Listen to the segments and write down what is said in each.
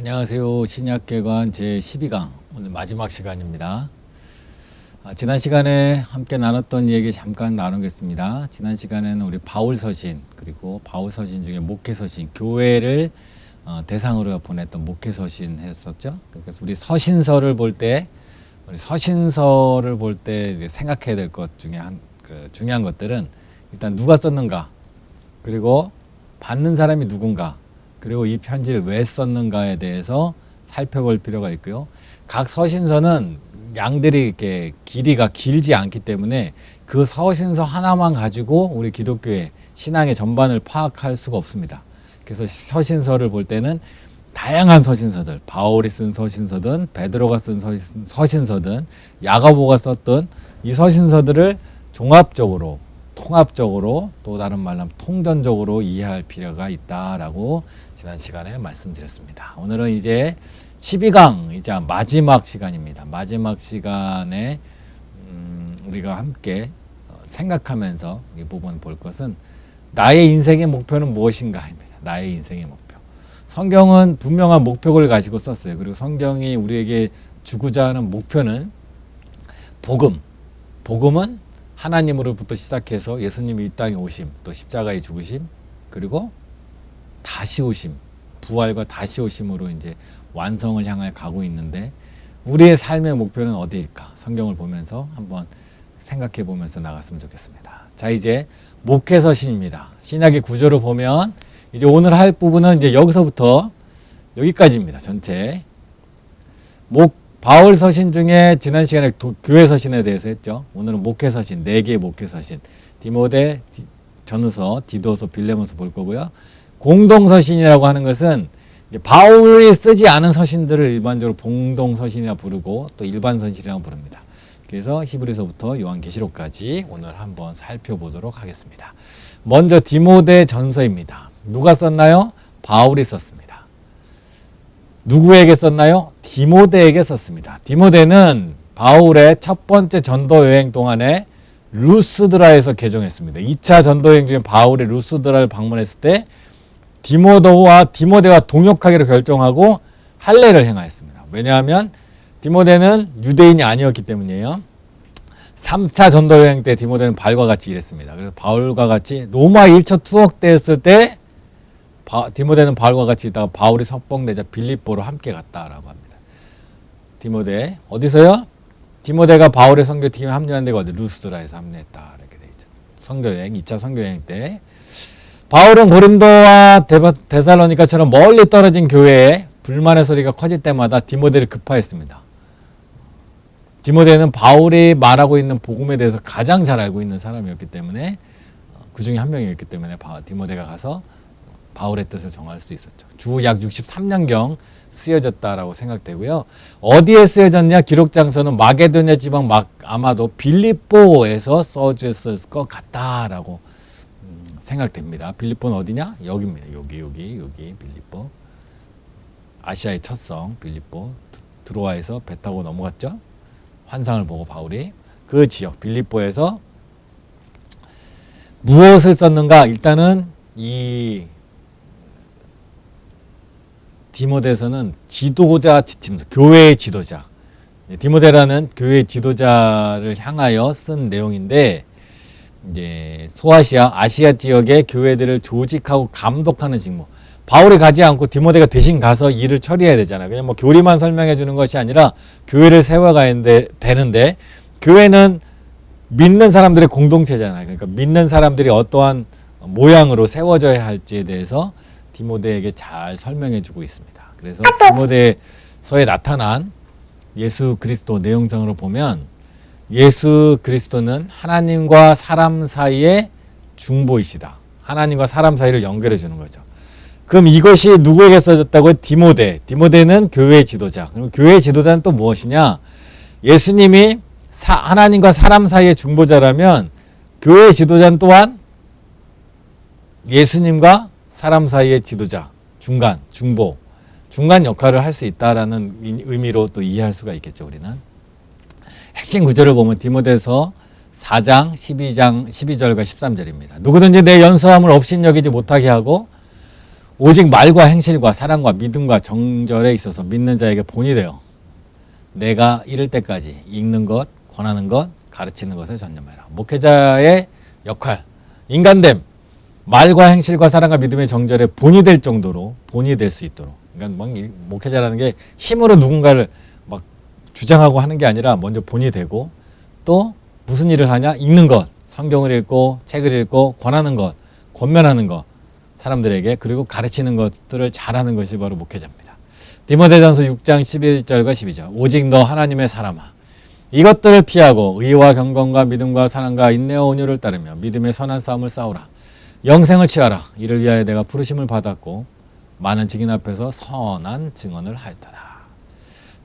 안녕하세요. 신약개관 제12강 오늘 마지막 시간입니다. 지난 시간에 함께 나눴던 얘기 잠깐 나누겠습니다. 지난 시간에는 우리 바울서신 그리고 바울서신 중에 목회서신 교회를 대상으로 보냈던 목회서신 했었죠. 그래서 우리 서신서를 볼 때 생각해야 될 것 중에 중요한 것들은 일단 누가 썼는가, 그리고 받는 사람이 누군가, 그리고 이 편지를 왜 썼는가에 대해서 살펴볼 필요가 있고요. 각 서신서는 양들이 이렇게 길이가 길지 않기 때문에 그 서신서 하나만 가지고 우리 기독교의 신앙의 전반을 파악할 수가 없습니다. 그래서 서신서를 볼 때는 다양한 서신서들, 바울이 쓴 서신서든 베드로가 쓴 서신서든 야고보가 썼던 이 서신서들을 종합적으로, 통합적으로, 또 다른 말로 하면 통전적으로 이해할 필요가 있다라고 지난 시간에 말씀드렸습니다. 오늘은 이제 12강 이제 마지막 시간입니다. 마지막 시간에 우리가 함께 생각하면서 이 부분 볼 것은 나의 인생의 목표는 무엇인가입니다. 나의 인생의 목표. 성경은 분명한 목표를 가지고 썼어요. 그리고 성경이 우리에게 주고자 하는 목표는 복음. 복음은 하나님으로부터 시작해서 예수님이 이 땅에 오심, 또 십자가에 죽으심, 그리고 다시 오심, 부활과 다시 오심으로 이제 완성을 향해 가고 있는데 우리의 삶의 목표는 어디일까? 성경을 보면서 한번 생각해 보면서 나갔으면 좋겠습니다. 자, 이제 목회서신입니다. 신약의 구조를 보면 이제 오늘 할 부분은 이제 여기서부터 여기까지입니다. 전체. 바울 서신 중에 지난 시간에 교회 서신에 대해서 했죠. 오늘은 목회서신, 4개의 목회서신. 디모데, 전후서, 디도서, 빌레몬서 볼 거고요. 공동서신이라고 하는 것은 바울이 쓰지 않은 서신들을 일반적으로 공동서신이라 부르고 또 일반서신이라고 부릅니다. 그래서 히브리서부터 요한계시록까지 오늘 한번 살펴보도록 하겠습니다. 먼저 디모데 전서입니다. 누가 썼나요? 바울이 썼습니다. 누구에게 썼나요? 디모데에게 썼습니다. 디모데는 바울의 첫 번째 전도 여행 동안에 루스드라에서 개종했습니다. 2차 전도 여행 중에 바울이 루스드라를 방문했을 때 디모데와 동역하기로 결정하고 할례를 행하였습니다. 왜냐하면 디모데는 유대인이 아니었기 때문이에요. 3차 전도 여행 때 디모데는 바울과 같이 일했습니다. 그래서 바울과 같이 로마 1차 투어 때 했을 때 디모데는 바울과 같이 있다가 바울이 석봉되자 빌립보로 함께 갔다라고 합니다. 디모데 어디서요? 디모데가 바울의 선교팀에 합류한 데가 어디? 루스드라에서 합류했다 이렇게 돼 있죠. 선교여행 2차 선교여행 때 바울은 고린도와 데살로니가처럼 멀리 떨어진 교회에 불만의 소리가 커질 때마다 디모데를 급파했습니다. 디모데는 바울이 말하고 있는 복음에 대해서 가장 잘 알고 있는 사람이었기 때문에 그 중에 한 명이었기 때문에 디모데가 가서 바울의 뜻을 정할 수 있었죠. 주 약 63년경 쓰여졌다라고 생각되고요. 어디에 쓰여졌냐? 기록 장소는 마게도냐 지방 아마도 빌립보에서 써졌을 것 같다라고 생각됩니다. 빌립보는 어디냐? 여기입니다. 여기 빌립보. 아시아의 첫 성 빌립보. 드로아에서 배 타고 넘어갔죠. 환상을 보고 바울이 그 지역 빌립보에서 무엇을 썼는가? 일단은 이 디모데서는 지도자 지침서, 교회의 지도자. 디모데라는 교회의 지도자를 향하여 쓴 내용인데 이제 아시아 지역의 교회들을 조직하고 감독하는 직무. 바울이 가지 않고 디모데가 대신 가서 일을 처리해야 되잖아요. 그냥 뭐 교리만 설명해 주는 것이 아니라 교회를 세워가야 되는데 교회는 믿는 사람들의 공동체잖아요. 그러니까 믿는 사람들이 어떠한 모양으로 세워져야 할지에 대해서 디모데에게 잘 설명해 주고 있습니다. 그래서 디모데서에 나타난 예수 그리스도 내용상으로 보면 예수 그리스도는 하나님과 사람 사이의 중보이시다. 하나님과 사람 사이를 연결해 주는 거죠. 그럼 이것이 누구에게 써졌다고요? 디모데는 교회의 지도자. 그럼 교회의 지도자는 또 무엇이냐? 예수님이 하나님과 사람 사이의 중보자라면 교회의 지도자는 또한 예수님과 사람 사이의 지도자, 중간 역할을 할 수 있다라는 의미로 또 이해할 수가 있겠죠, 우리는. 핵심 구절을 보면 디모데서 4장 12절과 13절입니다. 누구든지 내 연소함을 업신여기지 못하게 하고 오직 말과 행실과 사랑과 믿음과 정절에 있어서 믿는 자에게 본이 되어 내가 이를 때까지 읽는 것, 권하는 것, 가르치는 것을 전념해라. 목회자의 역할, 인간됨, 말과 행실과 사랑과 믿음의 정절에 본이 될 정도로 본이 될 수 있도록. 그러니까 목회자라는 게 힘으로 누군가를 막 주장하고 하는 게 아니라 먼저 본이 되고 또 무슨 일을 하냐? 읽는 것, 성경을 읽고 책을 읽고 권하는 것, 권면하는 것, 사람들에게 그리고 가르치는 것들을 잘하는 것이 바로 목회자입니다. 디모데전서 6장 11절과 12절 오직 너 하나님의 사람아 이것들을 피하고 의와 경건과 믿음과 사랑과 인내와 온유를 따르며 믿음의 선한 싸움을 싸우라. 영생을 취하라. 이를 위하여 내가 부르심을 받았고 많은 증인 앞에서 선한 증언을 하였도다.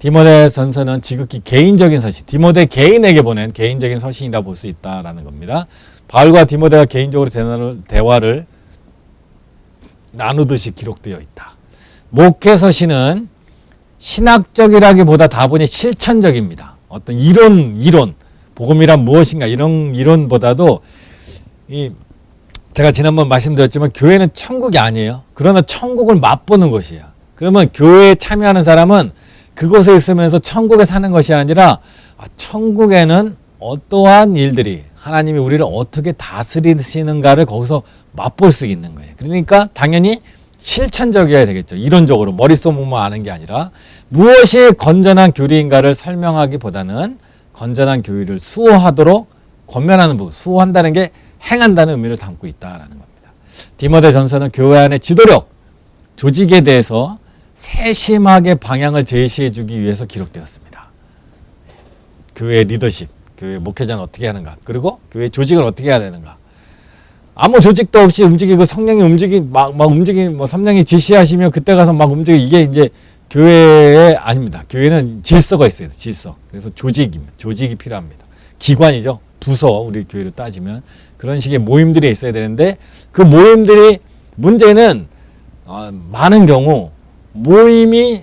디모데전서는 지극히 개인적인 서신, 디모데 개인에게 보낸 개인적인 서신이라 볼 수 있다라는 겁니다. 바울과 디모데가 개인적으로 대화를 나누듯이 기록되어 있다. 목회 서신은 신학적이라기보다 다분히 실천적입니다. 어떤 이론, 복음이란 무엇인가 이런 이론보다도 제가 지난번 말씀드렸지만 교회는 천국이 아니에요. 그러나 천국을 맛보는 것이에요. 그러면 교회에 참여하는 사람은 그곳에 있으면서 천국에 사는 것이 아니라 천국에는 어떠한 일들이 하나님이 우리를 어떻게 다스리시는가를 거기서 맛볼 수 있는 거예요. 그러니까 당연히 실천적이어야 되겠죠. 이론적으로 머릿속만 아는 게 아니라 무엇이 건전한 교리인가를 설명하기보다는 건전한 교리를 수호하도록 권면하는 부분, 수호한다는 게 행한다는 의미를 담고 있다라는 겁니다. 디모데전서는 교회 안의 지도력, 조직에 대해서 세심하게 방향을 제시해 주기 위해서 기록되었습니다. 교회의 리더십, 교회 목회자는 어떻게 하는가, 그리고 교회 조직을 어떻게 해야 되는가. 아무 조직도 없이 움직이고 성령이 성령이 지시하시면 그때 가서 막 움직이고 이게 이제 교회에 아닙니다. 교회는 질서가 있어요. 질서. 그래서 조직이 필요합니다. 기관이죠. 부서, 우리 교회로 따지면 그런 식의 모임들이 있어야 되는데 그 모임들이 문제는 많은 경우 모임이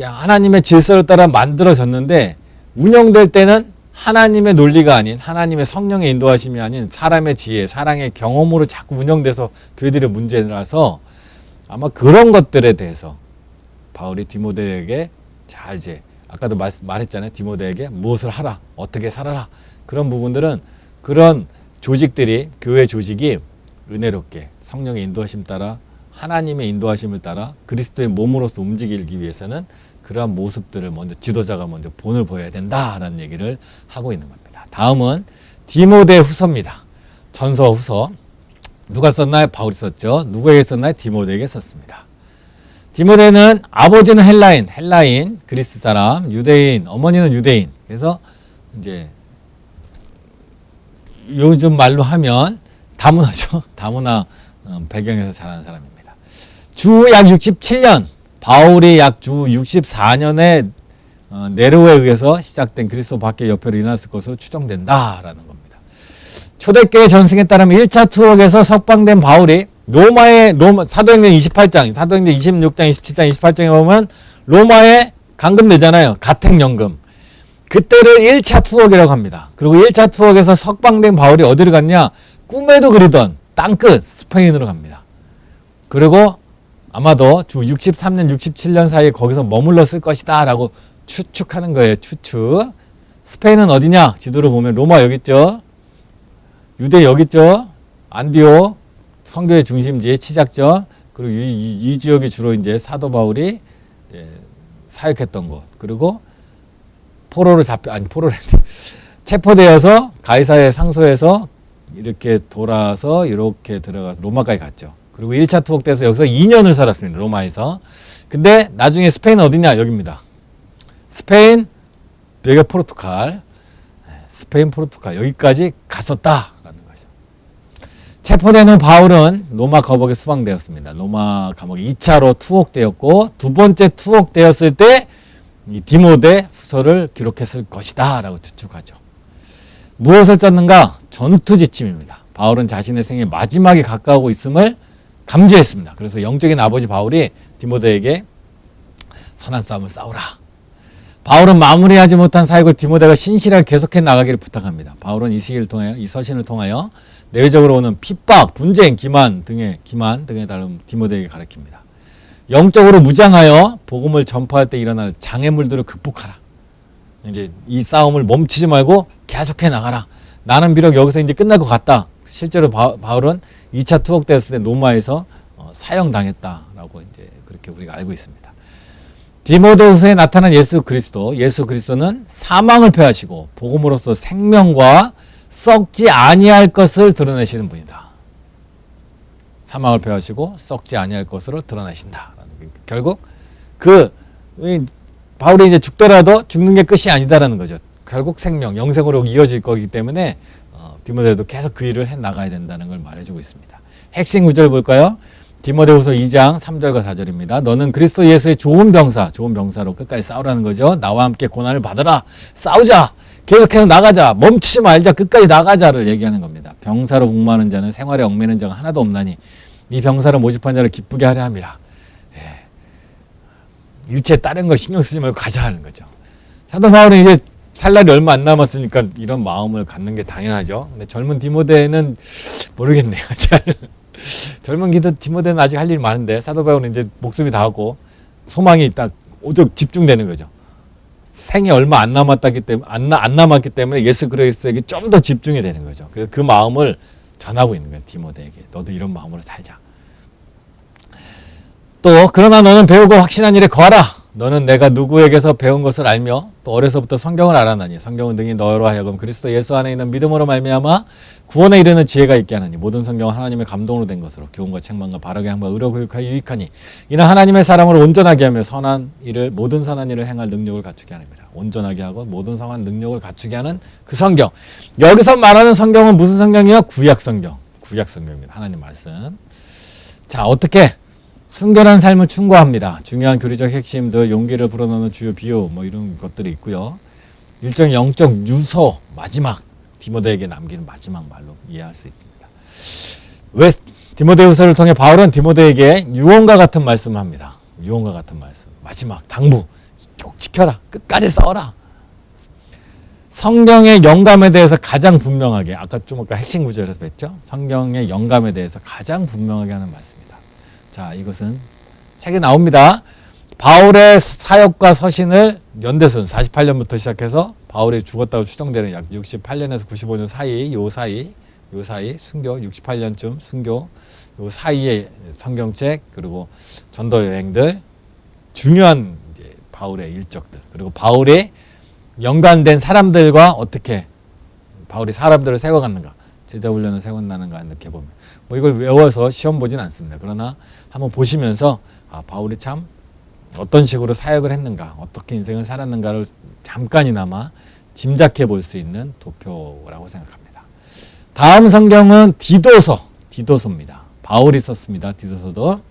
하나님의 질서를 따라 만들어졌는데 운영될 때는 하나님의 논리가 아닌 하나님의 성령의 인도하심이 아닌 사람의 지혜, 사랑의 경험으로 자꾸 운영돼서 교회들의 문제라서 아마 그런 것들에 대해서 바울이 디모데에게 잘 아까도 말했잖아요. 디모데에게 무엇을 하라, 어떻게 살아라. 그런 부분들은 그런 조직들이 교회 조직이 은혜롭게 성령의 인도하심 따라 하나님의 인도하심을 따라 그리스도의 몸으로서 움직이기 위해서는 그러한 모습들을 먼저 지도자가 먼저 본을 보여야 된다라는 얘기를 하고 있는 겁니다. 다음은 디모데 후서입니다. 전서 후서. 누가 썼나요? 바울이 썼죠. 누구에게 썼나요? 디모데에게 썼습니다. 디모데는 아버지는 헬라인, 그리스 사람, 유대인, 어머니는 유대인. 그래서 이제 요즘 말로 하면 다문화죠. 다문화 배경에서 자라는 사람입니다. 주 약 67년, 바울이 약 주 64년에 네로에 의해서 시작된 그리스도 밖의 여표로 일어났을 것으로 추정된다라는 겁니다. 초대교회 전승에 따르면 1차 투옥에서 석방된 바울이 사도행전 28장, 사도행전 26장, 27장, 28장에 보면 로마에 감금되잖아요. 가택연금. 그때를 1차 투옥이라고 합니다. 그리고 1차 투옥에서 석방된 바울이 어디로 갔냐? 꿈에도 그리던 땅끝 스페인으로 갑니다. 그리고 아마도 주 63년, 67년 사이에 거기서 머물렀을 것이다 라고 추측하는 거예요. 추측. 스페인은 어디냐? 지도를 보면 로마 여기 있죠. 유대 여기 있죠. 안디옥 선교의 중심지 치작전. 그리고 이 지역이 주로 이제 사도 바울이 사역했던 곳. 그리고 체포되어서 가이사의 상소에서 이렇게 돌아서 이렇게 들어가서 로마까지 갔죠. 그리고 1차 투옥 때에서 여기서 2년을 살았습니다. 로마에서. 근데 나중에 스페인은 어디냐? 여기입니다. 스페인, 여기가 포르투갈. 스페인, 포르투갈. 여기까지 갔었다라는 거죠. 체포된 후 바울은 로마 감옥에 수방되었습니다. 로마 감옥에 2차로 투옥되었고 두 번째 투옥되었을 때 이 디모데 후서를 기록했을 것이다 라고 추측하죠. 무엇을 썼는가? 전투 지침입니다. 바울은 자신의 생의 마지막에 가까우고 있음을 감지했습니다. 그래서 영적인 아버지 바울이 디모데에게 선한 싸움을 싸우라. 바울은 마무리하지 못한 사역을 디모데가 신실하게 계속해 나가기를 부탁합니다. 바울은 이 서신을 통하여 내외적으로 오는 핍박, 분쟁, 기만 등에 따른 디모데에게 가르칩니다. 영적으로 무장하여 복음을 전파할 때 일어날 장애물들을 극복하라. 이제 이 싸움을 멈추지 말고 계속해 나가라. 나는 비록 여기서 이제 끝날 것 같다. 실제로 바울은 2차 투옥되었을 때 로마에서 사형당했다라고 이제 그렇게 우리가 알고 있습니다. 디모데후서에 나타난 예수 그리스도는 사망을 패하시고 복음으로써 생명과 썩지 아니할 것을 드러내시는 분이다. 사망을 패하시고 썩지 아니할 것으로 드러내신다. 결국 바울이 이제 죽더라도 죽는 게 끝이 아니다라는 거죠. 결국 생명, 영생으로 이어질 거기 때문에 디모데도 계속 그 일을 해 나가야 된다는 걸 말해주고 있습니다. 핵심 구절 볼까요? 디모데후서 2장 3절과 4절입니다. 너는 그리스도 예수의 좋은 병사로 끝까지 싸우라는 거죠. 나와 함께 고난을 받으라. 싸우자. 계속해서 나가자. 멈추지 말자. 끝까지 나가자를 얘기하는 겁니다. 병사로 복무하는 자는 생활에 얽매는 자가 하나도 없나니 이 병사를 모집한 자를 기쁘게 하려 함이라. 일체 다른 거 신경 쓰지 말고 가자 하는 거죠. 사도 바울은 이제 살 날이 얼마 안 남았으니까 이런 마음을 갖는 게 당연하죠. 근데 젊은 디모데는 모르겠네요. 젊은 디모데는 아직 할 일이 많은데 사도 바울은 이제 목숨이 닿았고 소망이 딱 오직 집중되는 거죠. 생이 얼마 안 남았기 때문에 예수 그리스도에게 좀 더 집중이 되는 거죠. 그래서 그 마음을 전하고 있는 거예요. 디모데에게. 너도 이런 마음으로 살자. 또 그러나 너는 배우고 확신한 일에 거하라. 너는 내가 누구에게서 배운 것을 알며 또 어려서부터 성경을 알았나니 성경은 등이 너로 하여금 그리스도 예수 안에 있는 믿음으로 말미암아 구원에 이르는 지혜가 있게 하나니 모든 성경은 하나님의 감동으로 된 것으로 교훈과 책망과 바르게 함과 의로 교육하여 유익하니 이는 하나님의 사람을 온전하게 하며 모든 선한 일을 행할 능력을 갖추게 하느니라. 온전하게 하고 모든 선한 능력을 갖추게 하는 그 성경. 여기서 말하는 성경은 무슨 성경이요? 구약 성경입니다. 하나님 말씀. 자, 어떻게 순결한 삶을 충고합니다. 중요한 교리적 핵심들, 용기를 불어넣는 주요 비유 이런 것들이 있고요. 일종의 영적 유서, 마지막 디모데에게 남기는 마지막 말로 이해할 수 있습니다. 왜 디모데후서를 통해 바울은 디모데에게 유언과 같은 말씀을 합니다. 유언과 같은 말씀, 마지막 당부, 꼭 지켜라, 끝까지 싸워라. 성경의 영감에 대해서 가장 분명하게, 아까 핵심 구절에서 뵀죠? 성경의 영감에 대해서 가장 분명하게 하는 말씀입니다. 자, 이것은 책에 나옵니다. 바울의 사역과 서신을 연대순 48년부터 시작해서 바울이 죽었다고 추정되는 약 68년에서 95년 사이, 요 사이 순교 68년쯤 순교 요 사이의 성경책 그리고 전도 여행들 중요한 이제 바울의 일적들 그리고 바울이 연관된 사람들과 어떻게 바울이 사람들을 세워갔는가 제자 훈련을 세워나는가 이렇게 보면 이걸 외워서 시험 보진 않습니다. 그러나 한번 보시면서 바울이 참 어떤 식으로 사역을 했는가 어떻게 인생을 살았는가를 잠깐이나마 짐작해 볼 수 있는 도표라고 생각합니다. 다음 성경은 디도서입니다. 바울이 썼습니다. 디도서도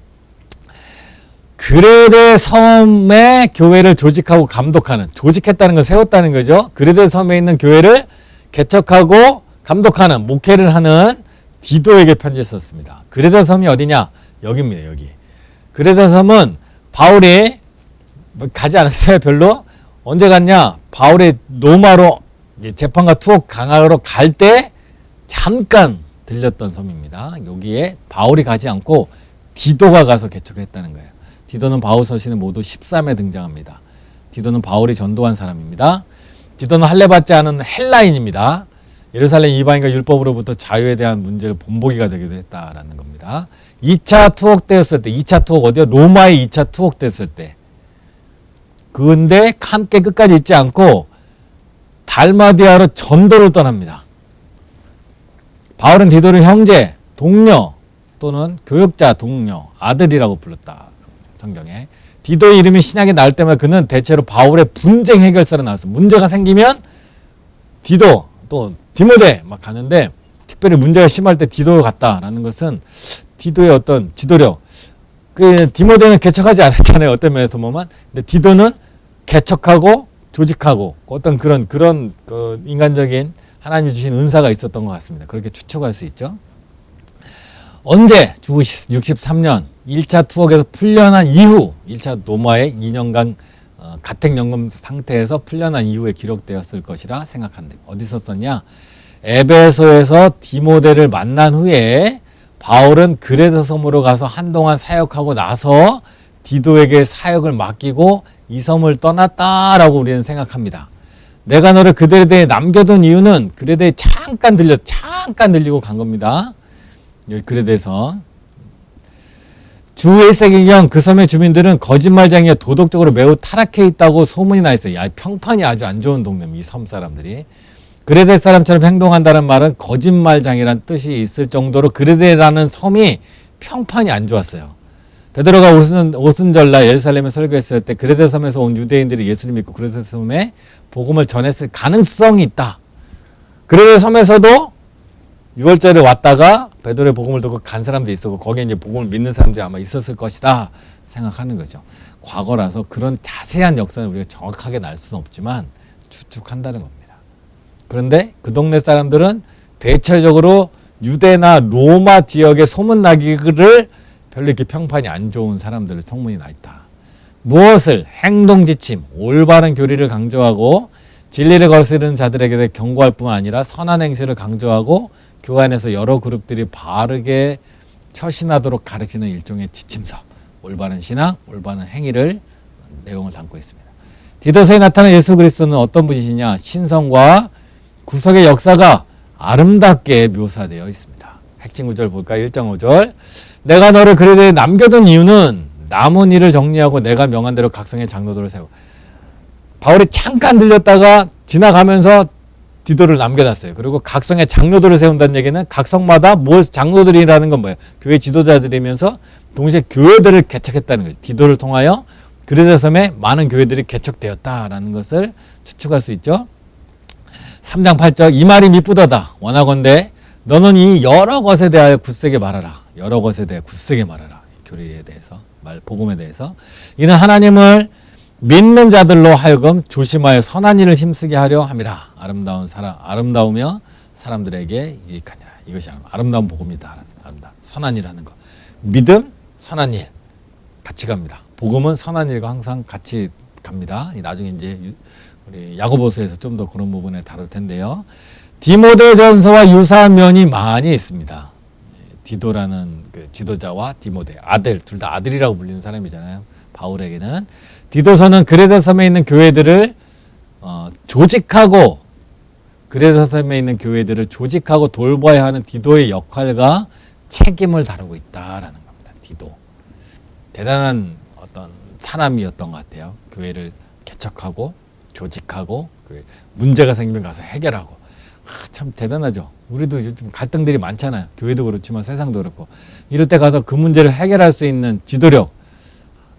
그레데 섬의 교회를 조직하고 감독하는 조직했다는 건 세웠다는 거죠. 그레데 섬에 있는 교회를 개척하고 감독하는 목회를 하는 디도에게 편지를 썼습니다. 그레데 섬이 어디냐? 여기입니다. 여기. 그레데 섬은 바울이 가지 않았어요. 별로. 언제 갔냐? 바울이 로마로 재판과 투옥 강하러 갈 때 잠깐 들렸던 섬입니다. 여기에 바울이 가지 않고 디도가 가서 개척했다는 거예요. 디도는 바울 서신에 모두 13회 등장합니다. 디도는 바울이 전도한 사람입니다. 디도는 할례받지 않은 헬라인입니다. 예루살렘 이방인과 율법으로부터 자유에 대한 문제를 본보기가 되기도 했다라는 겁니다. 2차 투옥 때였을 때, 2차 투옥 어디요? 로마의 2차 투옥 됐을 때. 그런데 함께 끝까지 있지 않고 달마디아로 전도를 떠납니다. 바울은 디도를 형제, 동료 또는 교역자, 동료, 아들이라고 불렀다. 성경에. 디도의 이름이 신약에 나올 때마다 그는 대체로 바울의 분쟁 해결사로 나왔어. 문제가 생기면 디도 또 디모데 막 가는데 특별히 문제가 심할 때 디도를 갔다라는 것은 디도의 어떤 지도력. 그 디모데는 개척하지 않았잖아요. 어떤 면에서 보면. 근데 디도는 개척하고 조직하고 어떤 그런 그 인간적인 하나님이 주신 은사가 있었던 것 같습니다. 그렇게 추측할 수 있죠. 언제? 주 63년 1차 투옥에서 풀려난 이후 1차 로마의 2년간 가택연금 상태에서 풀려난 이후에 기록되었을 것이라 생각한다. 어디서 썼냐? 에베소에서 디모데를 만난 후에 바울은 그레데 섬으로 가서 한동안 사역하고 나서 디도에게 사역을 맡기고 이 섬을 떠났다라고 우리는 생각합니다. 내가 너를 그들에 대해 남겨둔 이유는 그들에 대해 잠깐 들리고 간 겁니다. 여기 글에 대해서 주 1세기경 그 섬의 주민들은 거짓말쟁이와 도덕적으로 매우 타락해 있다고 소문이 나 있어요. 야, 평판이 아주 안 좋은 동네입니다. 이 섬 사람들이. 그레데 사람처럼 행동한다는 말은 거짓말장이란 뜻이 있을 정도로 그레데라는 섬이 평판이 안 좋았어요. 베드로가 오순절날 예루살렘에 설교했을 때 그레데 섬에서 온 유대인들이 예수를 믿고 그레데 섬에 복음을 전했을 가능성이 있다. 그레데 섬에서도 6월절에 왔다가 베드로의 복음을 듣고 간 사람도 있었고 거기에 이제 복음을 믿는 사람들이 아마 있었을 것이다 생각하는 거죠. 과거라서 그런 자세한 역사는 우리가 정확하게 알 수는 없지만 추측한다는 겁니다. 그런데 그 동네 사람들은 대체적으로 유대나 로마 지역의 소문나기를 별로 이렇게 평판이 안 좋은 사람들의 소문이 나 있다. 무엇을? 행동지침, 올바른 교리를 강조하고 진리를 거스르는 자들에게 경고할 뿐만 아니라 선한 행실을 강조하고 교회 안에서 여러 그룹들이 바르게 처신하도록 가르치는 일종의 지침서, 올바른 신앙, 올바른 행위를 내용을 담고 있습니다. 디도서에 나타난 예수 그리스도는 어떤 분이시냐? 신성과 구속의 역사가 아름답게 묘사되어 있습니다. 핵심 구절 볼까요? 1.5절 내가 너를 그레데에 남겨둔 이유는 남은 일을 정리하고 내가 명한 대로 각성의 장로들을 세우고 바울이 잠깐 들렸다가 지나가면서 디도를 남겨놨어요. 그리고 각성의 장로들을 세운다는 얘기는 각성마다 장로들이라는 건 뭐예요? 교회 지도자들이면서 동시에 교회들을 개척했다는 거예요. 디도를 통하여 그레데 섬에 많은 교회들이 개척되었다라는 것을 추측할 수 있죠. 3장 8절 이 말이 미쁘도다. 원하건대 너는 이 여러 것에 대하여 굳세게 말하라. 여러 것에 대해 굳세게 말하라. 교리에 대해서 복음에 대해서 이는 하나님을 믿는 자들로 하여금 조심하여 선한 일을 힘쓰게 하려 함이라. 아름다우며 사람들에게 유익하니라. 이것이 아름다운 복음이다. 선한 일 하는 거. 믿음, 선한 일 같이 갑니다. 복음은 선한 일과 항상 같이 갑니다. 나중에 이제 우리 야고보서에서 좀 더 그런 부분에 다룰 텐데요. 디모데전서와 유사한 면이 많이 있습니다. 디도라는 그 지도자와 디모데 아들 둘 다 아들이라고 불리는 사람이잖아요. 바울에게는 디도서는 그레데 섬에 있는 교회들을 조직하고 그레데 섬에 있는 교회들을 조직하고 돌봐야 하는 디도의 역할과 책임을 다루고 있다라는 겁니다. 디도 대단한 어떤 사람이었던 것 같아요. 교회를 개척하고 조직하고 문제가 생기면 가서 해결하고 참 대단하죠. 우리도 요즘 갈등들이 많잖아요. 교회도 그렇지만 세상도 그렇고 이럴 때 가서 그 문제를 해결할 수 있는 지도력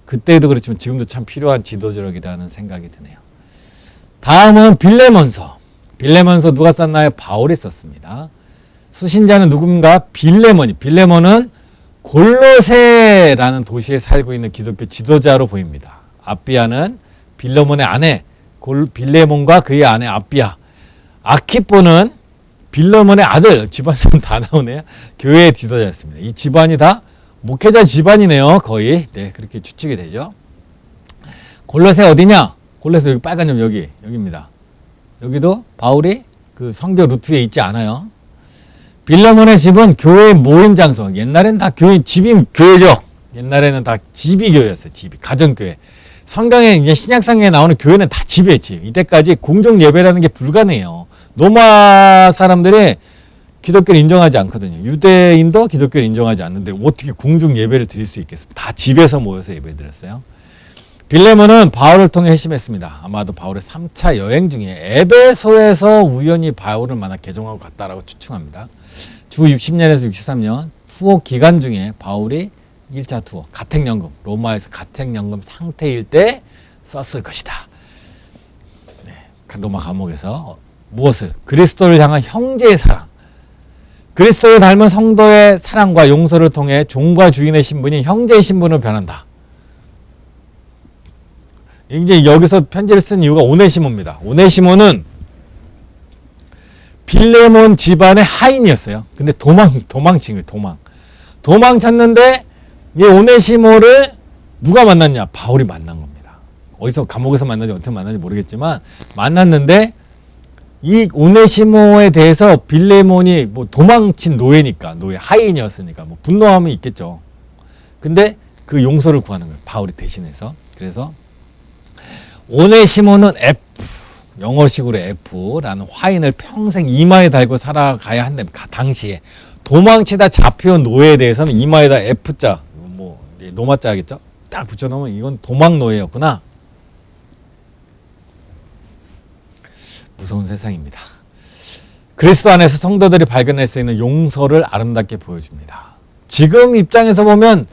그때도 그렇지만 지금도 참 필요한 지도력이라는 생각이 드네요. 다음은 빌레몬서. 빌레몬서 누가 썼나요? 바울이 썼습니다. 수신자는 누군가? 빌레몬은 골로새라는 도시에 살고 있는 기독교 지도자로 보입니다. 아비아는 빌레몬의 아내 빌레몬과 그의 아내 아비아 아키뽀는 빌레몬의 아들 집안은 다 나오네요. 교회의 지도자였습니다. 이 집안이 다 목회자 집안이네요. 거의 네 그렇게 추측이 되죠. 골로새 어디냐? 골로새 여기 빨간 점 여기입니다. 여기도 바울이 그 선교 루트에 있지 않아요. 빌레몬의 집은 교회 모임 장소. 옛날에는 다 집이 교회죠. 옛날에는 다 집이 교회였어요. 집이 가정교회. 성경에 이제 신약성경에 나오는 교회는 다 집이에요. 집. 이때까지 공중 예배라는 게 불가능해요. 로마 사람들이 기독교를 인정하지 않거든요. 유대인도 기독교를 인정하지 않는데 어떻게 공중 예배를 드릴 수 있겠습니까? 다 집에서 모여서 예배 드렸어요. 빌레몬은 바울을 통해 회심했습니다. 아마도 바울의 3차 여행 중에 에베소에서 우연히 바울을 만나 개종하고 갔다라고 추측합니다. 주 60년에서 63년 투어 기간 중에 바울이 1차 투어 가택연금 로마에서 가택연금 상태일 때 썼을 것이다. 네, 로마 감옥에서 무엇을? 그리스도를 향한 형제의 사랑 그리스도를 닮은 성도의 사랑과 용서를 통해 종과 주인의 신분이 형제의 신분으로 변한다. 이제 여기서 편지를 쓴 이유가 오네시모입니다. 오네시모는 빌레몬 집안의 하인이었어요. 근데 도망친 거예요. 도망쳤는데 이 오네시모를 누가 만났냐? 바울이 만난 겁니다. 어디서 감옥에서 만나지 어떻게 만나지 모르겠지만 만났는데 이 오네시모에 대해서 빌레몬이 뭐 도망친 노예 하인이었으니까 뭐 분노함이 있겠죠. 근데 그 용서를 구하는 거예요. 바울이 대신해서. 그래서 오네시모는 F, 영어식으로 F라는 화인을 평생 이마에 달고 살아가야 한다면 당시에 도망치다 잡혀온 노예에 대해서는 이마에다 F자, 뭐 노마자 하겠죠? 딱 붙여놓으면 이건 도망 노예였구나. 무서운 세상입니다. 그리스도 안에서 성도들이 발견할 수 있는 용서를 아름답게 보여줍니다. 지금 입장에서 보면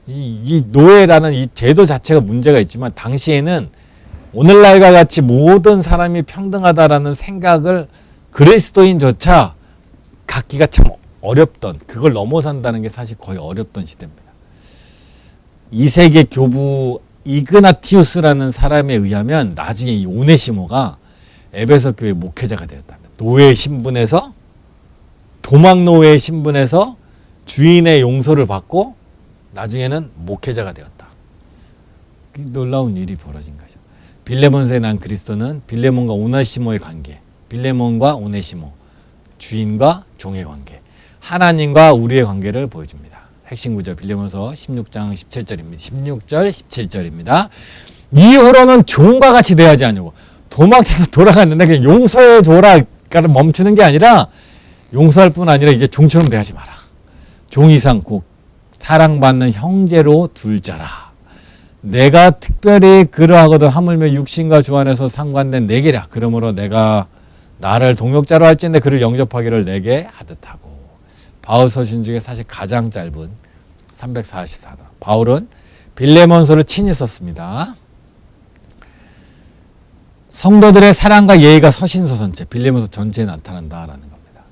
이 노예라는 이 제도 자체가 문제가 있지만 당시에는 오늘날과 같이 모든 사람이 평등하다라는 생각을 그리스도인조차 갖기가 참 어렵던, 그걸 넘어선다는 게 사실 거의 어렵던 시대입니다. 2세기 교부 이그나티우스라는 사람에 의하면 나중에 이 오네시모가 에베소 교회 목회자가 되었답니다. 노예 신분에서, 도망 노예 신분에서 주인의 용서를 받고 나중에는 목회자가 되었다. 놀라운 일이 벌어진 거죠. 빌레몬서에 난 그리스도는 빌레몬과 오네시모의 관계, 빌레몬과 오네시모, 주인과 종의 관계, 하나님과 우리의 관계를 보여줍니다. 핵심 구절 빌레몬서 16장 17절입니다. 16절 17절입니다. 이후로는 종과 같이 대하지 않냐고. 도망쳐서 돌아갔는데 그냥 용서해 줘라 멈추는 게 아니라 용서할 뿐 아니라 이제 종처럼 대하지 마라. 종 이상 꼭 사랑받는 형제로 둘 자라. 내가 특별히 그러하거든 하물며 육신과 주 안에서 상관된 내게라. 그러므로 내가 나를 동역자로 할진대 그를 영접하기를 내게 하듯하고. 바울 서신 중에 사실 가장 짧은 344도. 바울은 빌레몬서를 친히 썼습니다. 성도들의 사랑과 예의가 서신서선체, 빌레몬서 전체에 나타난다라는 겁니다.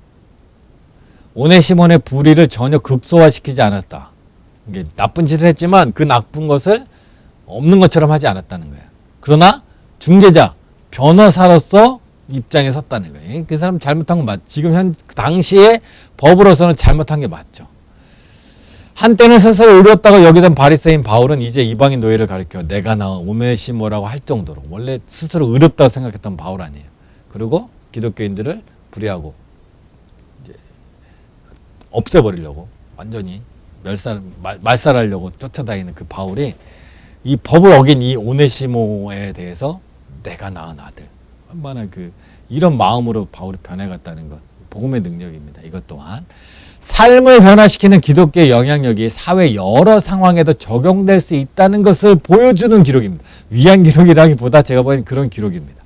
오네시몬의 불의를 전혀 극소화시키지 않았다. 이게 나쁜 짓을 했지만 그 나쁜 것을 없는 것처럼 하지 않았다는 거예요. 그러나 중재자, 변호사로서 입장에 섰다는 거예요. 그 사람 잘못한 건 맞죠. 지금 당시에 법으로서는 잘못한 게 맞죠. 한때는 스스로 의롭다고 여기던 바리새인 바울은 이제 이방인 노예를 가리켜 내가 낳은 오네시모라고 할 정도로 원래 스스로 의롭다고 생각했던 바울 아니에요. 그리고 기독교인들을 불의하고 이제 없애버리려고 완전히 말살하려고 쫓아다니는 그 바울이 이 법을 어긴 이 오네시모에 대해서 내가 낳은 아들, 얼마나 이런 마음으로 바울이 변해갔다는 것, 복음의 능력입니다. 이것 또한 삶을 변화시키는 기독교의 영향력이 사회 여러 상황에도 적용될 수 있다는 것을 보여주는 기록입니다. 위안 기록이라기보다 제가 보기엔 그런 기록입니다.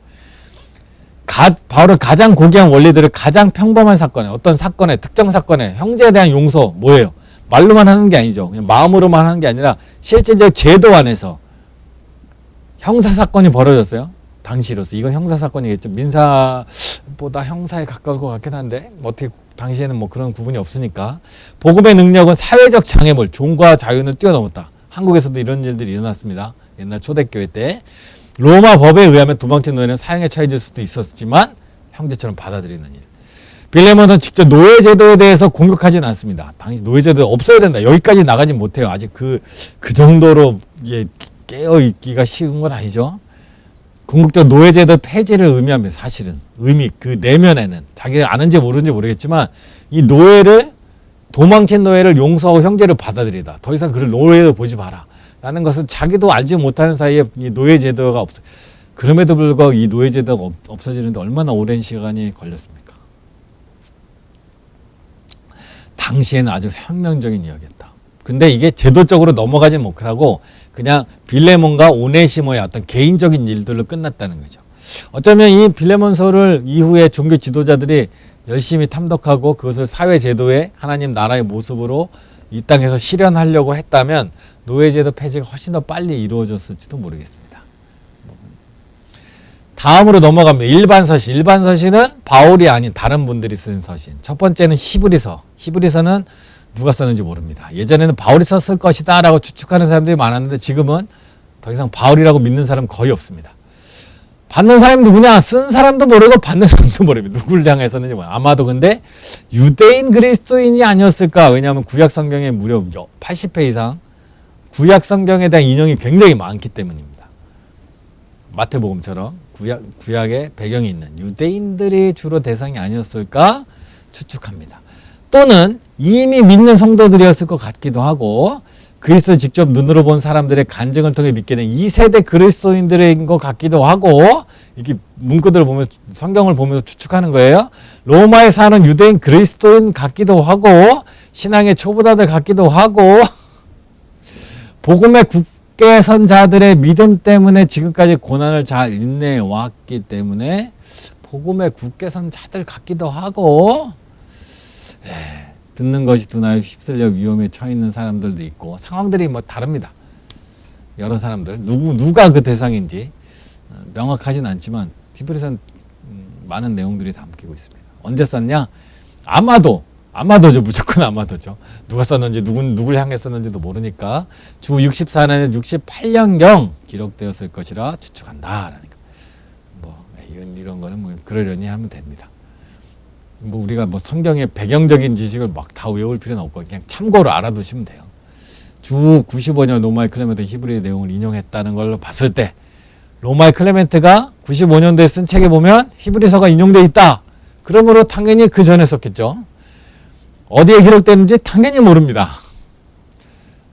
바울은 가장 고귀한 원리들을 가장 평범한 사건에, 어떤 사건에, 특정 사건에 형제에 대한 용서 뭐예요? 말로만 하는 게 아니죠. 그냥 마음으로만 하는 게 아니라 실제적 제도 안에서 형사사건이 벌어졌어요. 당시로서. 이건 형사사건이겠죠. 민사보다 형사에 가까울 것 같긴 한데 어떻게 당시에는 뭐 그런 구분이 없으니까. 복음의 능력은 사회적 장애물, 종과 자유는 뛰어넘었다. 한국에서도 이런 일들이 일어났습니다. 옛날 초대교회 때. 로마 법에 의하면 도망친 노예는 사형에 처해질 수도 있었지만 형제처럼 받아들이는 일. 빌레몬은 직접 노예제도에 대해서 공격하지는 않습니다. 당시 노예제도 없어야 된다. 여기까지 나가진 못해요. 아직 그 정도로 깨어있기가 쉬운 건 아니죠. 궁극적 노예제도 폐지를 의미합니다. 사실은 그 내면에는 자기가 아는지 모르는지 모르겠지만 이 노예를, 도망친 노예를 용서하고 형제를 받아들이다. 더 이상 그를 노예로 보지 마라 라는 것은 자기도 알지 못하는 사이에 이 노예제도가 없어. 그럼에도 불구하고 이 노예제도가 없어지는데 얼마나 오랜 시간이 걸렸습니까? 당시에는 아주 혁명적인 이야기였다. 근데 이게 제도적으로 넘어가지 못하고 그냥 빌레몬과 오네시모의 어떤 개인적인 일들로 끝났다는 거죠. 어쩌면 이 빌레몬서를 이후에 종교 지도자들이 열심히 탐독하고 그것을 사회 제도의 하나님 나라의 모습으로 이 땅에서 실현하려고 했다면 노예제도 폐지가 훨씬 더 빨리 이루어졌을지도 모르겠습니다. 다음으로 넘어가면 일반 서신. 일반 서신은 바울이 아닌 다른 분들이 쓴 서신. 첫 번째는 히브리서. 히브리서는 누가 썼는지 모릅니다. 예전에는 바울이 썼을 것이다 라고 추측하는 사람들이 많았는데 지금은 더 이상 바울이라고 믿는 사람 거의 없습니다. 받는 사람이 누구냐? 쓴 사람도 모르고 받는 사람도 모릅니다. 누구를 향해 썼는지 모르겠어요. 아마도 근데 유대인 그리스도인이 아니었을까? 왜냐하면 구약 성경에 무려 80회 이상 구약 성경에 대한 인용이 굉장히 많기 때문입니다. 마태복음처럼 구약의 배경이 있는 유대인들이 주로 대상이 아니었을까 추측합니다. 또는 이미 믿는 성도들이었을 것 같기도 하고 그리스도 직접 눈으로 본 사람들의 간증을 통해 믿게 된 2세대 그리스도인들인 것 같기도 하고, 이렇게 문구들을 보면서 성경을 보면서 추측하는 거예요. 로마에 사는 유대인 그리스도인 같기도 하고, 신앙의 초보자들 같기도 하고, 복음의 굳게 선 자들의 믿음 때문에 지금까지 고난을 잘 인내해 왔기 때문에 복음의 굳게 선 자들 같기도 하고, 듣는 것이 두나에 휩쓸려 위험에 처해 있는 사람들도 있고, 상황들이 뭐 다릅니다. 여러 사람들 누가 그 대상인지 명확하진 않지만 히브리서는 많은 내용들이 담기고 있습니다. 언제 썼냐? 아마도죠. 무조건 아마도죠. 누가 썼는지 누굴 향해 썼는지도 모르니까 주 64년에 68년경 기록되었을 것이라 추측한다라니까. 뭐 이런 거는 뭐 그러려니 하면 됩니다. 뭐 우리가 뭐 성경의 배경적인 지식을 막 다 외울 필요는 없고 그냥 참고로 알아두시면 돼요. 주 95년 로마의 클레멘트 히브리의 내용을 인용했다는 걸로 봤을 때 로마의 클레멘트가 95년도에 쓴 책에 보면 히브리서가 인용돼 있다. 그러므로 당연히 그 전에 썼겠죠. 어디에 기록되는지 당연히 모릅니다.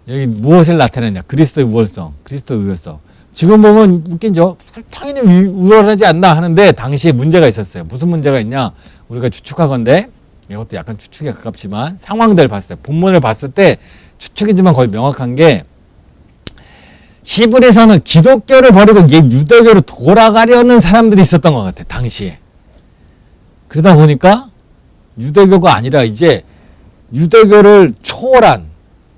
여기 무엇을 나타내냐? 그리스도의 우월성, 그리스도의 우월성. 지금 보면 웃긴죠? 당연히 우월하지 않나 하는데 당시에 문제가 있었어요. 무슨 문제가 있냐? 우리가 추측하건대, 이것도 약간 추측에 가깝지만 상황들을 봤을 때, 본문을 봤을 때 추측이지만 거의 명확한 게 히브리서는 기독교를 버리고 유대교로 돌아가려는 사람들이 있었던 것 같아, 당시에. 그러다 보니까 유대교가 아니라 이제 유대교를 초월한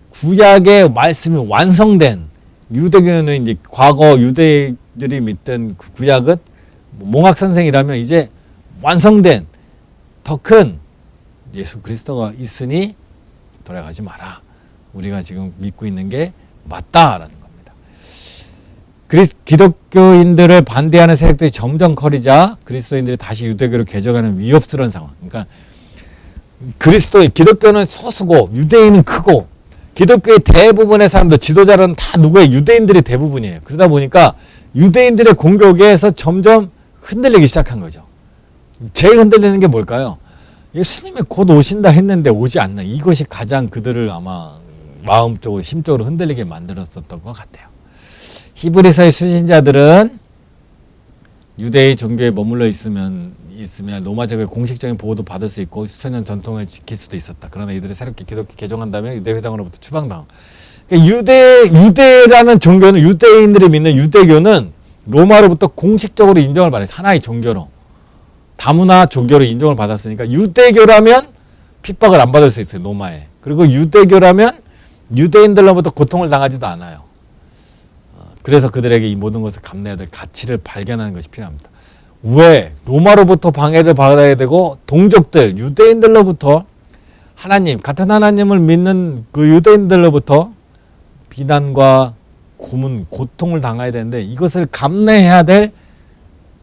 구약의 말씀이 완성된 유대교는 이제 과거 유대인들이 믿던 그 구약은 몽학 선생이라면 이제 완성된 더 큰 예수 그리스도가 있으니 돌아가지 마라. 우리가 지금 믿고 있는 게 맞다라는 겁니다. 기독교인들을 반대하는 세력들이 점점 커지자 그리스도인들이 다시 유대교를 개정하는 위협스러운 상황. 그러니까 기독교는 소수고 유대인은 크고 기독교의 대부분의 사람들, 지도자는 다 누구예요? 유대인들이 대부분이에요. 그러다 보니까 유대인들의 공격에서 점점 흔들리기 시작한 거죠. 제일 흔들리는 게 뭘까요? 예수님이 곧 오신다 했는데 오지 않나. 이것이 가장 그들을 아마 마음적으로, 심적으로 흔들리게 만들었었던 것 같아요. 히브리서의 수신자들은 유대의 종교에 머물러 있으면 로마 제국의 공식적인 보호도 받을 수 있고 수천년 전통을 지킬 수도 있었다. 그러나 이들이 새롭게 기독교 개종한 다음에 유대회당으로부터 추방당하고. 그러니까 유대라는 종교는, 유대인들이 믿는 유대교는 로마로부터 공식적으로 인정을 받아요. 하나의 종교로. 다문화 종교로 인정을 받았으니까 유대교라면 핍박을 안 받을 수 있어요. 로마에. 그리고 유대교라면 유대인들로부터 고통을 당하지도 않아요. 그래서 그들에게 이 모든 것을 감내해야 될 가치를 발견하는 것이 필요합니다. 왜? 로마로부터 방해를 받아야 되고 동족들, 유대인들로부터 하나님, 같은 하나님을 믿는 그 유대인들로부터 비난과 고문, 고통을 당해야 되는데 이것을 감내해야 될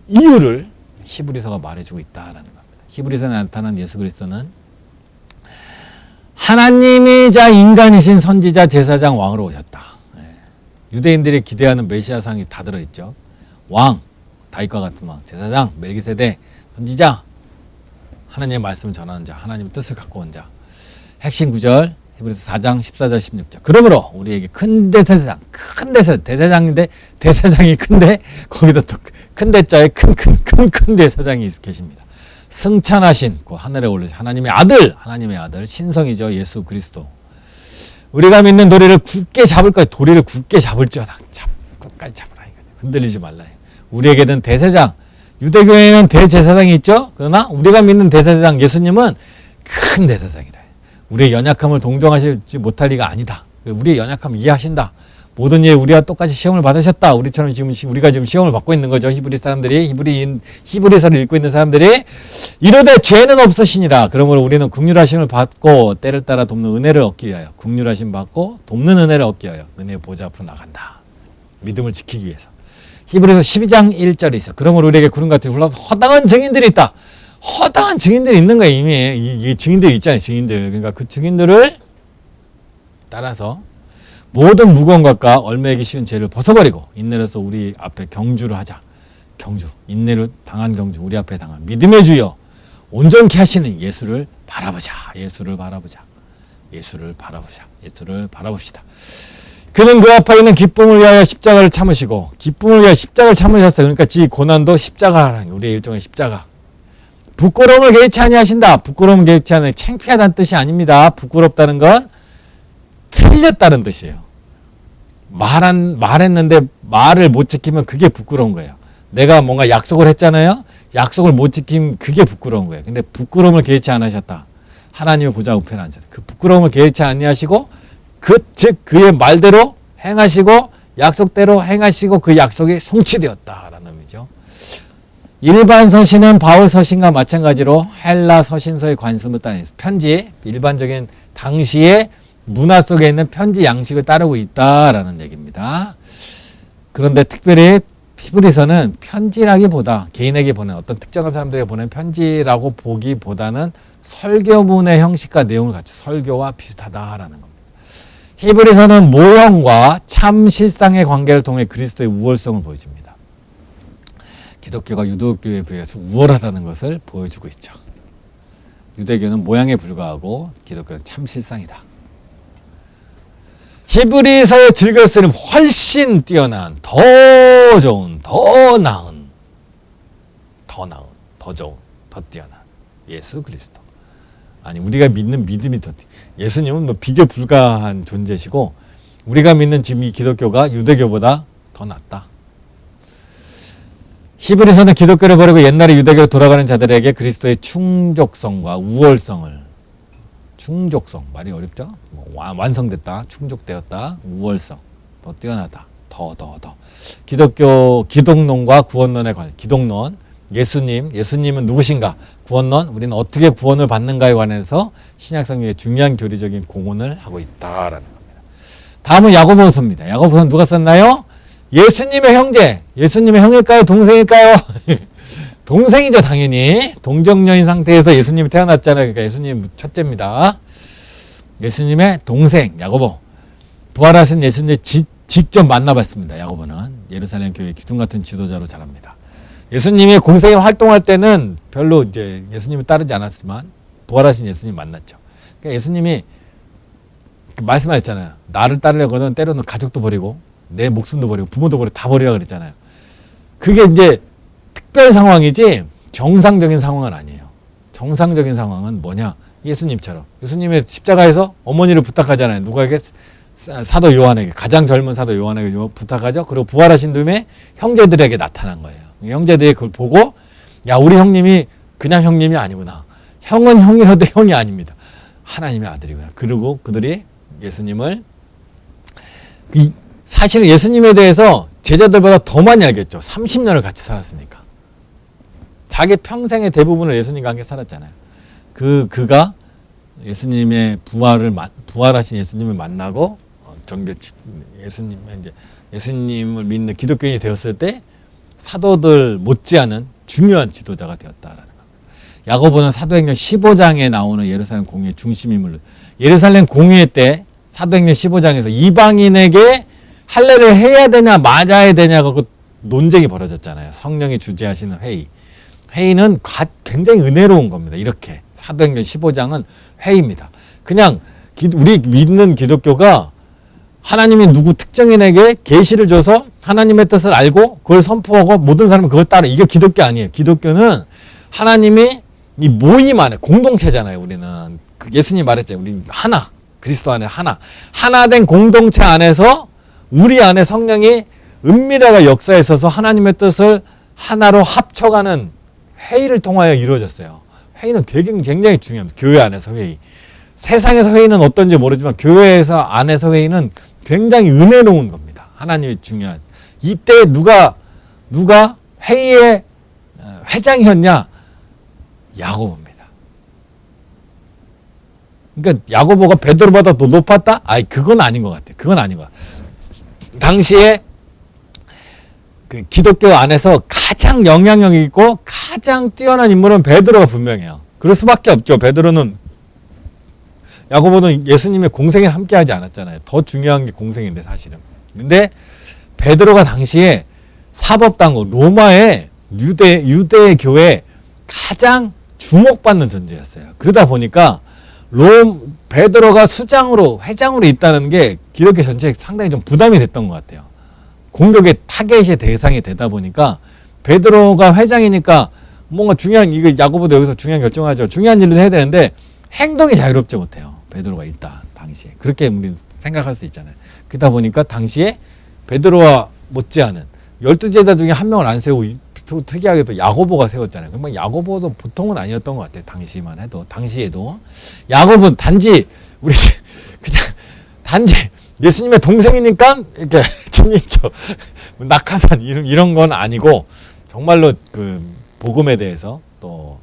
이유를 히브리서가 말해주고 있다라는 겁니다. 히브리서에 나타난 예수 그리스도는 하나님이자 인간이신 선지자, 제사장, 왕으로 오셨다. 유대인들이 기대하는 메시아상이 다 들어있죠. 왕, 다윗과 같은 왕, 제사장, 멜기세덱, 선지자, 하나님의 말씀을 전하는 자, 하나님의 뜻을 갖고 온 자. 핵심 구절 히브리서 4장 14절 16절. 그러므로 우리에게 큰 대제사장, 대제사장인데 대제사장이 큰데 거기다 또 큰 대자에 큰 대제사장이 계십니다. 승천하신 그 하늘에 올리신 하나님의 아들 신성이죠. 예수 그리스도. 우리가 믿는 도리를 굳게 잡을 거야. 도리를 굳게 잡을지어다. 끝까지 잡으라. 흔들리지 말라. 우리에게는 대제사장, 유대교회에는 대제사장이 있죠. 그러나 우리가 믿는 대제사장 예수님은 큰 대제사장이라. 우리의 연약함을 동정하시지 못할 리가 아니다. 우리의 연약함을 이해하신다. 모든 일 우리와 똑같이 시험을 받으셨다. 우리가 지금 시험을 받고 있는 거죠. 히브리 사람들이, 히브리서를 읽고 있는 사람들이 이르되 죄는 없으시니라. 그러므로 우리는 긍휼하심을 받고 때를 따라 돕는 은혜를 얻기 위하여, 긍휼하심 받고 돕는 은혜를 얻기 위하여 은혜의 보좌 앞으로 나간다. 믿음을 지키기 위해서. 히브리서 12장 1절에 있어. 그러므로 우리에게 구름같이 흘러서 허당한 증인들이 있다. 허당한 증인들이 있는 거야. 이미 이 증인들이 있잖아요. 증인들. 그러니까 그 증인들을 따라서 모든 무거운 것과 얼매이기 쉬운 죄를 벗어버리고 인내로서 우리 앞에 경주를 하자. 인내로 당한 경주, 우리 앞에 당한 믿음의 주여 온전케 하시는 예수를 바라보자. 예수를 바라봅시다. 그는 그 앞에 있는 기쁨을 위하여 십자가를 참으시고, 기쁨을 위하여 십자가를 참으셨어요. 그러니까 지 고난도 십자가라는 게 우리의 일종의 십자가. 부끄러움을 개의치 아니하신다. 부끄러움을 개의치 않으면 창피하다는 뜻이 아닙니다. 부끄럽다는 건 틀렸다는 뜻이에요. 말했는데 말을 못 지키면 그게 부끄러운 거예요. 내가 뭔가 약속을 했잖아요. 약속을 못 지키면 그게 부끄러운 거예요. 근데 부끄러움을 개의치 않으셨다. 하나님의 보좌 우편에 앉으셨다. 그 부끄러움을 개의치 아니하시고 즉 그의 말대로 행하시고 약속대로 행하시고 그 약속이 성취되었다라는 의미죠. 일반 서신은 바울 서신과 마찬가지로 헬라 서신서의 관습을 따르는 편지, 일반적인 당시의 문화 속에 있는 편지 양식을 따르고 있다라는 얘기입니다. 그런데 특별히 히브리서는 편지라기보다 개인에게 보낸 어떤 특정한 사람들에게 보낸 편지라고 보기보다는 설교문의 형식과 내용을 갖춘 설교와 비슷하다라는 겁니다. 히브리서는 모형과 참 실상의 관계를 통해 그리스도의 우월성을 보여줍니다. 기독교가 유대교에 비해서 우월하다는 것을 보여주고 있죠. 유대교는 모양에 불과하고 기독교는 참 실상이다. 히브리서의 즐거스는 훨씬 뛰어난, 더 좋은, 더 나은, 더 좋은, 더 뛰어난 예수 그리스도. 아니 우리가 믿는 믿음이 더 예수님은 뭐 비교 불가한 존재시고 우리가 믿는 지금 이 기독교가 유대교보다 더 낫다. 히브리서는 기독교를 버리고 옛날의 유대교로 돌아가는 자들에게 그리스도의 충족성과 우월성을 충족성 말이 어렵죠? 완성됐다, 충족되었다, 우월성, 더 뛰어나다, 더 기독론과 구원론의 관련, 기독론, 예수님은 누구신가? 구원론, 우리는 어떻게 구원을 받는가에 관해서 신약성경의 중요한 교리적인 공헌을 하고 있다라는 겁니다. 다음은 야고보서입니다. 야고보서는 누가 썼나요? 예수님의 형제, 예수님의 형일까요? 동생일까요? 동생이죠, 당연히. 동정녀인 상태에서 예수님이 태어났잖아요. 그러니까 예수님 첫째입니다. 예수님의 동생, 야고보. 부활하신 예수님 직접 만나봤습니다. 야고보는 예루살렘 교회 기둥 같은 지도자로 자랍니다. 예수님이 공생에 활동할 때는 별로 이제 예수님을 따르지 않았지만 부활하신 예수님 만났죠. 그러니까 예수님이 말씀하셨잖아요. 나를 따르려거든 때로는 가족도 버리고 내 목숨도 버리고 부모도 버리고 다 버리라 그랬잖아요. 그게 이제 특별 상황이지 정상적인 상황은 아니에요. 정상적인 상황은 뭐냐? 예수님처럼. 예수님의 십자가에서 어머니를 부탁하잖아요. 누구에게? 사도 요한에게, 가장 젊은 사도 요한에게 부탁하죠. 그리고 부활하신 다음에 형제들에게 나타난 거예요. 형제들이 그걸 보고 야 우리 형님이 그냥 형님이 아니구나. 형은 형이라도 형이 아닙니다. 하나님의 아들이구나. 그리고 그들이 예수님을 사실 예수님에 대해서 제자들보다 더 많이 알겠죠. 30년을 같이 살았으니까. 자기 평생의 대부분을 예수님과 함께 살았잖아요. 그가 예수님의 부활하신 예수님을 만나고 예수님을 믿는 기독교인이 되었을 때 사도들 못지않은 중요한 지도자가 되었다라는 겁니다. 야고보는 사도행전 15장에 나오는 예루살렘 공의의 중심인물로 예루살렘 공의회 때 사도행전 15장에서 이방인에게 할례를 해야 되냐 말아야 되냐고 그 논쟁이 벌어졌잖아요. 성령이 주재하시는 회의. 회의는 굉장히 은혜로운 겁니다. 이렇게 사도행전 15장은 회의입니다. 그냥 우리 믿는 기독교가 하나님이 누구 특정인에게 계시를 줘서 하나님의 뜻을 알고 그걸 선포하고 모든 사람은 그걸 따라. 이게 기독교 아니에요. 기독교는 하나님이 이 모임 안에 공동체잖아요. 우리는 예수님 말했잖아요. 우리 하나, 그리스도 안에 하나 된 공동체 안에서 우리 안에 성령이 은밀하게 역사에 있어서 하나님의 뜻을 하나로 합쳐가는 회의를 통하여 이루어졌어요. 회의는 굉장히 중요합니다. 교회 안에서 회의. 세상에서 회의는 어떤지 모르지만 교회에서 안에서 회의는 굉장히 은혜로운 겁니다. 하나님이 중요한. 이때 누가 회의의 회장이었냐? 야고보입니다. 그러니까 야고보가 베드로보다 더 높았다? 그건 아닌 것 같아요. 그건 아닌 것 같아요. 당시에 그 기독교 안에서 가장 영향력 있고 가장 뛰어난 인물은 베드로가 분명해요. 그럴 수밖에 없죠. 야고보는 예수님의 공생에 함께하지 않았잖아요. 더 중요한 게 공생인데 사실은. 근데 베드로가 당시에 사법당국 로마의 유대 교회에 가장 주목받는 존재였어요. 그러다 보니까 베드로가 회장으로 있다는 게 기독교 전체에 상당히 좀 부담이 됐던 것 같아요. 공격의 타겟의 대상이 되다 보니까 베드로가 회장이니까 뭔가 이거 야고보도 여기서 중요한 결정하죠. 중요한 일을 해야 되는데 행동이 자유롭지 못해요. 베드로가 있다 당시에. 그렇게 우리는 생각할 수 있잖아요. 그러다 보니까 당시에 베드로와 못지않은 12제자 중에 한 명을 안 세우고 특이하게 또 야고보가 세웠잖아요. 그러면 야고보도 보통은 아니었던 것 같아요. 당시에도 야고보는 단지 예수님의 동생이니까 이렇게 친인척 낙하산 이런 건 아니고 정말로 그 복음에 대해서 또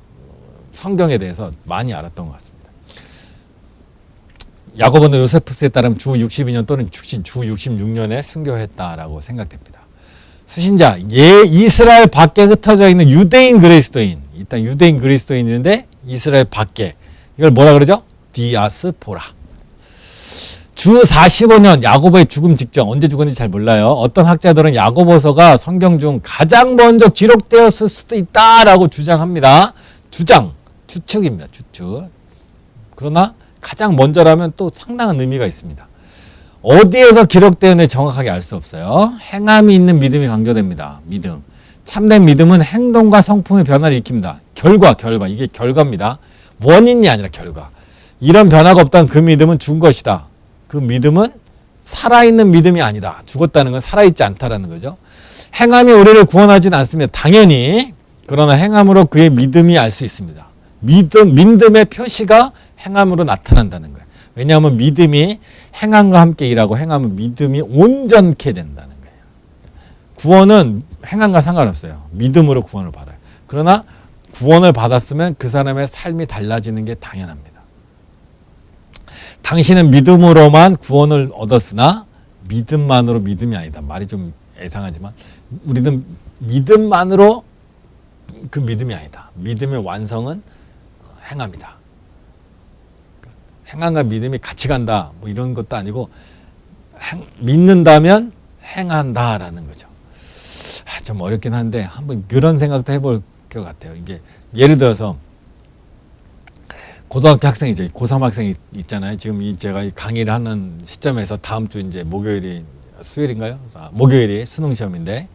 성경에 대해서 많이 알았던 것 같습니다. 야고보는 요세푸스에 따르면 주 62년 또는 주 66년에 순교했다라고 생각됩니다. 수신자, 이스라엘 밖에 흩어져 있는 유대인 그리스도인, 일단 유대인 그리스도인인데 이스라엘 밖에, 이걸 뭐라 그러죠? 디아스포라. 주 45년 야고보의 죽음 직전, 언제 죽었는지 잘 몰라요. 어떤 학자들은 야고보서가 성경 중 가장 먼저 기록되었을 수도 있다라고 주장합니다. 추측입니다. 추측. 그러나 가장 먼저라면 또 상당한 의미가 있습니다. 어디에서 기록되었는지 정확하게 알 수 없어요. 행함이 있는 믿음이 강조됩니다. 믿음. 참된 믿음은 행동과 성품의 변화를 일으킵니다. 결과. 이게 결과입니다. 원인이 아니라 결과. 이런 변화가 없다면 그 믿음은 죽은 것이다. 그 믿음은 살아있는 믿음이 아니다. 죽었다는 건 살아있지 않다라는 거죠. 행함이 우리를 구원하지는 않습니다. 당연히. 그러나 행함으로 그의 믿음이 알 수 있습니다. 믿음의 표시가 행함으로 나타난다는 거예요. 왜냐하면 믿음이 행함과 함께 일하고 행함은 믿음이 온전케 된다는 거예요. 구원은 행함과 상관없어요. 믿음으로 구원을 받아요. 그러나 구원을 받았으면 그 사람의 삶이 달라지는 게 당연합니다. 당신은 믿음으로만 구원을 얻었으나 믿음만으로 믿음이 아니다. 말이 좀 애상하지만 우리는 믿음만으로 그 믿음이 아니다. 믿음의 완성은 행함이다. 행함과 믿음이 같이 간다. 뭐 이런 것도 아니고 믿는다면 행한다라는 거죠. 좀 어렵긴 한데 한번 그런 생각도 해볼 것 같아요. 이게 예를 들어서 고등학교 학생이죠. 고3 학생이 있잖아요. 지금 제가 강의를 하는 시점에서 다음 주 이제 수요일인가요? 목요일이 수능 시험인데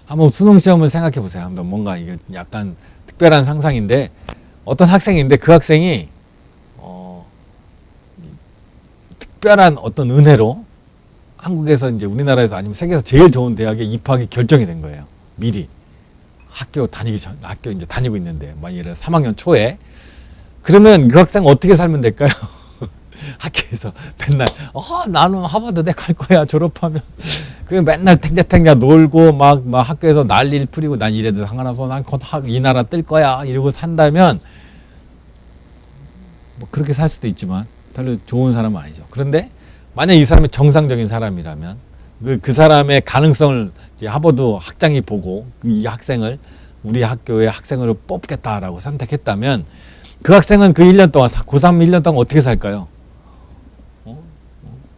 한번 수능 시험을 생각해 보세요. 한번 뭔가 이게 약간 특별한 상상인데 어떤 학생인데 그 학생이 특별한 어떤 은혜로 한국에서 이제 우리나라에서 아니면 세계에서 제일 좋은 대학에 입학이 결정이 된 거예요. 미리 학교 이제 다니고 있는데 막 예를 들어 3학년 초에 그러면 그 학생 어떻게 살면 될까요? 학교에서 맨날 나는 하버드대 갈 거야 졸업하면. 그리고 맨날 탱자탱자 놀고 막 학교에서 난리를 뿌리고 난 이래도 상관없어 난 곧 이 나라 뜰 거야 이러고 산다면 뭐 그렇게 살 수도 있지만 별로 좋은 사람은 아니죠. 그런데 만약 이 사람이 정상적인 사람이라면 그 사람의 가능성을 이제 하버드 학장이 보고 이 학생을 우리 학교의 학생으로 뽑겠다라고 선택했다면 그 학생은 그 1년 동안 고3 1년 동안 어떻게 살까요?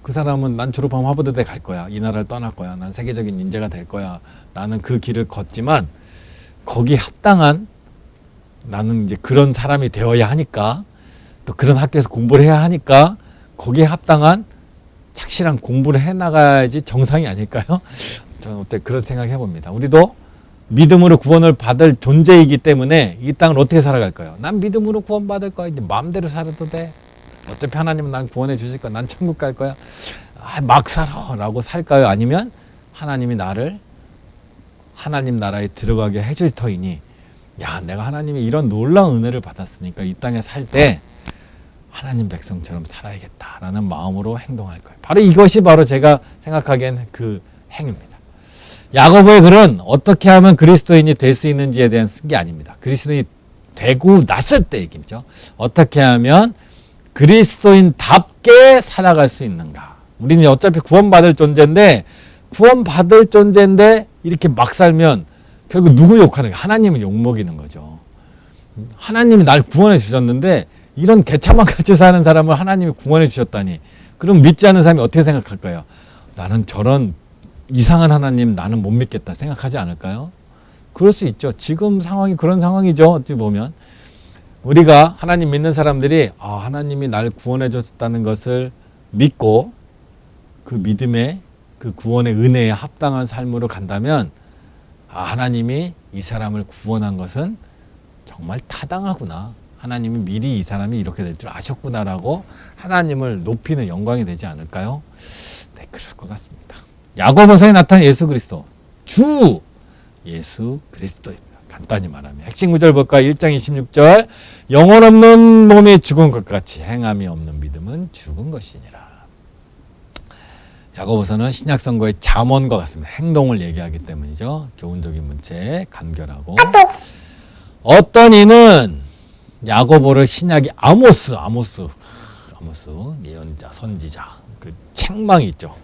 그 사람은 난 졸업하면 하버드대 갈 거야. 이 나라를 떠날 거야. 난 세계적인 인재가 될 거야. 나는 그 길을 걷지만 거기 합당한 나는 이제 그런 사람이 되어야 하니까 또 그런 학교에서 공부를 해야 하니까 거기에 합당한 착실한 공부를 해나가야지 정상이 아닐까요? 저는 어때 그런 생각 해봅니다. 우리도 믿음으로 구원을 받을 존재이기 때문에 이 땅을 어떻게 살아갈까요? 난 믿음으로 구원받을 거야. 이제 마음대로 살아도 돼. 어차피 하나님은 난 구원해 주실 거야. 난 천국 갈 거야. 막 살아 라고 살까요? 아니면 하나님이 나를 하나님 나라에 들어가게 해줄 터이니 내가 하나님이 이런 놀라운 은혜를 받았으니까 이 땅에 살 때 하나님 백성처럼 살아야겠다라는 마음으로 행동할 거예요. 바로 이것이 바로 제가 생각하기엔 그 행위입니다. 야고보의 글은 어떻게 하면 그리스도인이 될 수 있는지에 대한 쓴 게 아닙니다. 그리스도인이 되고 났을 때 얘기죠. 어떻게 하면 그리스도인답게 살아갈 수 있는가. 우리는 어차피 구원받을 존재인데 이렇게 막 살면 결국 누구 욕하는 거야? 하나님을 욕먹이는 거죠. 하나님이 날 구원해 주셨는데 이런 개차만 같이 사는 사람을 하나님이 구원해 주셨다니. 그럼 믿지 않는 사람이 어떻게 생각할까요? 나는 저런 이상한 하나님 나는 못 믿겠다 생각하지 않을까요? 그럴 수 있죠. 지금 상황이 그런 상황이죠. 어찌 보면. 우리가 하나님 믿는 사람들이 하나님이 날 구원해 줬다는 것을 믿고 그 믿음의 그 구원의 은혜에 합당한 삶으로 간다면 하나님이 이 사람을 구원한 것은 정말 타당하구나. 하나님이 미리 이 사람이 이렇게 될 줄 아셨구나라고 하나님을 높이는 영광이 되지 않을까요? 네, 그럴 것 같습니다. 야고보서에 나타난 예수 그리스도, 주 예수 그리스도입니다. 간단히 말하면 핵심 구절 볼까요? 1장 26절 영혼 없는 몸이 죽은 것 같이 행함이 없는 믿음은 죽은 것이니라. 야고보서는 신약성서의 잠언과 같습니다. 행동을 얘기하기 때문이죠. 교훈적인 문체 간결하고 어떤 이는 야고보를 신약이 아모스 예언자 선지자 그 책망이 있죠.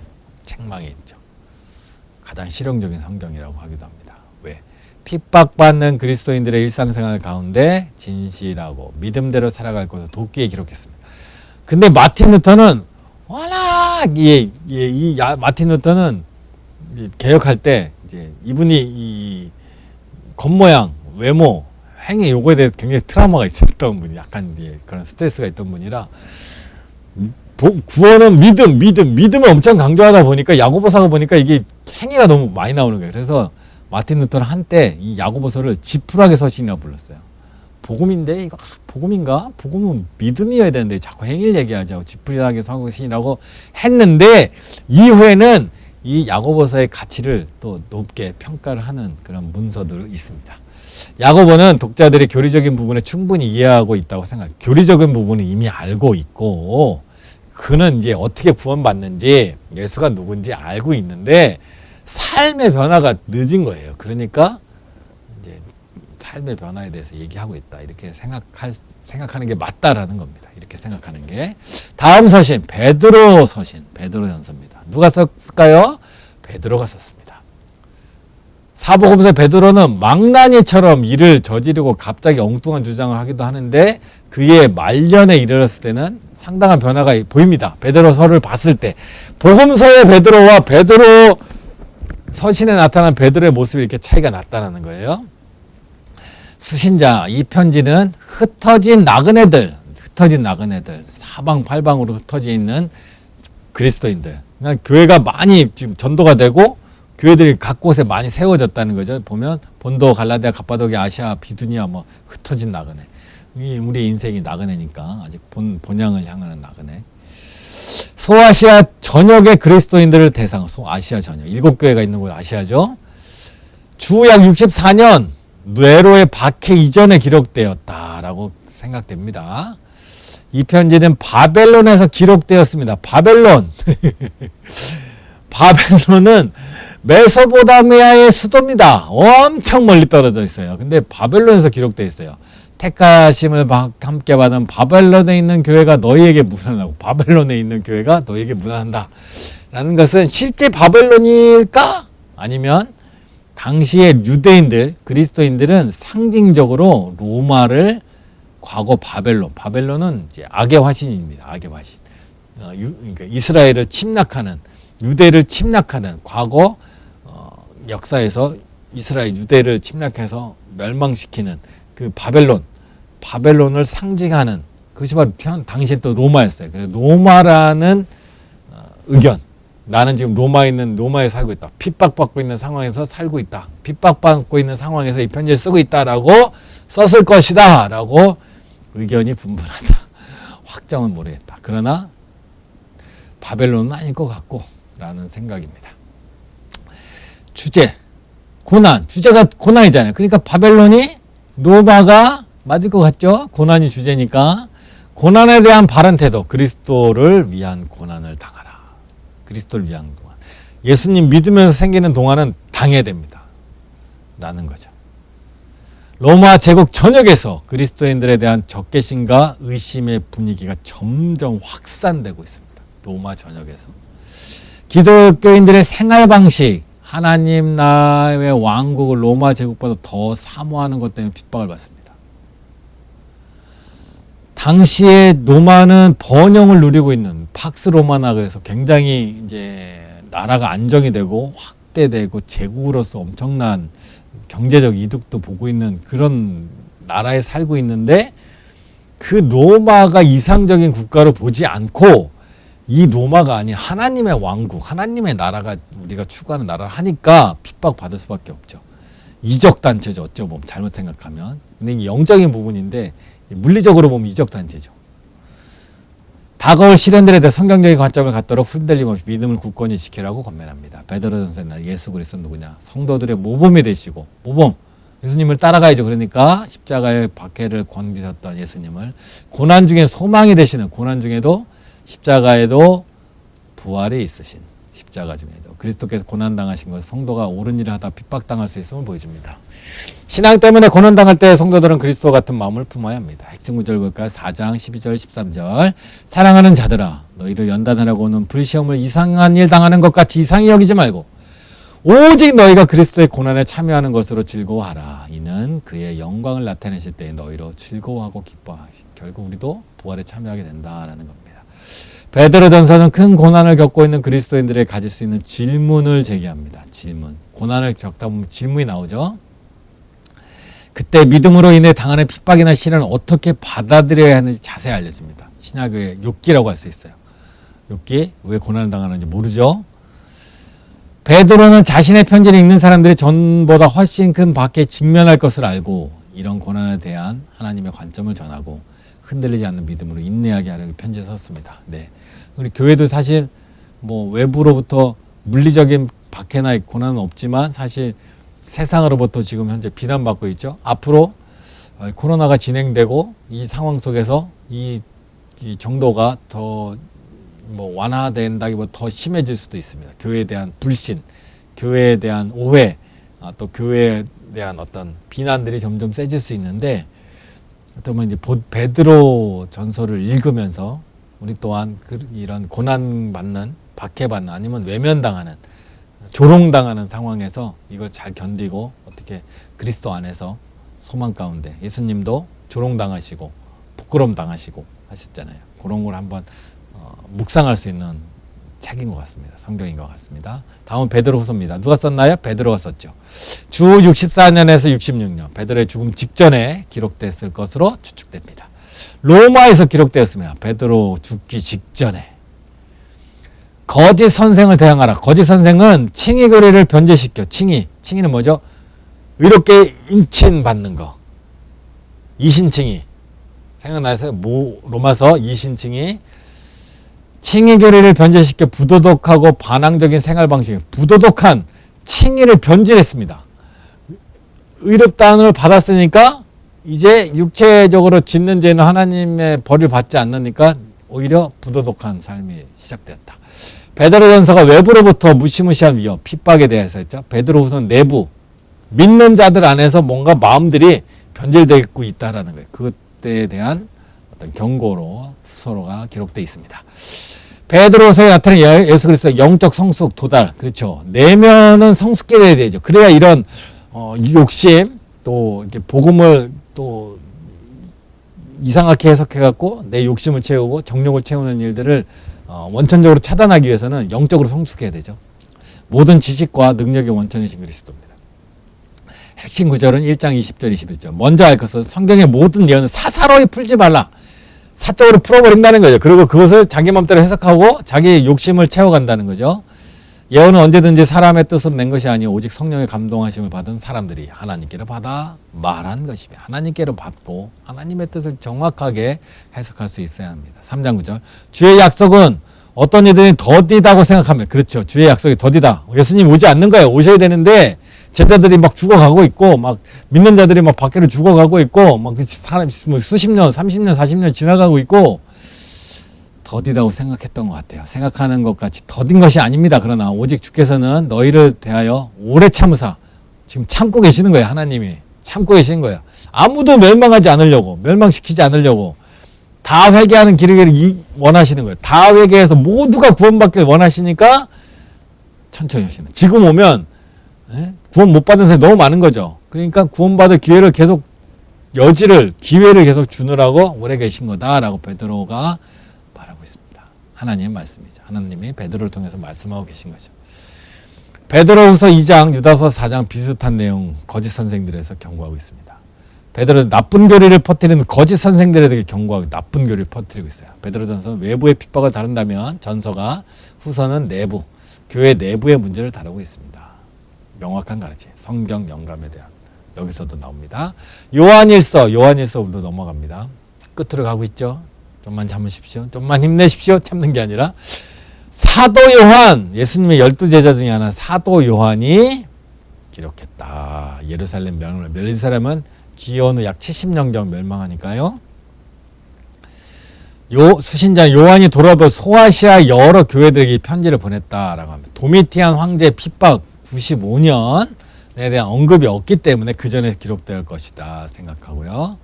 가장 실용적인 성경이라고 하기도 합니다. 왜? 핍박받는 그리스도인들의 일상생활 가운데 진실하고 믿음대로 살아갈 것을 돕기에 기록했습니다. 근데 마틴 루터는 워낙 마틴 루터는 개혁할 때 이제 이분이 이 겉모양, 외모, 행위 요거에 대해 굉장히 트라우마가 있었던 분이 약간 이제 그런 스트레스가 있던 분이라 구원은 믿음을 엄청 강조하다 보니까 야고보서가 보니까 이게 행위가 너무 많이 나오는 거예요. 그래서 마틴 루터는 한때 이 야고보서를 지푸라기 서신이라고 불렀어요. 복음인데 이거 복음인가? 복음은 믿음이어야 되는데 자꾸 행위를 얘기하자고 지푸라기 서신이라고 했는데 이후에는 이 야고보서의 가치를 또 높게 평가를 하는 그런 문서들이 있습니다. 야고보는 독자들이 교리적인 부분을 충분히 이해하고 있다고 생각해요. 교리적인 부분은 이미 알고 있고 그는 이제 어떻게 구원받는지 예수가 누군지 알고 있는데 삶의 변화가 늦은 거예요. 그러니까 이제 삶의 변화에 대해서 얘기하고 있다. 이렇게 생각하는 게 맞다라는 겁니다. 이렇게 생각하는 게. 다음 서신 베드로 전서입니다. 누가 썼을까요? 베드로가 썼습니다. 사복음서 베드로는 망나니처럼 일을 저지르고 갑자기 엉뚱한 주장을 하기도 하는데 그의 말년에 이르렀을 때는 상당한 변화가 보입니다. 베드로서를 봤을 때 복음서의 베드로와 베드로 서신에 나타난 베드로의 모습이 이렇게 차이가 났다는 거예요. 수신자 이 편지는 흩어진 나그네들 사방팔방으로 흩어져 있는 그리스도인들 그냥 교회가 많이 지금 전도가 되고 교회들이 각 곳에 많이 세워졌다는 거죠. 보면 본도, 갈라디아, 갑바도기아, 아시아, 비두니아 뭐 흩어진 나그네. 우리 인생이 나그네니까 아직 본향을 향하는 나그네. 소아시아 전역의 그리스도인들을 대상으로 소아시아 전역 7교회가 있는 곳 아시아죠. 주약 64년 네로의 박해 이전에 기록되었다라고 생각됩니다. 이 편지는 바벨론에서 기록되었습니다. 바벨론은 메소포타미아의 수도입니다. 엄청 멀리 떨어져 있어요. 근데 바벨론에서 기록되어 있어요. 택하심을 함께 받은 바벨론에 있는 교회가 너희에게 문안하고 바벨론에 있는 교회가 너희에게 문안한다. 라는 것은 실제 바벨론일까? 아니면 당시의 유대인들, 그리스도인들은 상징적으로 로마를 과거 바벨론은 이제 악의 화신입니다. 악의 화신. 그러니까 이스라엘을 침략하는 유대를 침략하는 과거 역사에서 이스라엘 유대를 침략해서 멸망시키는 그 바벨론을 상징하는 그것이 바로 당시에 또 로마였어요. 그래서 로마라는 의견 나는 지금 로마에 살고 있다. 핍박받고 있는 상황에서 살고 있다. 핍박받고 있는 상황에서 이 편지를 쓰고 있다라고 썼을 것이다 라고 의견이 분분하다. 확정은 모르겠다. 그러나 바벨론은 아닐 것 같고 라는 생각입니다. 주제가 고난이잖아요. 그러니까 바벨론이 로마가 맞을 것 같죠? 고난이 주제니까 고난에 대한 바른 태도, 그리스도를 위한 고난을 당하라. 그리스도를 위한 동안. 예수님 믿으면서 생기는 동안은 당해야 됩니다. 라는 거죠. 로마 제국 전역에서 그리스도인들에 대한 적개심과 의심의 분위기가 점점 확산되고 있습니다. 로마 전역에서. 기독교인들의 생활 방식, 하나님 나라의 왕국을 로마 제국보다 더 사모하는 것 때문에 핍박을 받습니다. 당시에 로마는 번영을 누리고 있는 팍스 로마나 그래서 굉장히 이제 나라가 안정이 되고 확대되고 제국으로서 엄청난 경제적 이득도 보고 있는 그런 나라에 살고 있는데 그 로마가 이상적인 국가로 보지 않고 이 로마가 아닌 하나님의 왕국, 하나님의 나라가 우리가 추구하는 나라를 하니까 핍박받을 수밖에 없죠. 이적단체죠. 어쩌 보면 잘못 생각하면. 근데 이게 영적인 부분인데 물리적으로 보면 이적단체죠. 다가올 시련들에 대해 성경적인 관점을 갖도록 흔들림 없이 믿음을 굳건히 지키라고 권면합니다. 베드로전서는 예수 그리스도 누구냐? 성도들의 모범이 되시고, 모범. 예수님을 따라가야죠. 그러니까 십자가의 박해를 견디셨던 예수님을 고난 중에 소망이 되시는, 고난 중에도 십자가에도 부활이 있으신, 십자가 중에도 그리스도께서 고난당하신 것을 성도가 옳은 일을 하다 핍박당할 수 있음을 보여줍니다. 신앙 때문에 고난당할 때 성도들은 그리스도 같은 마음을 품어야 합니다. 핵심 구절 볼까요? 4장 12절 13절. 사랑하는 자들아, 너희를 연단하려고 오는 불시험을 이상한 일 당하는 것 같이 이상히 여기지 말고 오직 너희가 그리스도의 고난에 참여하는 것으로 즐거워하라. 이는 그의 영광을 나타내실 때에 너희로 즐거워하고 기뻐하시. 결국 우리도 부활에 참여하게 된다라는 겁니다. 베드로전서는 큰 고난을 겪고 있는 그리스도인들에게 가질 수 있는 질문을 제기합니다. 질문. 고난을 겪다 보면 질문이 나오죠. 그때 믿음으로 인해 당하는 핍박이나 시련을 어떻게 받아들여야 하는지 자세히 알려줍니다. 신약의 욥기라고 할 수 있어요. 욥기 왜 고난을 당하는지 모르죠. 베드로는 자신의 편지를 읽는 사람들이 전보다 훨씬 큰 박해에 직면할 것을 알고 이런 고난에 대한 하나님의 관점을 전하고 흔들리지 않는 믿음으로 인내하게 하려고 편지에 썼습니다. 네. 우리 교회도 사실 뭐 외부로부터 물리적인 박해나 고난은 없지만 사실 세상으로부터 지금 현재 비난받고 있죠. 앞으로 코로나가 진행되고 이 상황 속에서 이 정도가 더 뭐 완화된다기보다 더 심해질 수도 있습니다. 교회에 대한 불신, 교회에 대한 오해, 또 교회에 대한 어떤 비난들이 점점 세질 수 있는데, 어쩌면 이제 베드로 전서를 읽으면서 우리 또한 이런 고난받는, 박해받는, 아니면 외면당하는, 조롱당하는 상황에서 이걸 잘 견디고 어떻게 그리스도 안에서 소망 가운데, 예수님도 조롱당하시고 부끄러움 당하시고 하셨잖아요. 그런 걸 한번 묵상할 수 있는 책인 것 같습니다. 성경인 것 같습니다. 다음은 베드로후서입니다. 누가 썼나요? 베드로가 썼죠. 주 64년에서 66년, 베드로의 죽음 직전에 기록됐을 것으로 추측됩니다. 로마에서 기록되었습니다. 베드로 죽기 직전에. 거짓 선생을 대항하라. 거짓 선생은 칭의 교리를 변제시켜. 칭의는 뭐죠? 의롭게 인칭받는 거. 이신칭의. 생각나세요? 로마서 이신칭의. 칭의 교리를 변제시켜 부도덕하고 반항적인 생활 방식, 부도덕한 칭의를 변질했습니다. 의롭다는 걸 받았으니까 이제 육체적으로 짓는 죄는 하나님의 벌을 받지 않으니까 오히려 부도덕한 삶이 시작되었다. 베드로전서가 외부로부터 무시무시한 위협, 핍박에 대해서 했죠. 베드로후서는 내부, 믿는 자들 안에서 뭔가 마음들이 변질되고 있다라는 거예요. 그때에 대한 어떤 경고로 후서로가 기록되어 있습니다. 베드로서에 나타난 예수 그리스도의 영적 성숙 도달, 그렇죠. 내면은 성숙게 돼야 되죠. 그래야 이런 욕심, 또 이렇게 복음을 또 이상하게 해석해갖고 내 욕심을 채우고 정욕을 채우는 일들을 원천적으로 차단하기 위해서는 영적으로 성숙해야 되죠. 모든 지식과 능력의 원천이신 그리스도입니다. 핵심 구절은 1장 20절 21절. 먼저 알 것은 성경의 모든 예언은 사사로이 풀지 말라. 사적으로 풀어버린다는 거죠. 그리고 그것을 자기 맘대로 해석하고 자기 욕심을 채워간다는 거죠. 예언은 언제든지 사람의 뜻으로 낸 것이 아니오 오직 성령의 감동하심을 받은 사람들이 하나님께로 받아 말한 것이며, 하나님께로 받고 하나님의 뜻을 정확하게 해석할 수 있어야 합니다. 3장 9절. 주의 약속은 어떤 이들이 더디다고 생각하면, 그렇죠. 주의 약속이 더디다. 예수님 오지 않는 거예요. 오셔야 되는데 제자들이 막 죽어가고 있고, 막 믿는 자들이 막 밖으로 죽어가고 있고, 막 사람 수십 년, 30년, 40년 지나가고 있고, 더디다고 생각했던 것 같아요. 생각하는 것 같이 더딘 것이 아닙니다. 그러나 오직 주께서는 너희를 대하여 오래 참으사, 지금 참고 계시는 거예요. 하나님이 참고 계시는 거예요. 아무도 멸망하지 않으려고, 멸망시키지 않으려고 다 회개하는 길을 원하시는 거예요. 다 회개해서 모두가 구원받길 원하시니까 천천히 하시는. 지금 오면 구원 못 받는 사람이 너무 많은 거죠. 그러니까 구원받을 기회를 계속, 기회를 계속 주느라고 오래 계신 거다라고 베드로가 말하고 있습니다. 하나님의 말씀이죠. 하나님이 베드로를 통해서 말씀하고 계신 거죠. 베드로후서 2장, 유다서 4장 비슷한 내용 거짓 선생들에서 경고하고 있습니다. 베드로 나쁜 교리를 퍼뜨리는 거짓 선생들에 대해 경고하고 나쁜 교리를 퍼뜨리고 있어요. 베드로전서는 외부의 핍박을 다룬다면 전서가 후서는 내부, 교회 내부의 문제를 다루고 있습니다. 명확한 가르침, 성경 영감에 대한 여기서도 나옵니다. 요한일서부터 넘어갑니다. 끝으로 가고 있죠. 좀만 참으십시오. 좀만 힘내십시오. 참는 게 아니라 사도 요한, 예수님의 12제자 중에 하나 사도 요한이 기록했다. 예루살렘 멸망을. 예루살렘은 기원 후 약 70년경 멸망하니까요. 수신자 요한이 돌아와 소아시아 여러 교회들에게 편지를 보냈다라고 합니다. 도미티안 황제 핍박 95년에 대한 언급이 없기 때문에 그 전에 기록될 것이다 생각하고요.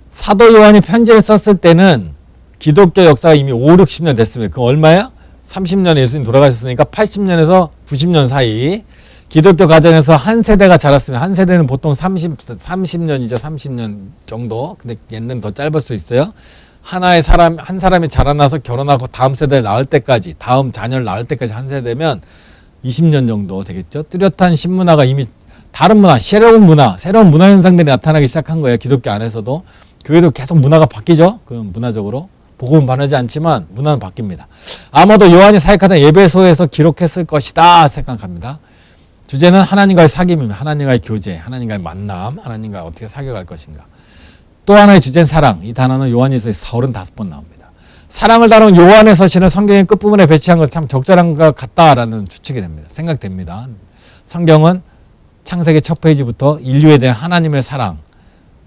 사도 요한이 편지를 썼을 때는 기독교 역사가 이미 5, 60년 됐습니다. 그 얼마야? 30년에 예수님 돌아가셨으니까 80년에서 90년 사이 기독교 가정에서 한 세대가 자랐습니다. 한 세대는 보통 30년이죠. 30년 정도. 근데 옛날은 더 짧을 수 있어요. 한 사람이 자라나서 결혼하고 다음 세대를 낳을 때까지, 다음 자녀를 낳을 때까지 한 세대면 20년 정도 되겠죠. 뚜렷한 신문화가 이미 다른 문화, 새로운 문화 현상들이 나타나기 시작한 거예요. 기독교 안에서도. 교회도 계속 문화가 바뀌죠. 그 문화적으로. 복음은 변하지 않지만 문화는 바뀝니다. 아마도 요한이 사역하던 예배소에서 기록했을 것이다 생각합니다. 주제는 하나님과의 사귐입니다. 하나님과의 교제, 하나님과의 만남, 하나님과 어떻게 사귀어갈 것인가. 또 하나의 주제는 사랑. 이 단어는 요한일서에 35번 나옵니다. 사랑을 다룬 요한의 서신을 성경의 끝부분에 배치한 것은 참 적절한 것 같다라는 추측이 됩니다. 생각됩니다. 성경은 창세기 첫 페이지부터 인류에 대한 하나님의 사랑,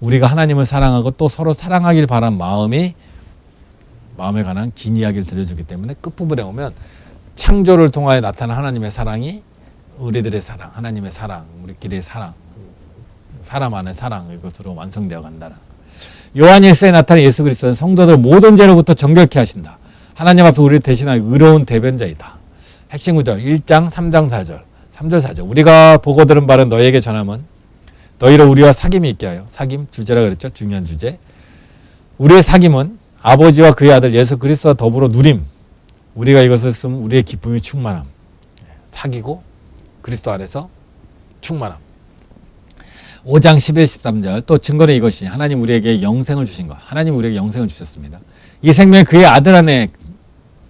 우리가 하나님을 사랑하고 또 서로 사랑하길 바란 마음에 관한 긴 이야기를 들려주기 때문에 끝부분에 오면 창조를 통하여 나타난 하나님의 사랑이 우리들의 사랑, 하나님의 사랑, 우리끼리의 사랑, 사람 안의 사랑, 이것으로 완성되어 간다는 것. 요한일서에 나타난 예수 그리스도는 성도들 모든 죄로부터 정결케 하신다. 하나님 앞에 우리를 대신하여 의로운 대변자이다. 핵심 구절 1장 3장 4절 3절 4절 우리가 보고 들은 바는 너희에게 전함은 너희로 우리와 사귐이 있게 하여. 사귐 주제라 그랬죠. 중요한 주제. 우리의 사귐은 아버지와 그의 아들 예수 그리스도와 더불어 누림. 우리가 이것을 쓰면 우리의 기쁨이 충만함. 사귀고 그리스도 안에서 충만함. 5장 11, 13절 또 증거는 이것이 하나님 우리에게 영생을 주신 것. 하나님 우리에게 영생을 주셨습니다. 이 생명이 그의 아들 안에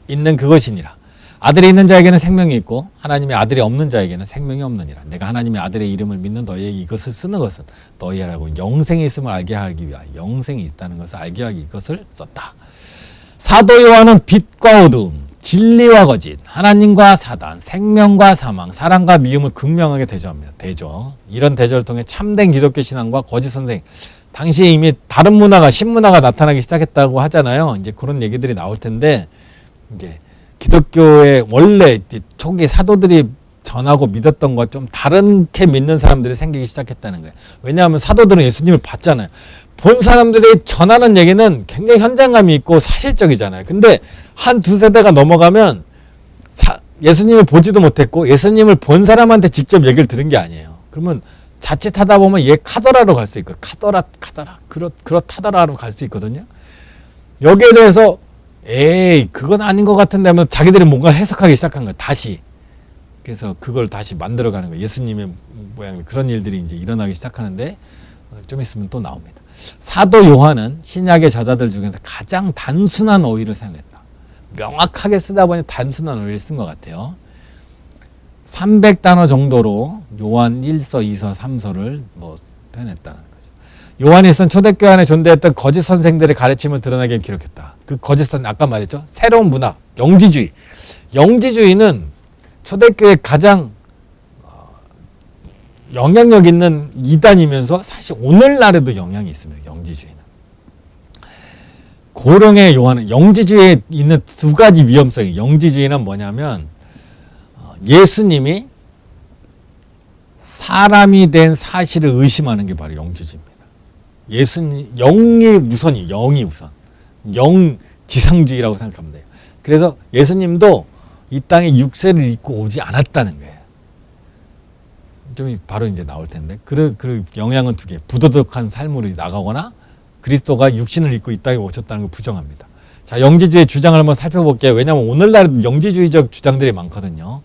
있는 그것이니라. 아들이 있는 자에게는 생명이 있고 하나님의 아들이 없는 자에게는 생명이 없느니라. 내가 하나님의 아들의 이름을 믿는 너희에게 이것을 쓰는 것은 너희라고 영생이 있음을 알게 하기 위하여 영생이 있다는 것을 알게 하기 이것을 썼다. 사도 요한은 빛과 어두움, 진리와 거짓, 하나님과 사단, 생명과 사망, 사랑과 미움을 극명하게 대조합니다. 대조. 이런 대조를 통해 참된 기독교 신앙과 거짓 선생, 당시에 이미 다른 문화가 신문화가 나타나기 시작했다고 하잖아요. 이제 그런 얘기들이 나올 텐데 이제 기독교의 원래 초기 사도들이 전하고 믿었던 것 좀 다르게 믿는 사람들이 생기기 시작했다는 거예요. 왜냐하면 사도들은 예수님을 봤잖아요. 본 사람들이 전하는 얘기는 굉장히 현장감이 있고 사실적이잖아요. 근데 한 두 세대가 넘어가면 예수님을 보지도 못했고 예수님을 본 사람한테 직접 얘기를 들은 게 아니에요. 그러면 자칫하다 보면 얘 카더라로 갈 수 있고 카더라 그렇다더라로 갈 수 있거든요. 여기에 대해서 에이 그건 아닌 것 같은데 하면 자기들이 뭔가 해석하기 시작한 거예요. 다시. 그래서 그걸 다시 만들어가는 거예요. 예수님의 모양 그런 일들이 이제 일어나기 시작하는데 좀 있으면 또 나옵니다. 사도 요한은 신약의 저자들 중에서 가장 단순한 어휘를 사용했다. 명확하게 쓰다 보니 단순한 어휘를 쓴 것 같아요. 300단어 정도로 요한 1서, 2서, 3서를 표현했다는 거죠. 요한일서는 초대교회 안에 존재했던 거짓 선생들의 가르침을 드러나게 기록했다. 그 거짓 선생 아까 말했죠. 새로운 문화, 영지주의. 영지주의는 초대교회 가장 영향력 있는 이단이면서 사실 오늘날에도 영향이 있습니다. 영지주의는. 고령의 요한은 영지주의에 있는 두 가지 위험성이 영지주의는 뭐냐면 예수님이 사람이 된 사실을 의심하는 게 바로 영지주의입니다. 예수님 영이 우선이 영이 우선 영지상주의라고 생각하면 돼요. 그래서 예수님도 이 땅에 육세를 입고 오지 않았다는 거예요. 좀 바로 이제 나올 텐데 그 영향은 두 개. 부도덕한 삶으로 나가거나 그리스도가 육신을 입고 이 땅에 오셨다는 걸 부정합니다. 자, 영지주의 주장을 한번 살펴볼게요. 왜냐하면 오늘날에도 영지주의적 주장들이 많거든요.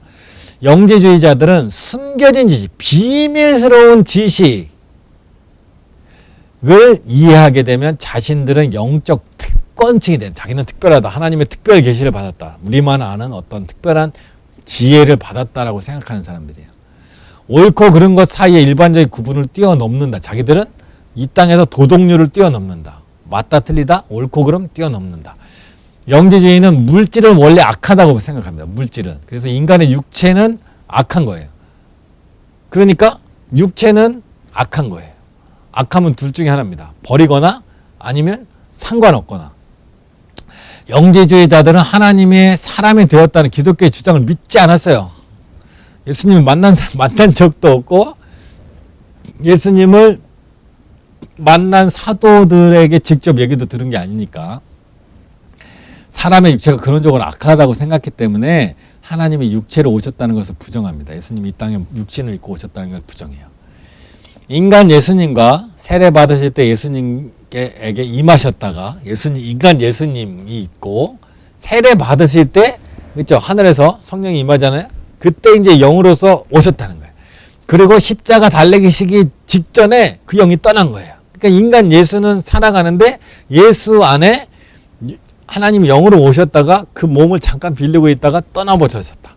영지주의자들은 숨겨진 지식, 비밀스러운 지식, 이해하게 되면 자신들은 영적 특권층이 된, 자기는 특별하다, 하나님의 특별 계시를 받았다, 우리만 아는 어떤 특별한 지혜를 받았다라고 생각하는 사람들이에요. 옳고 그른 것 사이에 일반적인 구분을 뛰어넘는다. 자기들은 이 땅에서 도덕률을 뛰어넘는다. 맞다 틀리다, 옳고 그름 뛰어넘는다. 영지주의는 물질은 원래 악하다고 생각합니다. 물질은. 그래서 인간의 육체는 악한 거예요. 그러니까 육체는 악한 거예요. 악하면 둘 중에 하나입니다. 버리거나 아니면 상관없거나. 영지주의자들은 하나님의 사람이 되었다는 기독교의 주장을 믿지 않았어요. 예수님을 만난 적도 없고 예수님을 만난 사도들에게 직접 얘기도 들은 게 아니니까 사람의 육체가 근원적으로 악하다고 생각했기 때문에 하나님이 육체로 오셨다는 것을 부정합니다. 예수님이 이 땅에 육신을 입고 오셨다는 걸 부정해요. 인간 예수님과 세례 받으실 때 예수님에게 임하셨다가 인간 예수님이 있고 세례 받으실 때 그렇죠? 하늘에서 성령이 임하잖아요. 그때 이제 영으로서 오셨다는 거예요. 그리고 십자가 달리시기 직전에 그 영이 떠난 거예요. 그러니까 인간 예수는 살아가는데 예수 안에 하나님이 영으로 오셨다가 그 몸을 잠깐 빌리고 있다가 떠나버리셨다.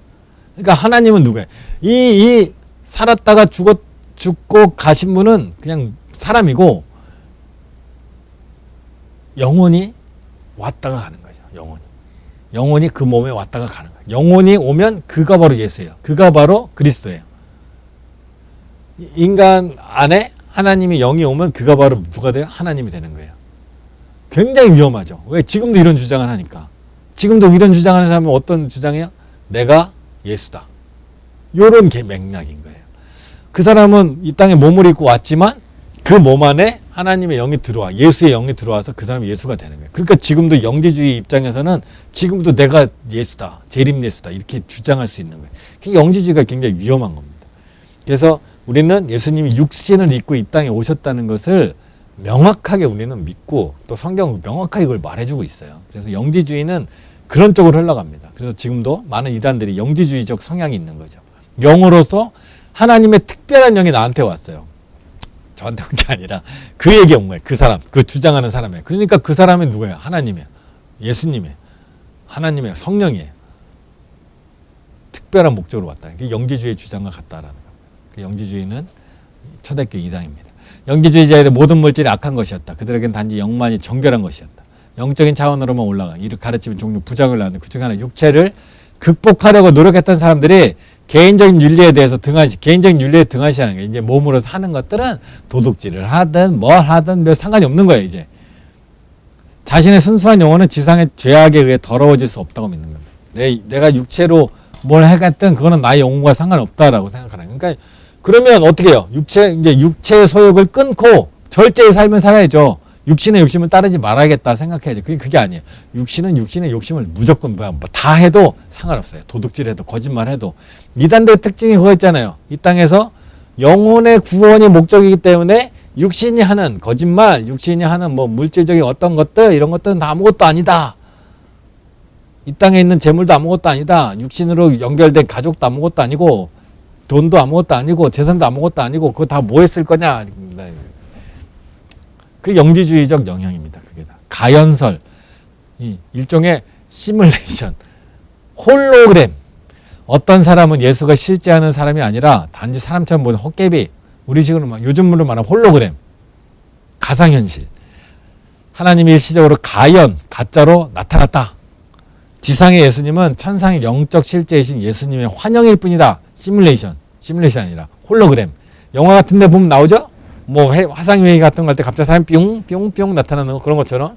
그러니까 하나님은 누구예요? 이 살았다가 죽고 가신 분은 그냥 사람이고 영혼이 왔다가 가는 거죠. 영혼이 그 몸에 왔다가 가는 거예요. 영혼이 오면 그가 바로 예수예요. 그가 바로 그리스도예요. 인간 안에 하나님의 영이 오면 그가 바로 누가 돼요? 하나님이 되는 거예요. 굉장히 위험하죠. 왜? 지금도 이런 주장을 하니까. 지금도 이런 주장하는 사람은 어떤 주장이에요? 내가 예수다. 이런 맥락인 거예요. 그 사람은 이 땅에 몸을 입고 왔지만 그 몸 안에 하나님의 영이 들어와, 예수의 영이 들어와서 그 사람이 예수가 되는 거예요. 그러니까 지금도 영지주의 입장에서는 지금도 내가 예수다, 재림 예수다 이렇게 주장할 수 있는 거예요. 영지주의가 굉장히 위험한 겁니다. 그래서 우리는 예수님이 육신을 입고 이 땅에 오셨다는 것을 명확하게 우리는 믿고 또 성경은 명확하게 이걸 말해주고 있어요. 그래서 영지주의는 그런 쪽으로 흘러갑니다. 그래서 지금도 많은 이단들이 영지주의적 성향이 있는 거죠. 영으로서 하나님의 특별한 영이 나한테 왔어요. 저한테 온 게 아니라 그에게 온 거예요. 그 사람, 그 주장하는 사람이에요. 그러니까 그 사람이 누구예요? 하나님이에요. 예수님이에요. 하나님이에요. 성령이에요. 특별한 목적으로 왔다. 그게 영지주의 주장과 같다라는 거예요. 그 영지주의는 초대교회 이단입니다. 영지주의자의 모든 물질이 악한 것이었다. 그들에겐 단지 영만이 정결한 것이었다. 영적인 차원으로만 올라가. 이를 가르치면 종류 부작용을 낳는데 그 중에 하나 육체를 극복하려고 노력했던 사람들이 개인적인 윤리에 대해서 개인적인 윤리에 등한시하는 거예요. 이제 몸으로 사는 것들은 도둑질을 하든 뭘 하든 별 상관이 없는 거예요. 이제 자신의 순수한 영혼은 지상의 죄악에 의해 더러워질 수 없다고 믿는 겁니다. 내가 육체로 뭘 해갔든 그거는 나의 영혼과 상관없다라고 생각하는 거예요. 그러니까 그러면 어떻게 해요? 육체의 소욕을 끊고 절제의 삶을 살아야죠. 육신의 욕심을 따르지 말아야겠다 생각해야죠. 그게 아니에요. 육신의 욕심을 무조건 다 해도 상관없어요. 도둑질해도 거짓말해도. 이단들의 특징이 그거 있잖아요. 이 땅에서 영혼의 구원이 목적이기 때문에 육신이 하는 거짓말, 육신이 하는 뭐 물질적인 어떤 것들 이런 것들은 다 아무것도 아니다. 이 땅에 있는 재물도 아무것도 아니다. 육신으로 연결된 가족도 아무것도 아니고 돈도 아무것도 아니고 재산도 아무것도 아니고 그거 다 뭐 했을 거냐. 그 영지주의적 영향입니다. 그게 다. 가연설, 일종의 시뮬레이션, 홀로그램. 어떤 사람은 예수가 실제 하는 사람이 아니라 단지 사람처럼 보는 헛개비, 우리 식으로 요즘으로 말하면 홀로그램, 가상현실. 하나님이 일시적으로 가짜로 나타났다. 지상의 예수님은 천상의 영적 실제이신 예수님의 환영일 뿐이다. 시뮬레이션이 아니라 홀로그램. 영화 같은 데 보면 나오죠? 뭐 화상회의 같은 거 할 때 갑자기 사람이 뿅뿅뿅 나타나는 거 그런 것처럼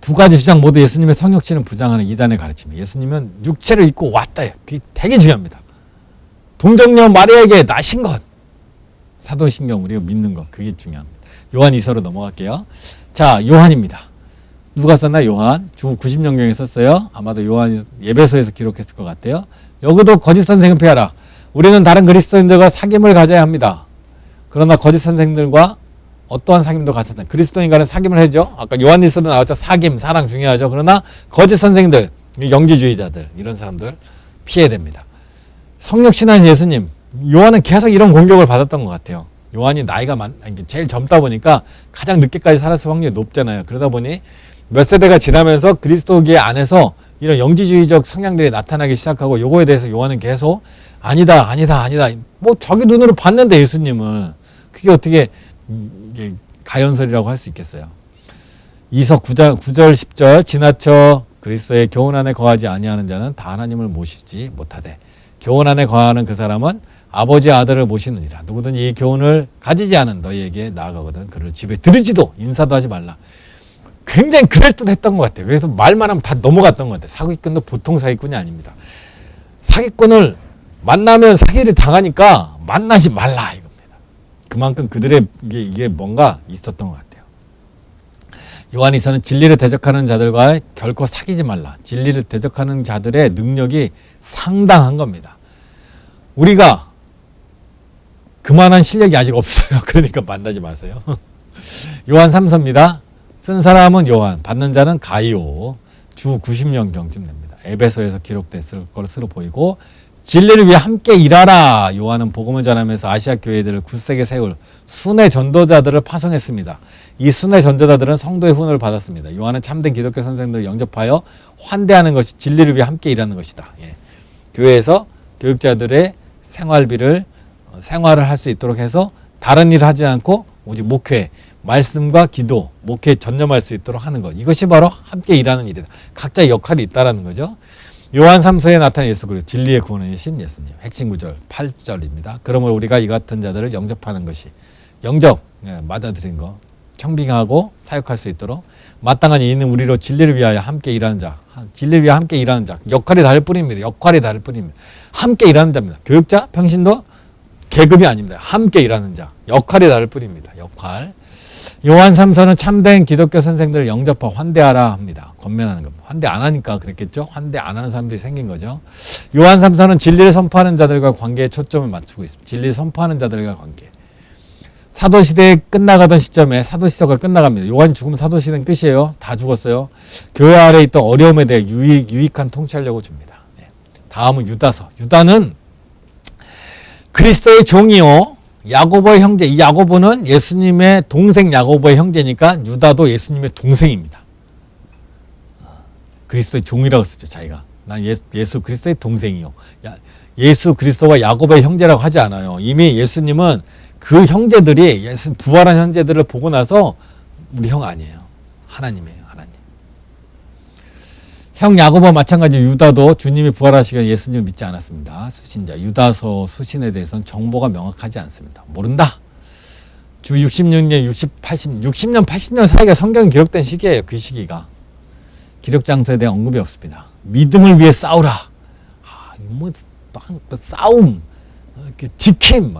두 가지 주장 모두 예수님의 성육신을 부정하는 이단의 가르침이에요. 예수님은 육체를 입고 왔다. 그게 되게 중요합니다. 동정녀 마리아에게 나신 것. 사도신경 우리가 믿는 것. 그게 중요합니다. 요한 2서로 넘어갈게요. 자, 요한입니다. 누가 썼나? 요한. 주 90년경에 썼어요. 아마도 요한 예배소에서 기록했을 것 같아요. 여기도 거짓 선생을 피하라. 우리는 다른 그리스도인들과 사귐을 가져야 합니다. 그러나 거짓 선생들과 어떠한 사귐도 가졌다. 그리스도인과는 사귐을 해죠. 아까 요한일서도 나왔죠. 사귐, 사랑 중요하죠. 그러나 거짓 선생들, 영지주의자들 이런 사람들 피해야 됩니다. 성육신한 예수님. 요한은 계속 이런 공격을 받았던 것 같아요. 요한이 나이가 제일 젊다 보니까 가장 늦게까지 살았을 확률이 높잖아요. 그러다 보니 몇 세대가 지나면서 그리스도계 안에서 이런 영지주의적 성향들이 나타나기 시작하고 요거에 대해서 요한은 계속 아니다. 뭐 자기 눈으로 봤는데 예수님을. 그게 어떻게 이게 가연설이라고 할 수 있겠어요. 이석 9절 10절 지나쳐 그리스도의 교훈 안에 거하지 아니하는 자는 다 하나님을 모시지 못하되 교훈 안에 거하는 그 사람은 아버지의 아들을 모시느니라. 누구든지 이 교훈을 가지지 않은 너희에게 나아가거든 그를 집에 들이지도 인사도 하지 말라. 굉장히 그럴듯했던 것 같아요. 그래서 말만 하면 다 넘어갔던 것 같아요. 사기꾼도 보통 사기꾼이 아닙니다. 사기꾼을 만나면 사기를 당하니까 만나지 말라 이겁니다. 그만큼 그들의 이게 뭔가 있었던 것 같아요. 요한이서는 진리를 대적하는 자들과 결코 사귀지 말라. 진리를 대적하는 자들의 능력이 상당한 겁니다. 우리가 그만한 실력이 아직 없어요. 그러니까 만나지 마세요. 요한 3서입니다. 쓴 사람은 요한, 받는 자는 가이오. 주 90년경쯤 됩니다. 에베소에서 기록됐을 것으로 보이고 진리를 위해 함께 일하라. 요한은 복음을 전하면서 아시아 교회들을 굳세게 세울 순회 전도자들을 파송했습니다. 이 순회 전도자들은 성도의 훈을 받았습니다. 요한은 참된 기독교 선생들을 영접하여 환대하는 것이 진리를 위해 함께 일하는 것이다. 예. 교회에서 교육자들의 생활을 할 수 있도록 해서 다른 일을 하지 않고 오직 목회, 말씀과 기도, 목회에 전념할 수 있도록 하는 것. 이것이 바로 함께 일하는 일이다. 각자의 역할이 있다라는 거죠. 요한 3서에 나타난 예수 그리스도 진리의 구원이신 예수님. 핵심 구절 8절입니다. 그러므로 우리가 이 같은 자들을 영접하는 것이 받아들인 거 청빙하고 사역할 수 있도록 마땅한 이 있는 우리로 진리를 위하여 함께 일하는 자. 진리를 위하여 함께 일하는 자. 역할이 다를 뿐입니다. 함께 일하는 자입니다. 교육자, 평신도 계급이 아닙니다. 함께 일하는 자. 역할이 다를 뿐입니다. 역할. 요한 3서는 참된 기독교 선생들을 영접하고 환대하라 합니다. 권면하는 겁니다. 환대 안 하니까 그랬겠죠. 환대 안 하는 사람들이 생긴 거죠. 요한 3서는 진리를 선포하는 자들과 관계에 초점을 맞추고 있습니다. 진리를 선포하는 자들과 관계. 사도시대에 끝나가던 시점에 사도시대가 끝나갑니다. 요한이 죽으면 사도시대는 끝이에요. 다 죽었어요. 교회 아래 있던 어려움에 대해 유익한 통찰력을 줍니다. 네. 다음은 유다서. 유다는 그리스도의 종이요. 야고보의 형제. 이 야고보는 예수님의 동생 야고보의 형제니까 유다도 예수님의 동생입니다. 그리스도의 종이라고 쓰죠. 자기가. 난 예수 그리스도의 동생이요. 예수 그리스도와 야고보의 형제라고 하지 않아요. 이미 예수님은 그 형제들이 부활한 형제들을 보고 나서 우리 형 아니에요. 하나님이에요. 하나님. 형 야고보와 마찬가지 유다도 주님이 부활하시기에 예수님을 믿지 않았습니다. 수신자. 유다서 수신에 대해서는 정보가 명확하지 않습니다. 모른다. 주 66년, 60년, 80년 사이가 성경이 기록된 시기예요. 그 시기가. 기록 장소에 대한 언급이 없습니다. 믿음을 위해 싸우라. 싸움, 지킴,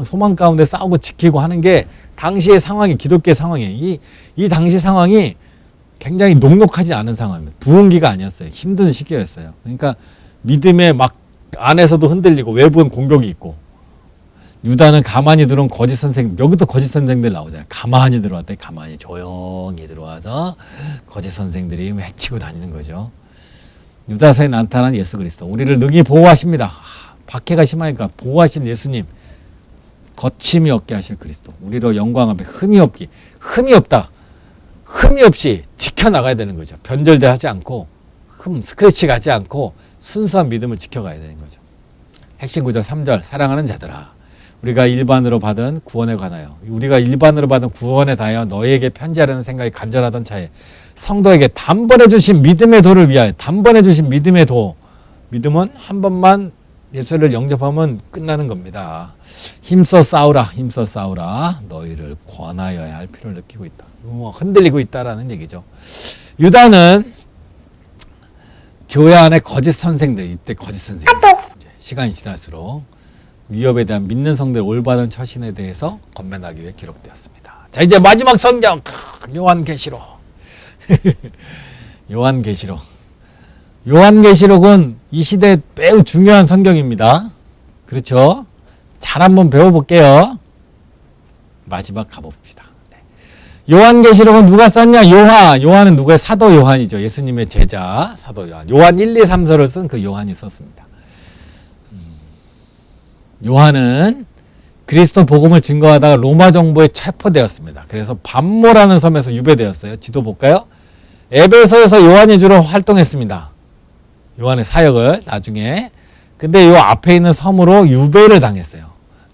소망 가운데 싸우고 지키고 하는 게 당시의 상황이 기독교의 상황이에요. 이 당시 상황이 굉장히 녹록하지 않은 상황입니다. 부흥기가 아니었어요. 힘든 시기였어요. 그러니까 믿음에 막 안에서도 흔들리고 외부는 공격이 있고 유다는 가만히 들어온 거짓 선생, 여기도 거짓 선생들 나오잖아요. 가만히 들어왔더니 가만히 조용히 들어와서 거짓 선생들이 해치고 다니는 거죠. 유다서에 나타난 예수 그리스도. 우리를 능히 보호하십니다. 박해가 심하니까 보호하신 예수님. 거침이 없게 하실 그리스도. 우리로 영광하며 흠이 없다. 흠이 없이 지켜나가야 되는 거죠. 변절되지 않고 스크래치 가지 않고 순수한 믿음을 지켜가야 되는 거죠. 핵심 구절 3절 사랑하는 자들아 우리가 일반으로 받은 구원에 관하여 너희에게 편지하려는 생각이 간절하던 차에 성도에게 단번에 주신 믿음의 도를 위하여 믿음의 도. 믿음은 한 번만 예수를 영접하면 끝나는 겁니다. 힘써 싸우라. 너희를 권하여야 할 필요를 느끼고 있다. 흔들리고 있다라는 얘기죠. 유다는 교회 안에 거짓 선생들, 이때 거짓 선생들. 시간이 지날수록 위협에 대한 믿는 성들의 올바른 처신에 대해서 권면하기 위해 기록되었습니다. 자, 이제 마지막 성경 요한계시록. 요한계시록은 이 시대 매우 중요한 성경입니다. 그렇죠? 잘 한번 배워볼게요. 마지막 가봅시다. 네. 요한계시록은 누가 썼냐? 요한은 누구의? 사도 요한이죠. 예수님의 제자 사도 요한. 요한 1, 2, 3서를 쓴 그 요한이 썼습니다. 요한은 그리스도 복음을 증거하다가 로마 정부에 체포되었습니다. 그래서 밤모라는 섬에서 유배되었어요. 지도 볼까요? 에베소에서 요한이 주로 활동했습니다. 요한의 사역을 나중에. 근데 요 앞에 있는 섬으로 유배를 당했어요.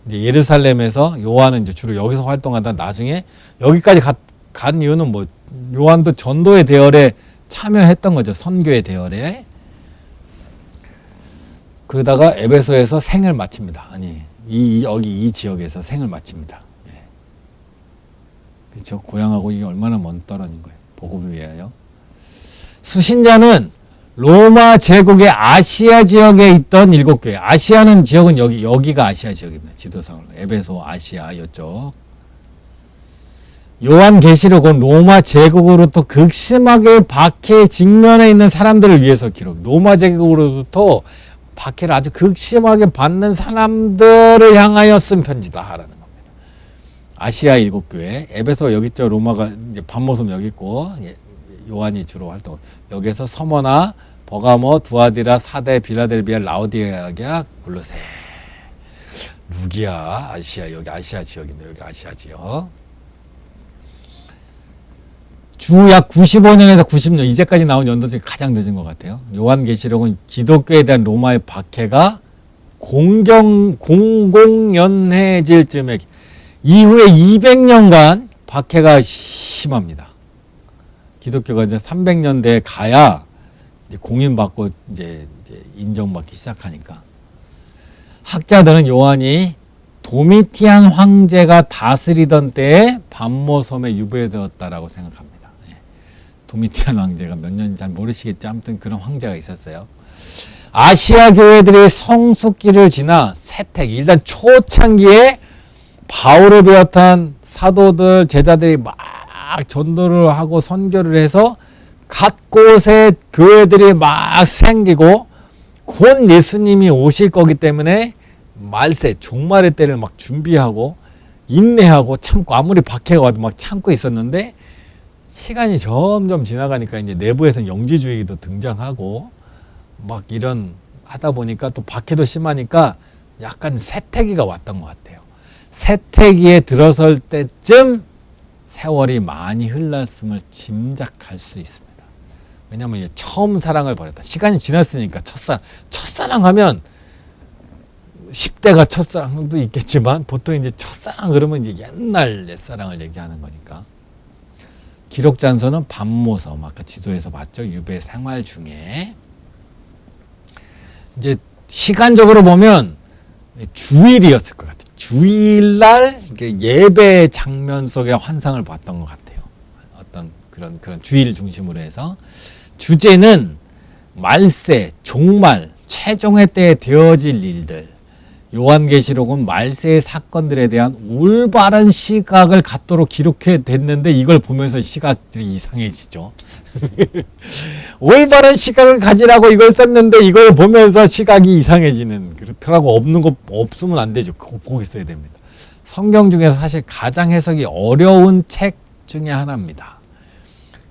이제 예루살렘에서 요한은 이제 주로 여기서 활동하다 나중에 여기까지 간 이유는 뭐 요한도 전도의 대열에 참여했던 거죠. 선교의 대열에. 그러다가 에베소에서 생을 마칩니다. 아니, 여기 이 지역에서 생을 마칩니다. 예. 그렇죠. 고향하고 이게 얼마나 먼 떨어진 거예요. 복음을 위하여. 수신자는 로마 제국의 아시아 지역에 있던 7교회. 아시아는 지역은 여기가 아시아 지역입니다. 지도상으로. 에베소, 아시아 이쪽. 요한계시록은 로마 제국으로부터 극심하게 박해에 직면해 있는 사람들을 위해서 기록. 로마 제국으로부터 박해를 아주 극심하게 받는 사람들을 향하여 쓴 편지다라는 겁니다. 아시아 7교회. 에베소 여기 있죠. 로마가 이제 밤모섬 여기 있고 요한이 주로 활동. 여기에서 서머나, 버가모, 두아디라, 사데, 빌라델비아, 라오디게아, 골로새. 루기아, 아시아 여기 아시아 지역입니다. 여기 아시아 지역. 주 약 95년에서 90년 이제까지 나온 연도 중에 가장 늦은 것 같아요. 요한계시록은 기독교에 대한 로마의 박해가 공공연해질 즈음에 이후에 200년간 박해가 심합니다. 기독교가 이제 300년대에 가야 이제 공인받고 이제 인정받기 시작하니까. 학자들은 요한이 도미티안 황제가 다스리던 때에 밤모섬에 유배되었다라고 생각합니다. 도미티안 황제가 몇 년인지 잘 모르시겠지. 아무튼 그런 황제가 있었어요. 아시아 교회들이 성숙기를 지나 세택, 일단 초창기에 바울을 비롯한 사도들, 제자들이 막 전도를 하고 선교를 해서 각 곳에 교회들이 막 생기고 곧 예수님이 오실 거기 때문에 말세, 종말의 때를 막 준비하고 인내하고 참고 아무리 박해가 와도 막 참고 있었는데 시간이 점점 지나가니까 이제 내부에서는 영지주의도 등장하고 막 이런 하다 보니까 또 박해도 심하니까 약간 세태기가 왔던 것 같아요. 세태기에 들어설 때쯤 세월이 많이 흘렀음을 짐작할 수 있습니다. 왜냐하면 처음 사랑을 버렸다. 시간이 지났으니까 첫사랑 하면 10대가 첫사랑도 있겠지만 보통 이제 첫사랑 그러면 이제 옛날 옛사랑을 얘기하는 거니까. 기록 잔서는 밤모섬 아까 지도에서 봤죠. 유배 생활 중에 이제 시간적으로 보면 주일이었을 것 같아요. 주일날 예배 장면 속의 환상을 봤던 것 같아요. 어떤 그런 주일 중심으로 해서 주제는 말세, 종말, 최종의 때에 되어질 일들. 요한계시록은 말세의 사건들에 대한 올바른 시각을 갖도록 기록해 됐는데 이걸 보면서 시각들이 이상해지죠. 올바른 시각을 가지라고 이걸 썼는데 이걸 보면서 시각이 이상해지는. 그렇더라고. 없으면 안 되죠. 꼭 있어야 됩니다. 성경 중에서 사실 가장 해석이 어려운 책 중에 하나입니다.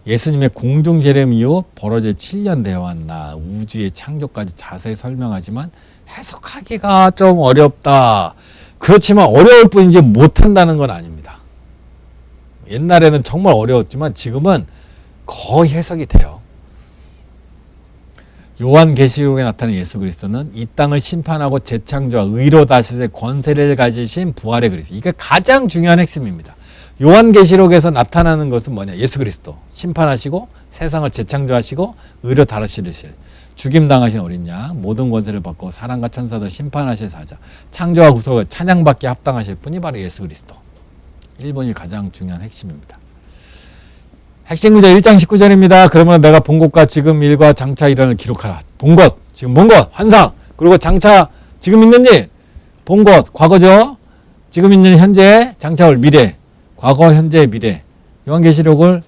예수님의 공중 재림 이후 벌어질 7년 대환나 우주의 창조까지 자세히 설명하지만 해석하기가 좀 어렵다. 그렇지만 어려울 뿐이지 못한다는 건 아닙니다. 옛날에는 정말 어려웠지만 지금은 거의 해석이 돼요. 요한계시록에 나타난 예수 그리스도는 이 땅을 심판하고 재창조와 의로 다스릴 권세를 가지신 부활의 그리스도. 이게 가장 중요한 핵심입니다. 요한계시록에서 나타나는 것은 뭐냐? 예수 그리스도 심판하시고 세상을 재창조하시고 의로 다스리실 죽임당하신 어린 양 모든 권세를 받고 사랑과 천사들 심판하실 사자 창조와 구속을 찬양받게 합당하실 분이 바로 예수 그리스도. 1번이 가장 중요한 핵심입니다. 핵심 구절 1장 19절입니다. 그러면 내가 본 것과 지금 일과 장차 일어날 기록하라. 본 것, 지금 본 것, 환상. 그리고 장차 지금 있는 일. 본 것, 과거죠. 지금 있는 현재, 장차 올 미래. 과거, 현재, 미래. 요한계시록을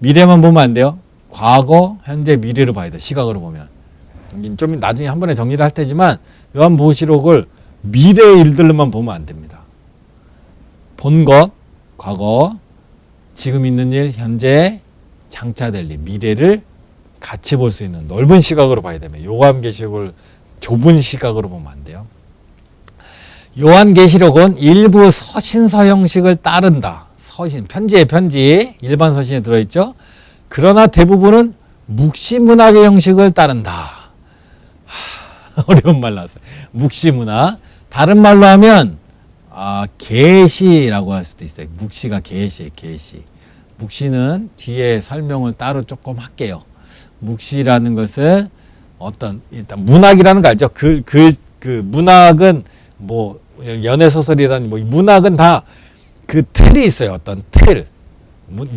미래만 보면 안 돼요. 과거, 현재, 미래로 봐야 돼. 시각으로 보면. 좀 나중에 한 번에 정리를 할 테지만 요한계시록을 미래의 일들로만 보면 안 됩니다. 본 것, 과거, 지금 있는 일, 현재, 장차 될 일, 미래를 같이 볼 수 있는 넓은 시각으로 봐야 됩니다. 요한계시록을 좁은 시각으로 보면 안 돼요. 요한계시록은 일부 서신서 형식을 따른다. 서신, 편지에 편지, 일반 서신에 들어있죠. 그러나 대부분은 묵시문학의 형식을 따른다. 어려운 말 나왔어요. 묵시문학. 다른 말로 하면 계시라고 할 수도 있어요. 묵시가 계시. 묵시는 뒤에 설명을 따로 조금 할게요. 묵시라는 것을 일단 문학이라는 거 알죠? 그 문학은 뭐 연애소설이라는 뭐 문학은 다 그 틀이 있어요. 어떤 틀.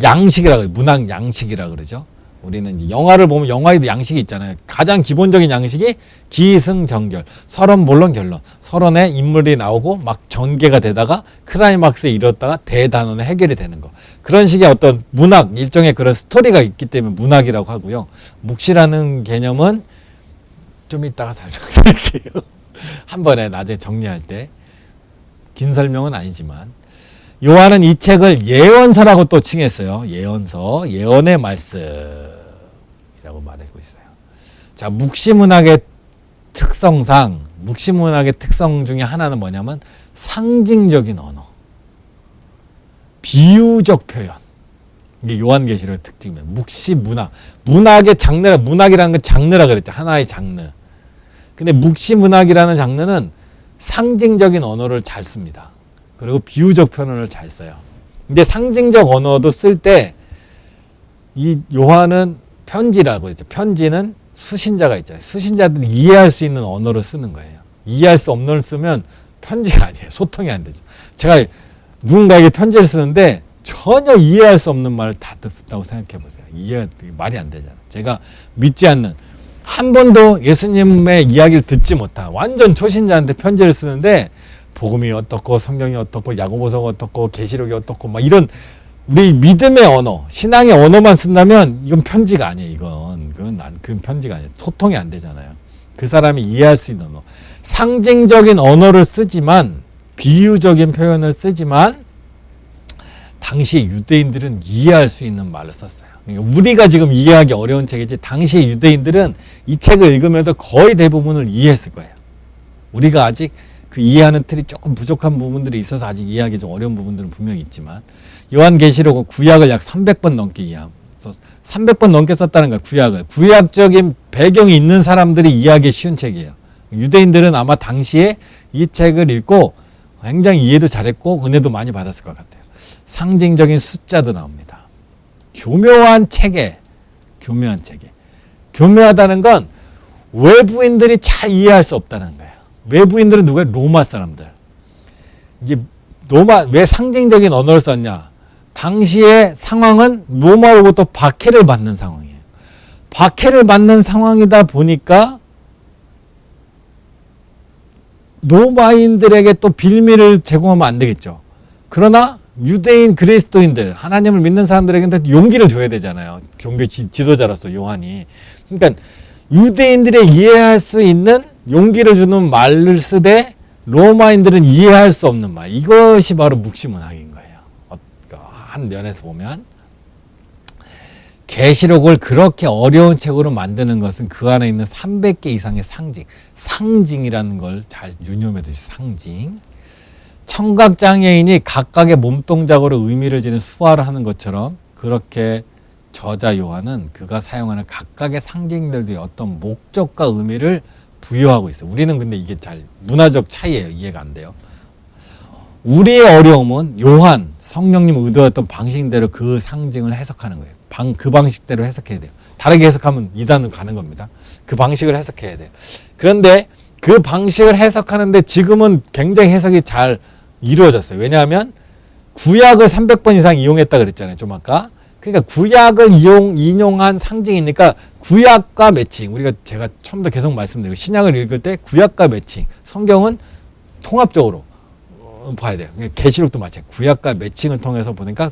양식이라고 해요. 문학 양식이라고 그러죠. 우리는 영화를 보면 영화에도 양식이 있잖아요. 가장 기본적인 양식이 기승전결. 서론, 본론, 결론. 서론에 인물이 나오고 막 전개가 되다가 클라이막스에 이뤘다가 대단원에 해결이 되는 거. 그런 식의 어떤 문학, 일종의 그런 스토리가 있기 때문에 문학이라고 하고요. 묵시라는 개념은 좀 이따가 설명드릴게요. 한 번에 나중에 정리할 때. 긴 설명은 아니지만. 요한은 이 책을 예언서라고 또 칭했어요. 예언서, 예언의 말씀이라고 말하고 있어요. 자, 묵시문학의 특성상, 묵시문학의 특성 중에 하나는 뭐냐면 상징적인 언어, 비유적 표현. 이게 요한계시록의 특징이에요. 묵시문학. 문학의 장르라, 문학이라는 건 장르라 그랬죠. 하나의 장르. 근데 묵시문학이라는 장르는 상징적인 언어를 잘 씁니다. 그리고 비유적 표현을 잘 써요. 근데 상징적 언어도 쓸 때 이 요한은 편지라고 했죠. 편지는 수신자가 있잖아요. 수신자들이 이해할 수 있는 언어로 쓰는 거예요. 이해할 수 없는 언어를 쓰면 편지가 아니에요. 소통이 안 되죠. 제가 누군가에게 편지를 쓰는데 전혀 이해할 수 없는 말을 다 쓴다고 생각해 보세요. 이해가 말이 안 되잖아요. 제가 믿지 않는 한 번도 예수님의 이야기를 듣지 못한 완전 초신자한테 편지를 쓰는데 복음이 어떻고 성경이 어떻고 야고보서가 어떻고 계시록이 어떻고 막 이런 우리 믿음의 언어, 신앙의 언어만 쓴다면 이건 편지가 아니에요. 그건 편지가 아니에요. 소통이 안 되잖아요. 그 사람이 이해할 수 있는 언어. 상징적인 언어를 쓰지만 비유적인 표현을 쓰지만 당시 유대인들은 이해할 수 있는 말을 썼어요. 그러니까 우리가 지금 이해하기 어려운 책이지 당시 유대인들은 이 책을 읽으면서 거의 대부분을 이해했을 거예요. 우리가 아직 그 이해하는 틀이 조금 부족한 부분들이 있어서 아직 이해하기 좀 어려운 부분들은 분명히 있지만 요한계시록은 구약을 약 300번 넘게 이해하고 300번 넘게 썼다는 거예요. 구약을. 구약적인 배경이 있는 사람들이 이해하기 쉬운 책이에요. 유대인들은 아마 당시에 이 책을 읽고 굉장히 이해도 잘했고 은혜도 많이 받았을 것 같아요. 상징적인 숫자도 나옵니다. 교묘한 체계. 교묘하다는 건 외부인들이 잘 이해할 수 없다는 거예요. 외부인들은 누구예요? 로마 사람들. 이게 왜 상징적인 언어를 썼냐? 당시의 상황은 로마로부터 박해를 받는 상황이에요. 박해를 받는 상황이다 보니까 로마인들에게 또 빌미를 제공하면 안 되겠죠. 그러나 유대인 그리스도인들, 하나님을 믿는 사람들에게는 용기를 줘야 되잖아요. 종교 지도자로서 요한이. 그러니까 유대인들이 이해할 수 있는 용기를 주는 말을 쓰되 로마인들은 이해할 수 없는 말. 이것이 바로 묵시문학인 거예요. 한 면에서 보면. 계시록을 그렇게 어려운 책으로 만드는 것은 그 안에 있는 300개 이상의 상징이라는 걸 잘 유념해 두시죠. 상징. 청각장애인이 각각의 몸동작으로 의미를 지닌 수화를 하는 것처럼 그렇게 저자 요한은 그가 사용하는 각각의 상징들의 어떤 목적과 의미를 부여하고 있어요. 우리는 근데 이게 잘 문화적 차이예요. 이해가 안 돼요. 우리의 어려움은 요한 성령님 의도했던 방식대로 그 상징을 해석하는 거예요. 그 방식대로 해석해야 돼요. 다르게 해석하면 이단으로 가는 겁니다. 그 방식을 해석해야 돼요. 그런데 그 방식을 해석하는데 지금은 굉장히 해석이 잘 이루어졌어요. 왜냐하면 구약을 300번 이상 이용했다 그랬잖아요. 좀 아까. 그러니까 구약을 인용한 상징이니까 구약과 매칭. 제가 처음부터 계속 말씀드리고 신약을 읽을 때 구약과 매칭. 성경은 통합적으로 봐야 돼요. 계시록도 마찬가지. 구약과 매칭을 통해서 보니까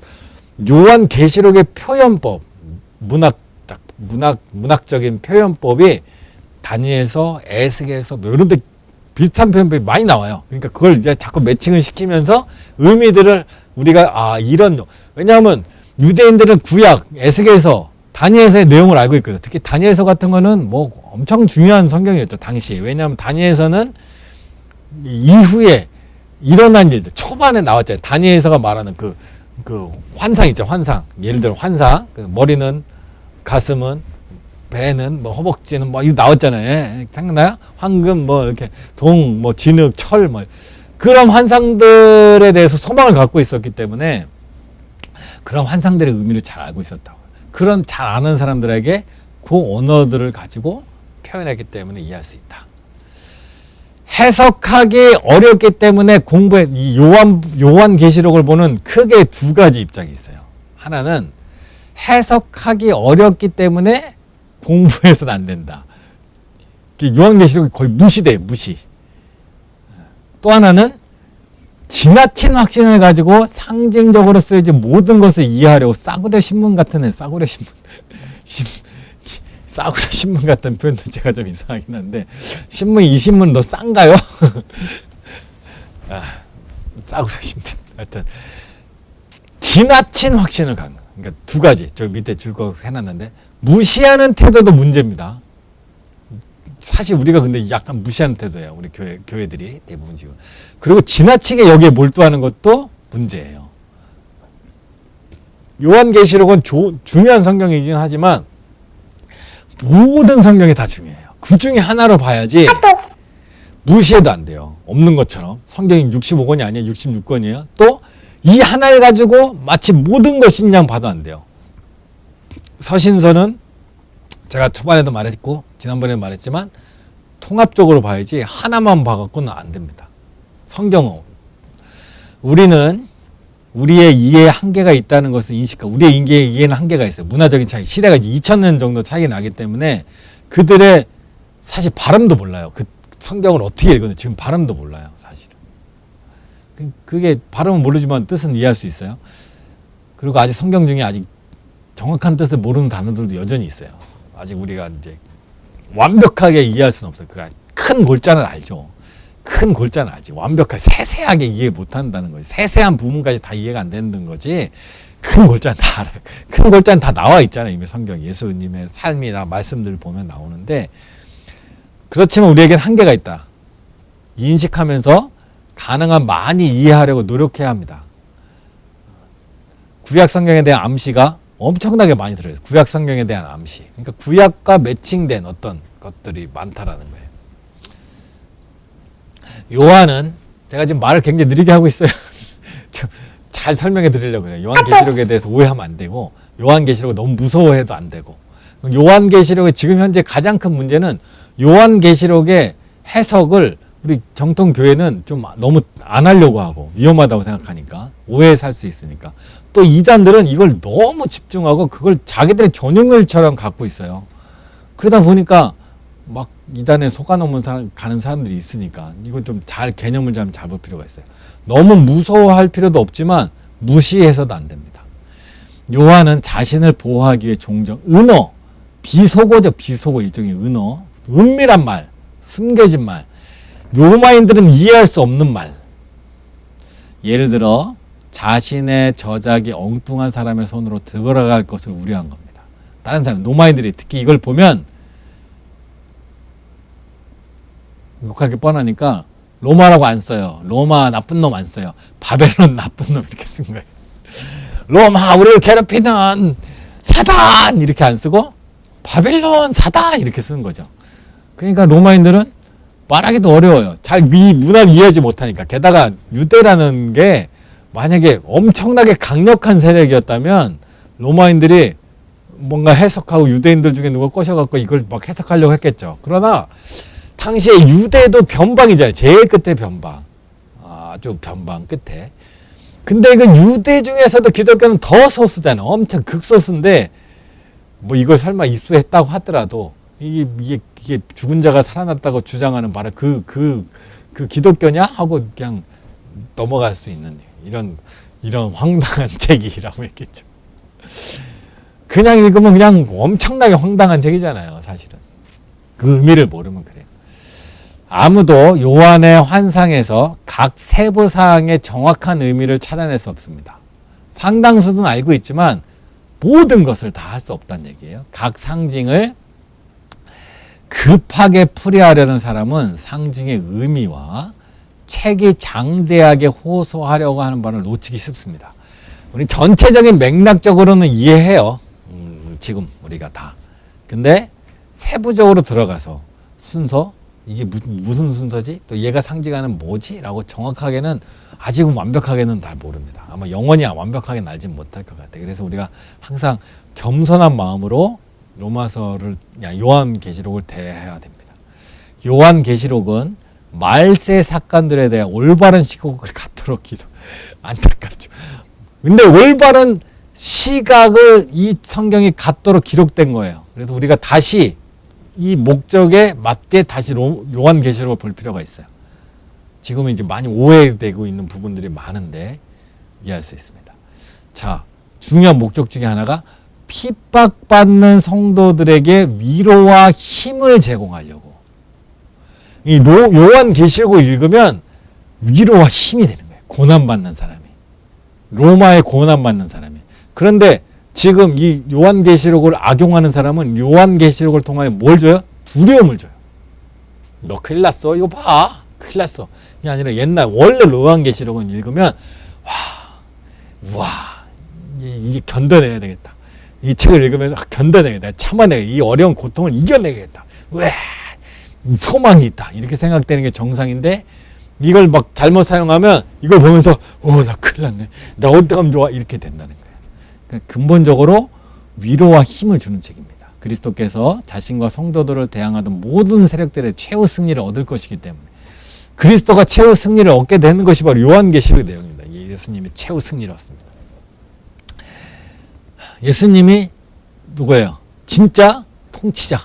요한 계시록의 표현법, 문학적인 표현법이 다니엘서, 에스겔서 이런 데 비슷한 표현법이 많이 나와요. 그러니까 그걸 이제 자꾸 매칭을 시키면서 의미들을 우리가 왜냐하면 유대인들은 구약, 에스겔서, 다니엘서의 내용을 알고 있거든요. 특히 다니엘서 같은 거는 엄청 중요한 성경이었죠, 당시에. 왜냐하면 다니엘서는 이후에 일어난 일들 초반에 나왔잖아요. 다니엘서가 말하는 그 환상 있죠. 환상. 예를 들어 환상. 그 머리는, 가슴은, 배는, 뭐 허벅지는 뭐 이거 나왔잖아요. 생각나요? 황금 뭐 이렇게 동, 뭐 진흙, 철 뭐 그런 환상들에 대해서 소망을 갖고 있었기 때문에 그런 환상들의 의미를 잘 알고 있었다고. 그런 잘 아는 사람들에게 그 언어들을 가지고 표현했기 때문에 이해할 수 있다. 해석하기 어렵기 때문에 공부에 이 요한계시록을 보는 크게 두 가지 입장이 있어요. 하나는 해석하기 어렵기 때문에 공부해서는 안 된다. 요한계시록이 거의 무시돼요. 무시. 또 하나는 지나친 확신을 가지고 상징적으로 쓰여지 모든 것을 이해하려고 싸구려 신문 같은 싸구려 신문 싸구려 신문 같은 표현도 제가 좀 이상하긴 한데 이 신문 너 싼가요? 싸구려 신문 하여튼 지나친 확신을 갖는 그러니까 두 가지 저 밑에 줄 거 해놨는데 무시하는 태도도 문제입니다. 사실 우리가 근데 약간 무시하는 태도예요. 우리 교회들이 대부분 지금. 그리고 지나치게 여기에 몰두하는 것도 문제예요. 요한계시록은 중요한 성경이긴 하지만 모든 성경이 다 중요해요. 그 중에 하나로 봐야지 무시해도 안 돼요. 없는 것처럼. 성경이 65권이 아니에요. 66권이에요. 또 이 하나를 가지고 마치 모든 것인 양 봐도 안 돼요. 서신서는 제가 초반에도 말했고 지난번에도 말했지만 통합적으로 봐야지 하나만 봐갖고는 안 됩니다. 성경은 우리는 우리의 이해에 한계가 있다는 것을 인식하고 우리의 이해에는 한계가 있어요. 문화적인 차이. 시대가 2000년 정도 차이 나기 때문에 그들의 사실 발음도 몰라요. 그 성경을 어떻게 읽었는지 지금 발음도 몰라요. 사실은. 그게 발음은 모르지만 뜻은 이해할 수 있어요. 그리고 아직 성경 중에 아직 정확한 뜻을 모르는 단어들도 여전히 있어요. 아직 우리가 이제 완벽하게 이해할 수는 없어요. 큰 골자는 알죠. 큰 골자는 알지. 완벽하게 세세하게 이해 못한다는 거지. 세세한 부분까지 다 이해가 안 되는 거지. 큰 골자는 다 알아요. 큰 골자는 다 나와 있잖아요. 이미 성경 예수님의 삶이나 말씀들을 보면 나오는데 그렇지만 우리에겐 한계가 있다. 인식하면서 가능한 많이 이해하려고 노력해야 합니다. 구약 성경에 대한 암시가 엄청나게 많이 들어있어요. 구약 성경에 대한 암시. 그러니까 구약과 매칭된 어떤 것들이 많다라는 거예요. 요한은 제가 지금 말을 굉장히 느리게 하고 있어요. 잘 설명해 드리려고 해요. 요한계시록에 대해서 오해하면 안 되고 요한계시록을 너무 무서워해도 안 되고 요한계시록의 지금 현재 가장 큰 문제는 요한계시록의 해석을 우리 정통교회는 좀 너무 안 하려고 하고 위험하다고 생각하니까 오해에 살 수 있으니까 또 이단들은 이걸 너무 집중하고 그걸 자기들의 전용일처럼 갖고 있어요. 그러다 보니까 막 이단에 속아넘은 가는 사람들이 있으니까 이건 좀 잘 개념을 좀 잡을 필요가 있어요. 너무 무서워할 필요도 없지만 무시해서도 안 됩니다. 요한은 자신을 보호하기 위해 종종 은어, 비속어적 비속어 일종의 은어, 은밀한 말, 숨겨진 말, 로마인들은 이해할 수 없는 말. 예를 들어 자신의 저작이 엉뚱한 사람의 손으로 들어갈 것을 우려한 겁니다. 다른 사람, 로마인들이 특히 이걸 보면 욕할 게 뻔하니까 로마라고 안 써요. 로마 나쁜 놈 안 써요. 바벨론 나쁜 놈 이렇게 쓴 거예요. 로마 우리를 괴롭히는 사단 이렇게 안 쓰고 바벨론 사단 이렇게 쓰는 거죠. 그러니까 로마인들은 말하기도 어려워요. 잘 문화를 이해하지 못하니까. 게다가 유대라는 게 만약에 엄청나게 강력한 세력이었다면 로마인들이 뭔가 해석하고 유대인들 중에 누가 꼬셔갖고 이걸 막 해석하려고 했겠죠. 그러나 당시에 유대도 변방이잖아요. 제일 끝에 변방. 아주 변방 끝에. 근데 그 유대 중에서도 기독교는 더 소수잖아요. 엄청 극소수인데 뭐 이걸 설마 입수했다고 하더라도 이게 죽은 자가 살아났다고 주장하는 바로 그 기독교냐 하고 그냥 넘어갈 수 있는 이런 황당한 책이라고 했겠죠. 그냥 읽으면 그냥 엄청나게 황당한 책이잖아요. 사실은 그 의미를 모르면 그래요. 아무도 요한의 환상에서 각 세부 사항의 정확한 의미를 찾아낼 수 없습니다. 상당수는 알고 있지만 모든 것을 다 할 수 없다는 얘기예요. 각 상징을 급하게 풀이하려는 사람은 상징의 의미와 책이 장대하게 호소하려고 하는 바를 놓치기 쉽습니다. 우리 전체적인 맥락적으로는 이해해요. 지금 우리가 다. 근데 세부적으로 들어가서 순서, 이게 무슨 순서지? 또 얘가 상징하는 뭐지? 라고 정확하게는 아직은 완벽하게는 잘 모릅니다. 아마 영원히 완벽하게 알진 못할 것 같아요. 그래서 우리가 항상 겸손한 마음으로 로마서를, 요한계시록을 대해야 됩니다. 요한계시록은 말세 사건들에 대한 올바른 시각을 갖도록 기도. 안타깝죠. 근데 올바른 시각을 이 성경이 갖도록 기록된 거예요. 그래서 우리가 다시 이 목적에 맞게 다시 요한계시록을 볼 필요가 있어요. 지금은 이제 많이 오해되고 있는 부분들이 많은데 이해할 수 있습니다. 자, 중요한 목적 중에 하나가 핍박받는 성도들에게 위로와 힘을 제공하려고. 이 요한계시록을 읽으면 위로와 힘이 되는 거예요. 고난받는 사람이. 로마에 고난받는 사람이. 그런데 지금 이 요한계시록을 악용하는 사람은 요한계시록을 통하여 뭘 줘요? 두려움을 줘요. 너 큰일 났어. 이거 봐. 큰일 났어. 이게 아니라 옛날 원래 요한계시록은 읽으면 와 이게 견뎌내야 되겠다. 이 책을 읽으면서 견뎌내겠다. 참아내겠다. 이 어려운 고통을 이겨내겠다. 왜 소망이 있다. 이렇게 생각되는 게 정상인데 이걸 막 잘못 사용하면 이걸 보면서 나 큰일 났네. 나 어떡하면 좋아. 이렇게 된다는 거예요. 그러니까 근본적으로 위로와 힘을 주는 책입니다. 그리스도께서 자신과 성도들을 대항하던 모든 세력들의 최후 승리를 얻을 것이기 때문에 그리스도가 최후 승리를 얻게 되는 것이 바로 요한계시록의 내용입니다. 예수님이 최후 승리를 얻습니다. 예수님이 누구예요? 진짜 통치자.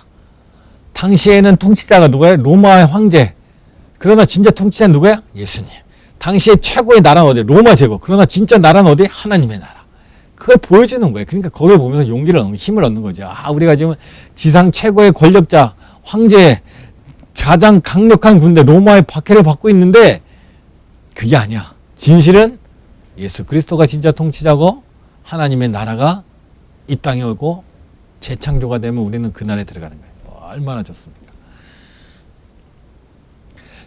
당시에는 통치자가 누구예요? 로마의 황제. 그러나 진짜 통치자는 누구야? 예수님. 당시에 최고의 나라는 어디? 로마 제국. 그러나 진짜 나라는 어디? 하나님의 나라. 그걸 보여주는 거예요. 그러니까 그걸 보면서 용기를 얻는, 힘을 얻는 거죠. 우리가 지금 지상 최고의 권력자, 황제, 가장 강력한 군대, 로마의 박해를 받고 있는데 그게 아니야. 진실은 예수 그리스도가 진짜 통치자고 하나님의 나라가 이 땅에 오고 재창조가 되면 우리는 그날에 들어가는 거예요. 얼마나 좋습니까?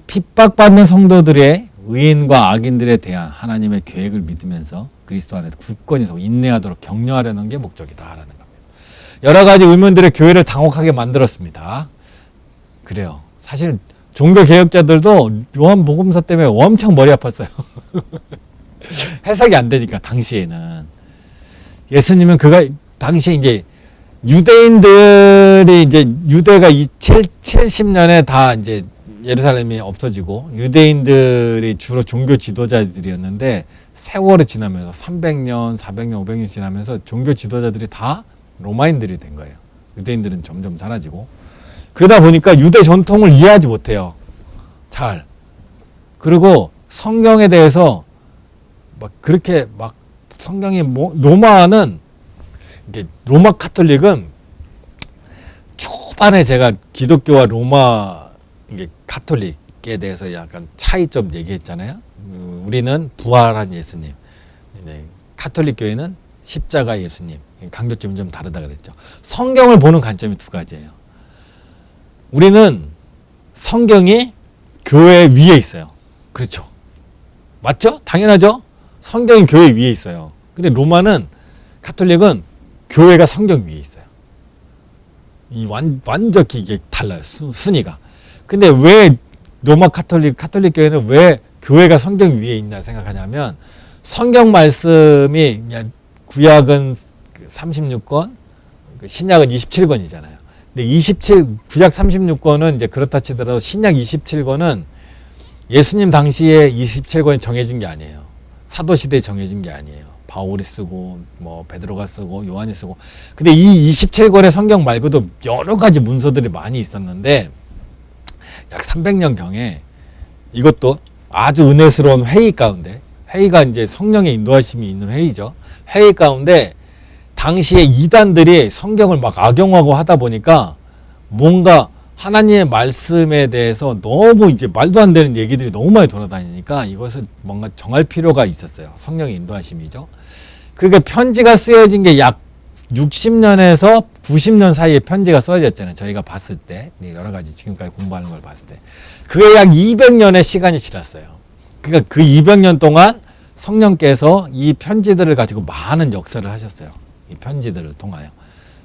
핍박받는 성도들의 의인과 악인들에 대한 하나님의 계획을 믿으면서 그리스도 안에서 굳건히 서 인내하도록 격려하려는 게 목적이다라는 겁니다. 여러 가지 의문들의 교회를 당혹하게 만들었습니다. 그래요. 사실 종교개혁자들도 요한복음서 때문에 엄청 머리 아팠어요. 해석이 안 되니까 당시에는. 예수님은 당시에 이제 유대인들이 이제 유대가 70년에 다 이제 예루살렘이 없어지고 유대인들이 주로 종교 지도자들이었는데 세월이 지나면서 300년, 400년, 500년 지나면서 종교 지도자들이 다 로마인들이 된 거예요. 유대인들은 점점 사라지고. 그러다 보니까 유대 전통을 이해하지 못해요. 잘. 그리고 성경에 대해서 그렇게 성경이 로마는 이게 로마 카톨릭은 초반에 제가 기독교와 로마 이게 카톨릭에 대해서 약간 차이점 얘기했잖아요. 우리는 부활한 예수님, 카톨릭 교회는 십자가 예수님, 강조점이 좀 다르다 그랬죠. 성경을 보는 관점이 두 가지예요. 우리는 성경이 교회 위에 있어요. 그렇죠. 맞죠? 당연하죠? 성경이 교회 위에 있어요. 근데 로마는 카톨릭은 교회가 성경 위에 있어요. 완전히 이게 달라요. 순위가. 근데 왜 로마 카톨릭 교회는 왜 교회가 성경 위에 있나 생각하냐면 성경 말씀이 그냥 구약은 36권, 신약은 27권이잖아요. 근데 구약 36권은 이제 그렇다 치더라도 신약 27권은 예수님 당시에 27권이 정해진 게 아니에요. 사도시대에 정해진 게 아니에요. 바울이 쓰고 베드로가 쓰고 요한이 쓰고. 근데 이 27권의 성경 말고도 여러 가지 문서들이 많이 있었는데 약 300년경에 이것도 아주 은혜스러운 회의 가운데, 회의가 이제 성령의 인도하심이 있는 회의죠. 회의 가운데 당시에 이단들이 성경을 막 악용하고 하다 보니까 뭔가 하나님의 말씀에 대해서 너무 이제 말도 안 되는 얘기들이 너무 많이 돌아다니니까 이것을 뭔가 정할 필요가 있었어요. 성령의 인도하심이죠. 그게 편지가 쓰여진 게 약 60년에서 90년 사이에 편지가 써졌잖아요. 저희가 봤을 때, 여러 가지 지금까지 공부하는 걸 봤을 때. 그게 약 200년의 시간이 지났어요. 그러니까 그 200년 동안 성령께서 이 편지들을 가지고 많은 역사를 하셨어요. 이 편지들을 통하여.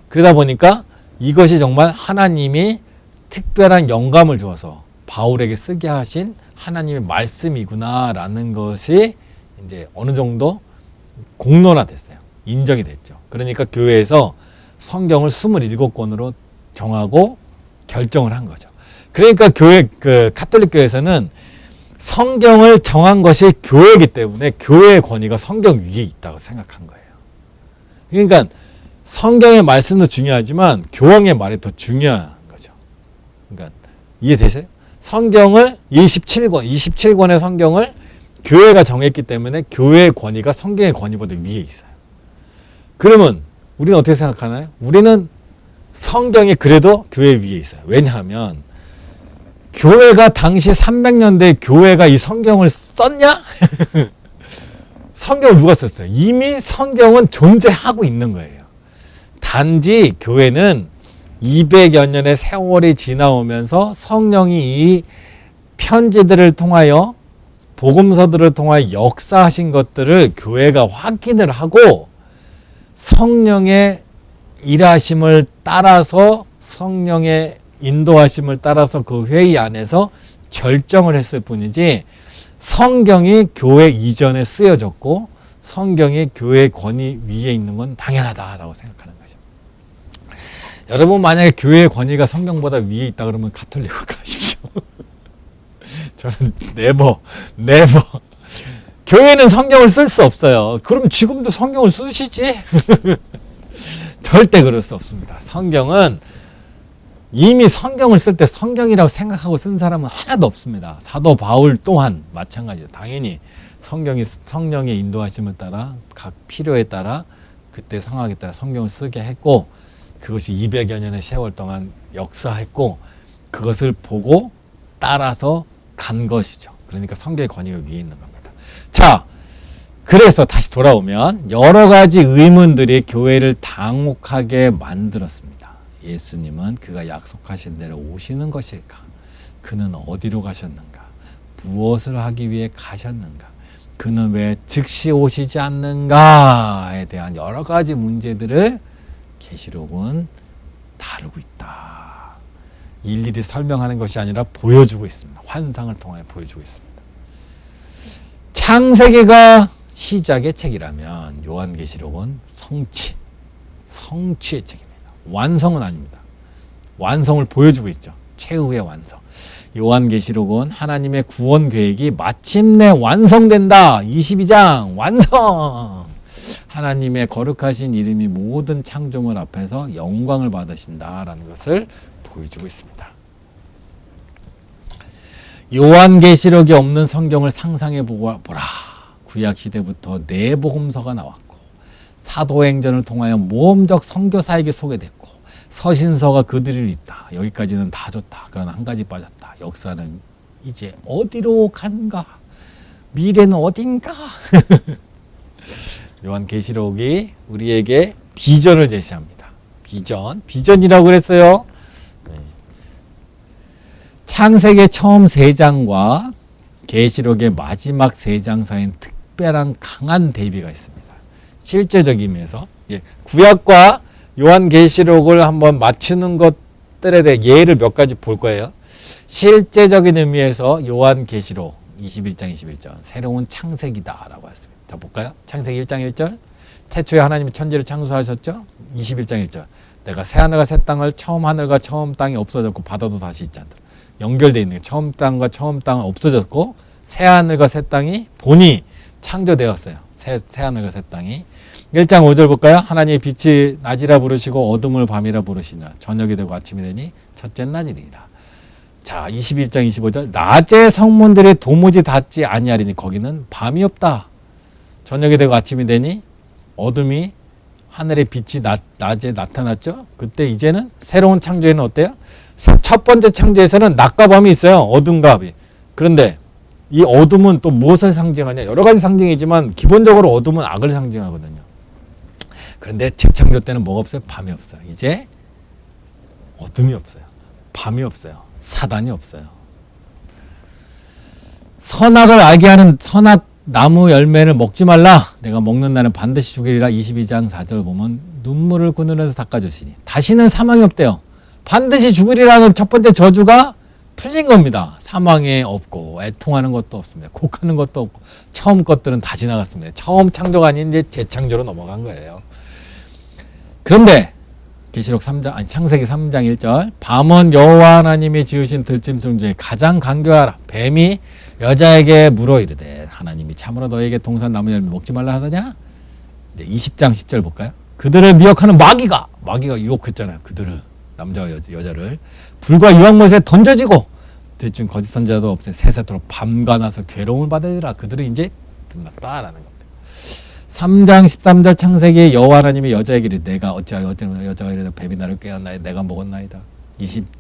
그러다 보니까 이것이 정말 하나님이 특별한 영감을 주어서 바울에게 쓰게 하신 하나님의 말씀이구나라는 것이 이제 어느 정도 공론화됐어요. 인정이 됐죠. 그러니까 교회에서 성경을 27권으로 정하고 결정을 한 거죠. 그러니까 교회, 카톨릭 교회에서는 성경을 정한 것이 교회이기 때문에 교회의 권위가 성경 위에 있다고 생각한 거예요. 그러니까 성경의 말씀도 중요하지만 교황의 말이 더 중요한 거죠. 그러니까 이해되세요? 성경을 27권의 성경을 교회가 정했기 때문에 교회의 권위가 성경의 권위보다 위에 있어요. 그러면 우리는 어떻게 생각하나요? 우리는 성경이 그래도 교회 위에 있어요. 왜냐하면 교회가 당시 300년대 교회가 이 성경을 썼냐? 성경을 누가 썼어요? 이미 성경은 존재하고 있는 거예요. 단지 교회는 200여 년의 세월이 지나오면서 성령이 이 편지들을 통하여 복음서들을 통하여 역사하신 것들을 교회가 확인을 하고 성령의 일하심을 따라서 성령의 인도하심을 따라서 그 회의 안에서 결정을 했을 뿐이지 성경이 교회 이전에 쓰여졌고 성경이 교회의 권위 위에 있는 건 당연하다고 생각하는 거죠. 여러분 만약에 교회의 권위가 성경보다 위에 있다 그러면 가톨릭으로 가십시오. 저는 네버. 교회는 성경을 쓸 수 없어요. 그럼 지금도 성경을 쓰시지. 절대 그럴 수 없습니다. 성경은 이미 성경을 쓸 때 성경이라고 생각하고 쓴 사람은 하나도 없습니다. 사도 바울 또한 마찬가지예요. 당연히 성령의 인도하심을 따라 각 필요에 따라 그때 상황에 따라 성경을 쓰게 했고 그것이 200여 년의 세월 동안 역사했고 그것을 보고 따라서 간 것이죠. 그러니까 성경의 권위가 위에 있는 겁니다. 자, 그래서 다시 돌아오면 여러 가지 의문들이 교회를 당혹하게 만들었습니다. 예수님은 그가 약속하신 대로 오시는 것일까? 그는 어디로 가셨는가? 무엇을 하기 위해 가셨는가? 그는 왜 즉시 오시지 않는가에 대한 여러 가지 문제들을 계시록은 다루고 있다. 일일이 설명하는 것이 아니라 보여주고 있습니다. 환상을 통하여 보여주고 있습니다. 창세기가 시작의 책이라면 요한계시록은 성취의 책입니다. 완성은 아닙니다. 완성을 보여주고 있죠. 최후의 완성. 요한계시록은 하나님의 구원 계획이 마침내 완성된다. 22장 완성. 하나님의 거룩하신 이름이 모든 창조물 앞에서 영광을 받으신다라는 것을 보여주고 있습니다. 요한계시록이 없는 성경을 상상해 보라. 구약시대부터 네 복음서가 나왔고 사도행전을 통하여 모험적 선교사에게 소개됐고 서신서가 그들을 잇다. 여기까지는 다 좋다. 그러나 한 가지 빠졌다. 역사는 이제 어디로 간가? 미래는 어딘가? 요한계시록이 우리에게 비전을 제시합니다. 비전이라고 그랬어요. 창세기의 처음 3장과 계시록의 마지막 3장 사이엔 특별한 강한 대비가 있습니다. 실제적 의미에서 구약과 요한계시록을 한번 맞추는 것들에 대해 예를 몇 가지 볼 거예요. 실제적인 의미에서 요한계시록 21장 21절 새로운 창세기다라고 했습니다. 다 볼까요? 창세기 1장 1절 태초에 하나님이 천지를 창조하셨죠. 21장 1절 내가 새하늘과 새 땅을 처음 하늘과 처음 땅이 없어졌고 바다도 다시 있지 않더라. 연결되어 있는 게 처음 땅과 처음 땅은 없어졌고 새하늘과 새 땅이 본이 창조되었어요. 새하늘과 새 땅이 1장 5절 볼까요? 하나님의 빛이 낮이라 부르시고 어둠을 밤이라 부르시니라. 저녁이 되고 아침이 되니 첫째 날이니라. 자, 21장 25절 낮에 성문들이 도무지 닿지 아니하리니 거기는 밤이 없다. 저녁이 되고 아침이 되니 어둠이 하늘의 빛이 낮에 나타났죠. 그때 이제는 새로운 창조에는 어때요? 첫 번째 창조에서는 낮과 밤이 있어요. 어둠과 밤이. 그런데 이 어둠은 또 무엇을 상징하냐? 여러 가지 상징이지만 기본적으로 어둠은 악을 상징하거든요. 그런데 재창조 때는 뭐가 없어요? 밤이 없어요. 이제 어둠이 없어요. 밤이 없어요. 사단이 없어요. 선악을 알게 하는 선악 나무 열매를 먹지 말라. 내가 먹는 날은 반드시 죽으리라. 22장 4절 보면 눈물을 그 눈에서 닦아주시니 다시는 사망이 없대요. 반드시 죽으리라는 첫 번째 저주가 풀린 겁니다. 사망에 없고 애통하는 것도 없습니다. 곡하는 것도 없고 처음 것들은 다 지나갔습니다. 처음 창조가 아닌 이제 재창조로 넘어간 거예요. 그런데 계시록 3장 아니 창세기 3장 1절 밤은 여호와 하나님이 지으신 들짐승 중에 가장 간교하라. 뱀이 여자에게 물어 이르되 하나님이 참으로 너에게 동산 나무 열매 먹지 말라 하더냐? 이제 20장 10절 볼까요? 그들을 미혹하는 마귀가 유혹했잖아요. 그들을 남자와 여자를 불과 유황못에 던져지고 대충 거짓 선지자도 없애 새새도록 밤과 나서 괴로움을 받으리라. 그들은 이제 끝났다라는 겁니다. 3장 13절 창세기에 여호와 하나님이 여자에게 이르되 내가 어찌하여 여자가 이르되 뱀이 나를 꾀었나이다. 내가 먹었나이다.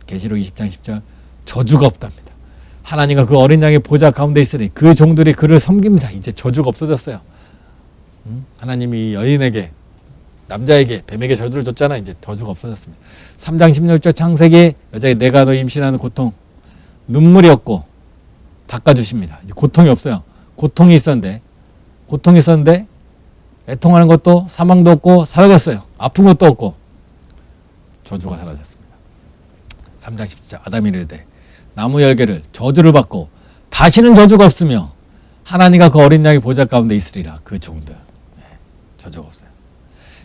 계시록 20장 10절 저주가 없답니다. 하나님과 그 어린 양의 보좌 가운데 있으니 그 종들이 그를 섬깁니다. 이제 저주가 없어졌어요. 하나님이 여인에게 남자에게 뱀에게 저주를 줬잖아. 이제 저주가 없어졌습니다. 3장 16절 창세기 여자에게 내가 너 임신하는 고통 눈물이 없고 닦아주십니다. 이제 고통이 없어요. 고통이 있었는데 애통하는 것도 사망도 없고 사라졌어요. 아픈 것도 없고 저주가 사라졌습니다. 3장 17절 아담이 이르되 나무 열매를 저주를 받고 다시는 저주가 없으며 하나님과 그 어린 양의 보좌 가운데 있으리라. 그 종들 저주가 없어요.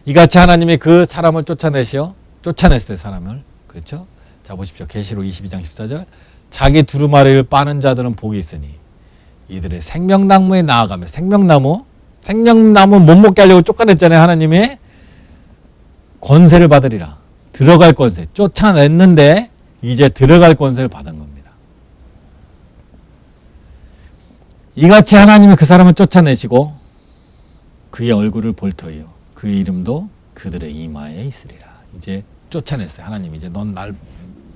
이같이 하나님이 그 사람을 쫓아냈어요. 사람을. 그렇죠? 자 보십시오. 계시록 22장 14절 자기 두루마리를 빠는 자들은 복이 있으니 이들의 생명나무에 나아가며 생명나무 못 먹게 하려고 쫓아냈잖아요. 하나님이 권세를 받으리라. 들어갈 권세. 쫓아냈는데 이제 들어갈 권세를 받은 겁니다. 이같이 하나님이 그 사람을 쫓아내시고 그의 얼굴을 볼 터이요 그의 이름도 그들의 이마에 있으리라. 이제 쫓아냈어요. 하나님 이제 넌 날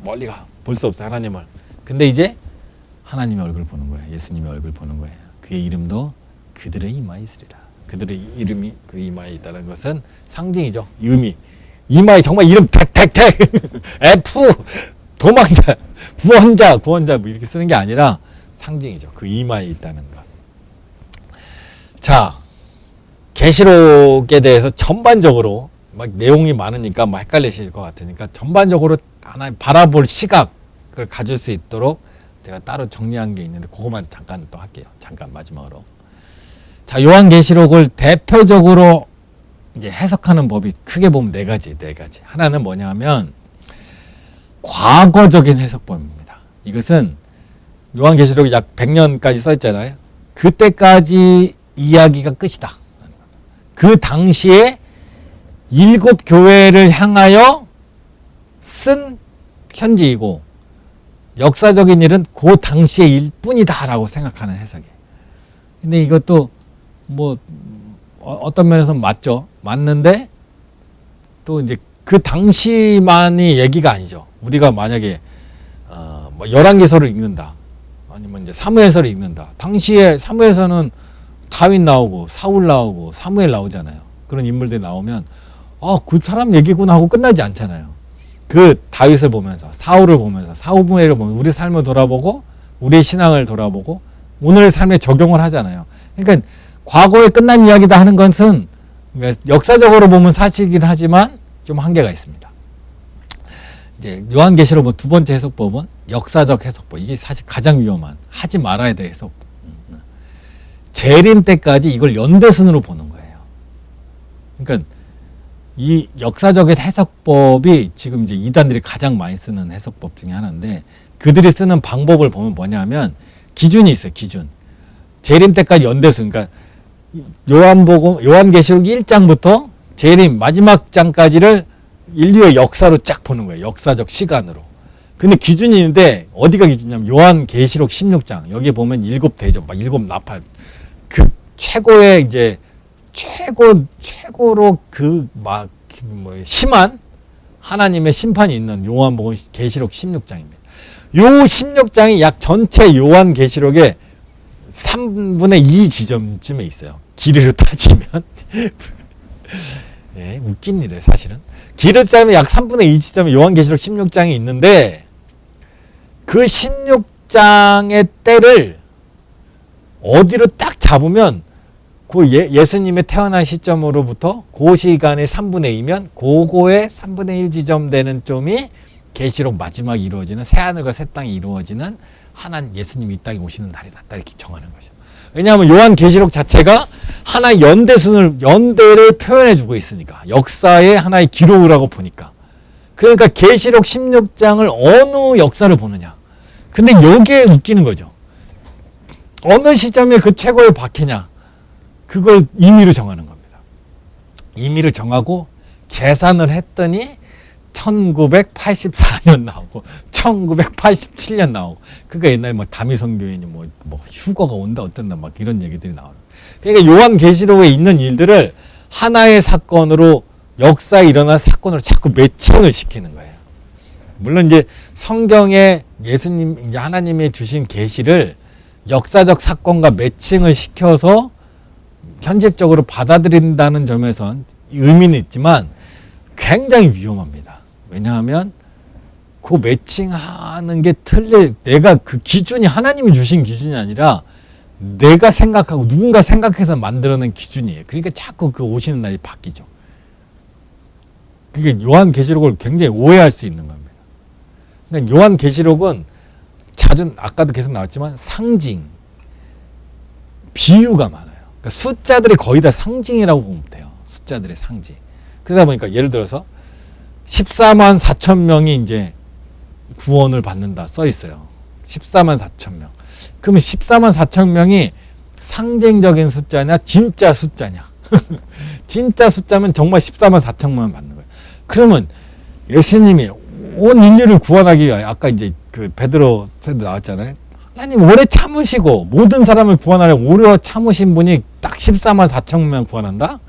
멀리 가. 볼 수 없어 하나님을. 근데 이제 하나님의 얼굴을 보는 거예요. 예수님의 얼굴을 보는 거예요. 그의 이름도 그들의 이마에 있으리라. 그들의 이름이 그 이마에 있다는 것은 상징이죠. 의미. 이마에 정말 이름 택택택 F 도망자 구원자 뭐 이렇게 쓰는 게 아니라 상징이죠. 그 이마에 있다는 것. 자, 계시록에 대해서 전반적으로 막 내용이 많으니까 막 헷갈리실 것 같으니까 전반적으로 하나 바라볼 시각을 가질 수 있도록 제가 따로 정리한 게 있는데 그것만 잠깐 또 할게요. 잠깐 마지막으로. 자, 요한계시록을 대표적으로 이제 해석하는 법이 크게 보면 네 가지. 하나는 뭐냐면 과거적인 해석법입니다. 이것은 요한계시록이 약 100년까지 써 있잖아요. 그때까지 이야기가 끝이다. 그 당시에 7 교회를 향하여 쓴 편지이고 역사적인 일은 그 당시의 일뿐이다라고 생각하는 해석이에요. 근데 이것도 뭐 어떤 면에서 맞죠. 맞는데 또 이제 그 당시만이 얘기가 아니죠. 우리가 만약에 뭐 열왕기서를 읽는다. 아니면 이제 사무엘서를 읽는다. 당시에 사무엘서는 다윗 나오고 사울 나오고 사무엘 나오잖아요. 그런 인물들이 나오면 그 사람 얘기구나 하고 끝나지 않잖아요. 그 다윗을 보면서 사울을 보면서 사무엘을 보면서 우리 삶을 돌아보고 우리의 신앙을 돌아보고 오늘의 삶에 적용을 하잖아요. 그러니까 과거에 끝난 이야기다 하는 것은 역사적으로 보면 사실이긴 하지만 좀 한계가 있습니다. 이제 요한계시록 뭐 두 번째 해석법은 역사적 해석법. 이게 사실 가장 위험한 하지 말아야 될 해석법. 재림 때까지 이걸 연대순으로 보는 거예요. 그러니까 이 역사적인 해석법이 지금 이제 이단들이 가장 많이 쓰는 해석법 중에 하나인데 그들이 쓰는 방법을 보면 뭐냐면 기준이 있어요. 기준. 재림 때까지 연대순. 그러니까 요한계시록 1장부터 재림 마지막 장까지를 인류의 역사로 쫙 보는 거예요. 역사적 시간으로. 근데 기준이 있는데 어디가 기준이냐면 요한계시록 16장. 여기 보면 7 대접, 막 7 나팔. 그 최고의 이제 최고로 심한 하나님의 심판이 있는 요한복음 계시록 16장입니다. 요 16장이 약 전체 요한계시록의 3분의 2 지점쯤에 있어요. 길이로 따지면. 네, 웃긴 일이에요, 사실은. 길이로 따지면 약 3분의 2 지점에 요한계시록 16장이 있는데 그 16장의 때를 어디로 딱 잡으면 그 예수님의 태어난 시점으로부터 그 시간의 3분의 2면 그거의 3분의 1 지점 되는 점이 계시록 마지막에 이루어지는 새하늘과 새 땅이 이루어지는 하나님 예수님이 이 땅에 오시는 날이다. 딱 이렇게 정하는 거죠. 왜냐하면 요한 계시록 자체가 하나의 연대를 표현해 주고 있으니까. 역사의 하나의 기록이라고 보니까. 그러니까 계시록 16장을 어느 역사를 보느냐. 근데 여기에 웃기는 거죠. 어느 시점에 그 최고의 박해냐. 그걸 임의로 정하는 겁니다. 임의를 정하고 계산을 했더니 1984년 나오고 1987년 나오고 그러니까 옛날에 뭐 다미성교인이 뭐 휴거가 온다 어쩐다 막 이런 얘기들이 나오는. 그러니까 요한계시록에 있는 일들을 하나의 사건으로 역사에 일어난 사건으로 자꾸 매칭을 시키는 거예요. 물론 이제 성경에 예수님 이제 하나님이 주신 계시를 역사적 사건과 매칭을 시켜서 현실적으로 받아들인다는 점에선 의미는 있지만 굉장히 위험합니다. 왜냐하면 그 매칭하는 게 내가 그 기준이 하나님이 주신 기준이 아니라 내가 생각하고 누군가 생각해서 만들어낸 기준이에요. 그러니까 자꾸 그 오시는 날이 바뀌죠. 그게 요한계시록을 굉장히 오해할 수 있는 겁니다. 그러니까 요한계시록은 자주 아까도 계속 나왔지만 상징, 비유가 많아요. 그러니까 숫자들이 거의 다 상징이라고 보면 돼요. 숫자들의 상징. 그러다 보니까 예를 들어서 14만 4천 명이 이제 구원을 받는다 써 있어요. 14만 4천 명. 그러면 14만 4천 명이 상징적인 숫자냐 진짜 숫자냐. 진짜 숫자면 정말 14만 4천 명만 받는 거예요. 그러면 예수님이 온 인류를 구원하기 위해 아까 이제 그 베드로 때도 나왔잖아요. 하나님 오래 참으시고 모든 사람을 구원하려고 오래 참으신 분이 딱 14만 4천 명 구원한다?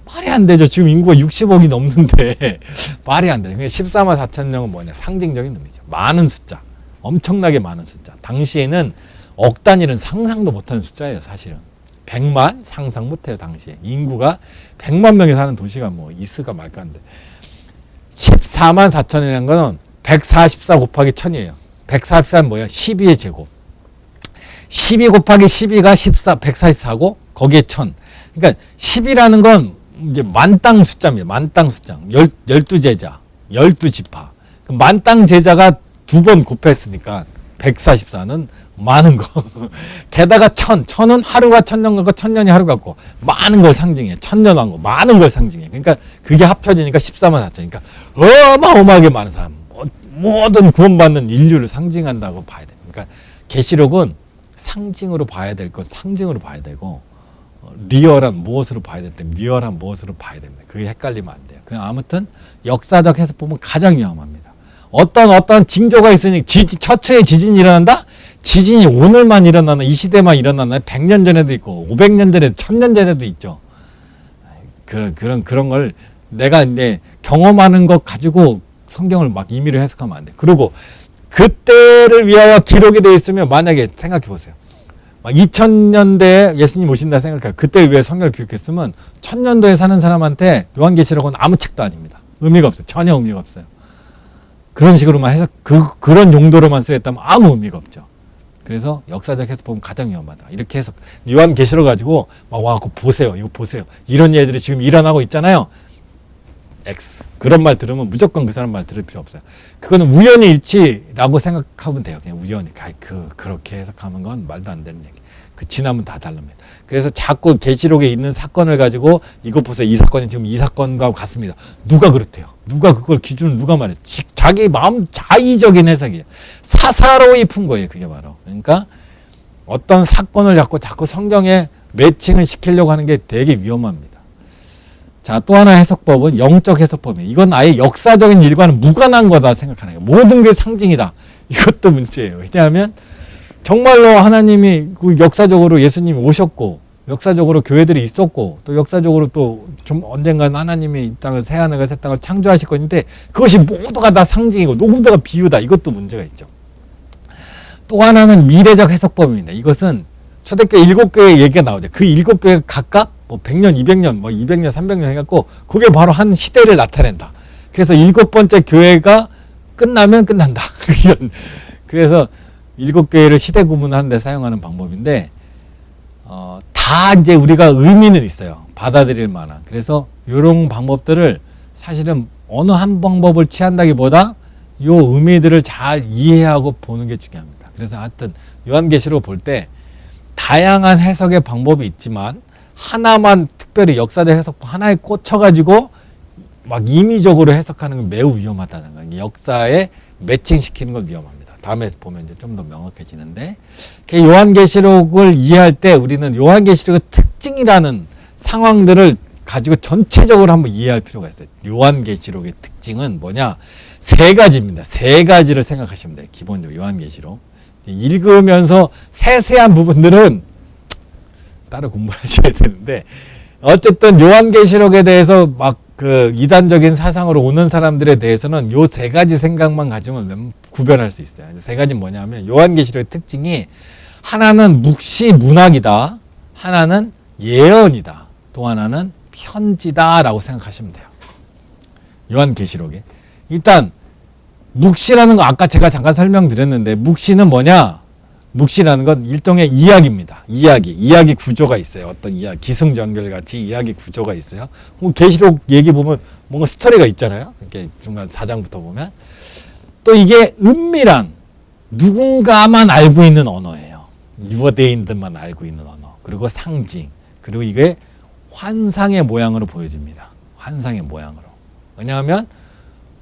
말이 안 되죠. 지금 인구가 60억이 넘는데 말이 안 돼요. 14만 4천 명은 뭐냐? 상징적인 의미죠. 많은 숫자. 엄청나게 많은 숫자. 당시에는 억 단위는 상상도 못하는 숫자예요. 사실은. 100만 상상 못해요. 당시에. 인구가 100만 명이 사는 도시가 뭐 있을까 말까 한데 14만 4천이라는 거는 144 곱하기 1000이에요. 144는 뭐예요? 12의 제곱. 12 곱하기 12가 14, 144고 거기에 1000. 그러니까 10이라는 건 이제 만땅 숫자입니다. 만땅 숫자. 12제자, 12지파. 만땅 제자가 두 번 곱했으니까 144는 많은 거. 게다가 1000. 1000은 하루가 1000년 같고 1000년이 하루 같고 많은 걸 상징해. 1000년 왕고 많은 걸 상징해. 그러니까 그게 합쳐지니까 14만 4천. 그러니까 어마어마하게 많은 사람. 모든 구원받는 인류를 상징한다고 봐야 돼요. 그러니까 계시록은 상징으로 봐야 될 것 상징으로 봐야 되고 리얼한 무엇으로 봐야 될 때 리얼한 무엇으로 봐야 됩니다. 그게 헷갈리면 안 돼요. 그냥 아무튼 역사적 해석 보면 가장 위험합니다. 어떤 징조가 있으니 처처에 지진이 일어난다? 지진이 오늘만 일어나나 이 시대만 일어나나 100년 전에도 있고 500년 전에도 1000년 전에도 있죠. 그런 걸 내가 이제 경험하는 것 가지고 성경을 막 임의로 해석하면 안 돼. 그리고 그때를 위하여 기록이 되어 있으면 만약에 생각해 보세요. 2000년대에 예수님 오신다 생각해요. 그때를 위해 성경을 기록했으면 1000년도에 사는 사람한테 요한계시록은 아무 책도 아닙니다. 의미가 없어요. 전혀 의미가 없어요. 그런 식으로만 해서 그런 용도로만 쓰였다면 아무 의미가 없죠. 그래서 역사적 해석 보면 가장 위험하다. 이렇게 해서 요한계시록 가지고 막 와갖고 보세요. 이거 보세요. 이런 일들이 지금 일어나고 있잖아요. X. 그런 말 들으면 무조건 그 사람 말 들을 필요 없어요. 그거는 우연의 일치라고 생각하면 돼요. 그냥 우연히. 그렇게 해석하는 건 말도 안 되는 얘기. 지나면 다 다릅니다. 그래서 자꾸 계시록에 있는 사건을 가지고 이거 보세요. 이 사건이 지금 이 사건과 같습니다. 누가 그렇대요? 누가 그걸 기준을 누가 말해요? 자기 마음 자의적인 해석이에요. 사사로이 푼 거예요. 그게 바로. 그러니까 어떤 사건을 자꾸 성경에 매칭을 시키려고 하는 게 되게 위험합니다. 자, 또 하나 해석법은 영적 해석법이에요. 이건 아예 역사적인 일과는 무관한 거다 생각하는 거예요. 모든 게 상징이다. 이것도 문제예요. 왜냐하면 정말로 하나님이 역사적으로 예수님이 오셨고 역사적으로 교회들이 있었고 또 역사적으로 또 좀 언젠가는 하나님이 이 땅을 새하늘과 새 땅을 창조하실 건데 그것이 모두가 다 상징이고 모두가 비유다. 이것도 문제가 있죠. 또 하나는 미래적 해석법입니다. 이것은 초대교회 7교회 얘기가 나오죠. 그 7교회가 각각 뭐 100년, 200년, 뭐 200년, 300년 해갖고 그게 바로 한 시대를 나타낸다. 그래서 7번째 교회가 끝나면 끝난다. 이런. 그래서 7교회를 시대 구분하는 데 사용하는 방법인데 다 이제 우리가 의미는 있어요. 받아들일 만한. 그래서 이런 방법들을 사실은 어느 한 방법을 취한다기보다 요 의미들을 잘 이해하고 보는 게 중요합니다. 그래서 하여튼 요한계시록 볼 때 다양한 해석의 방법이 있지만 하나만 특별히 역사적 해석 하나에 꽂혀가지고 막 임의적으로 해석하는 건 매우 위험하다는 거예요. 역사에 매칭시키는 건 위험합니다. 다음에 보면 이제 좀 더 명확해지는데, 요한계시록을 이해할 때 우리는 요한계시록의 특징이라는 상황들을 가지고 전체적으로 한번 이해할 필요가 있어요. 요한계시록의 특징은 뭐냐? 세 가지입니다. 세 가지를 생각하시면 돼요. 기본적으로 요한계시록. 읽으면서 세세한 부분들은 따로 공부하셔야 되는데, 어쨌든 요한계시록에 대해서 막 그 이단적인 사상으로 오는 사람들에 대해서는 요 세 가지 생각만 가지면 구별할 수 있어요. 세 가지는 뭐냐면 요한계시록의 특징이 하나는 묵시 문학이다. 하나는 예언이다. 또 하나는 편지다라고 생각하시면 돼요. 요한계시록에. 일단 묵시라는 거 아까 제가 잠깐 설명드렸는데, 묵시는 뭐냐? 묵시라는 건 일종의 이야기입니다. 이야기 구조가 있어요. 어떤 이야기, 기승전결 같이 이야기 구조가 있어요. 계시록 얘기 보면 뭔가 스토리가 있잖아요. 이렇게 중간 4장부터 보면. 또 이게 은밀한 누군가만 알고 있는 언어예요. 유대인들만 알고 있는 언어. 그리고 상징. 그리고 이게 환상의 모양으로 보여집니다. 환상의 모양으로. 왜냐하면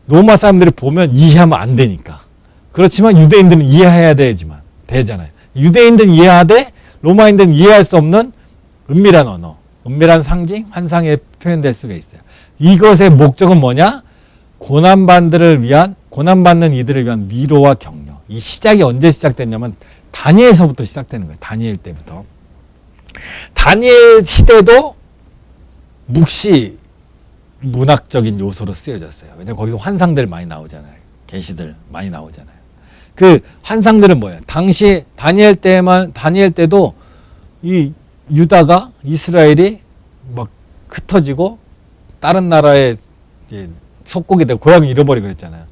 로마 사람들이 보면 이해하면 안 되니까. 그렇지만 유대인들은 이해해야 되잖아요. 유대인들은 이해하되 로마인들은 이해할 수 없는 은밀한 언어, 은밀한 상징, 환상에 표현될 수가 있어요. 이것의 목적은 뭐냐? 고난받는 이들을 위한 위로와 격려. 이 시작이 언제 시작됐냐면 다니엘서부터 시작되는 거예요. 다니엘 때부터. 다니엘 시대도 묵시 문학적인 요소로 쓰여졌어요. 왜냐하면 거기서 환상들 많이 나오잖아요. 계시들 많이 나오잖아요. 그 환상들은 뭐예요? 당시 다니엘 때도 이 유다가, 이스라엘이 막 흩어지고 다른 나라에 속국이 되고 고향을 잃어버리고 그랬잖아요.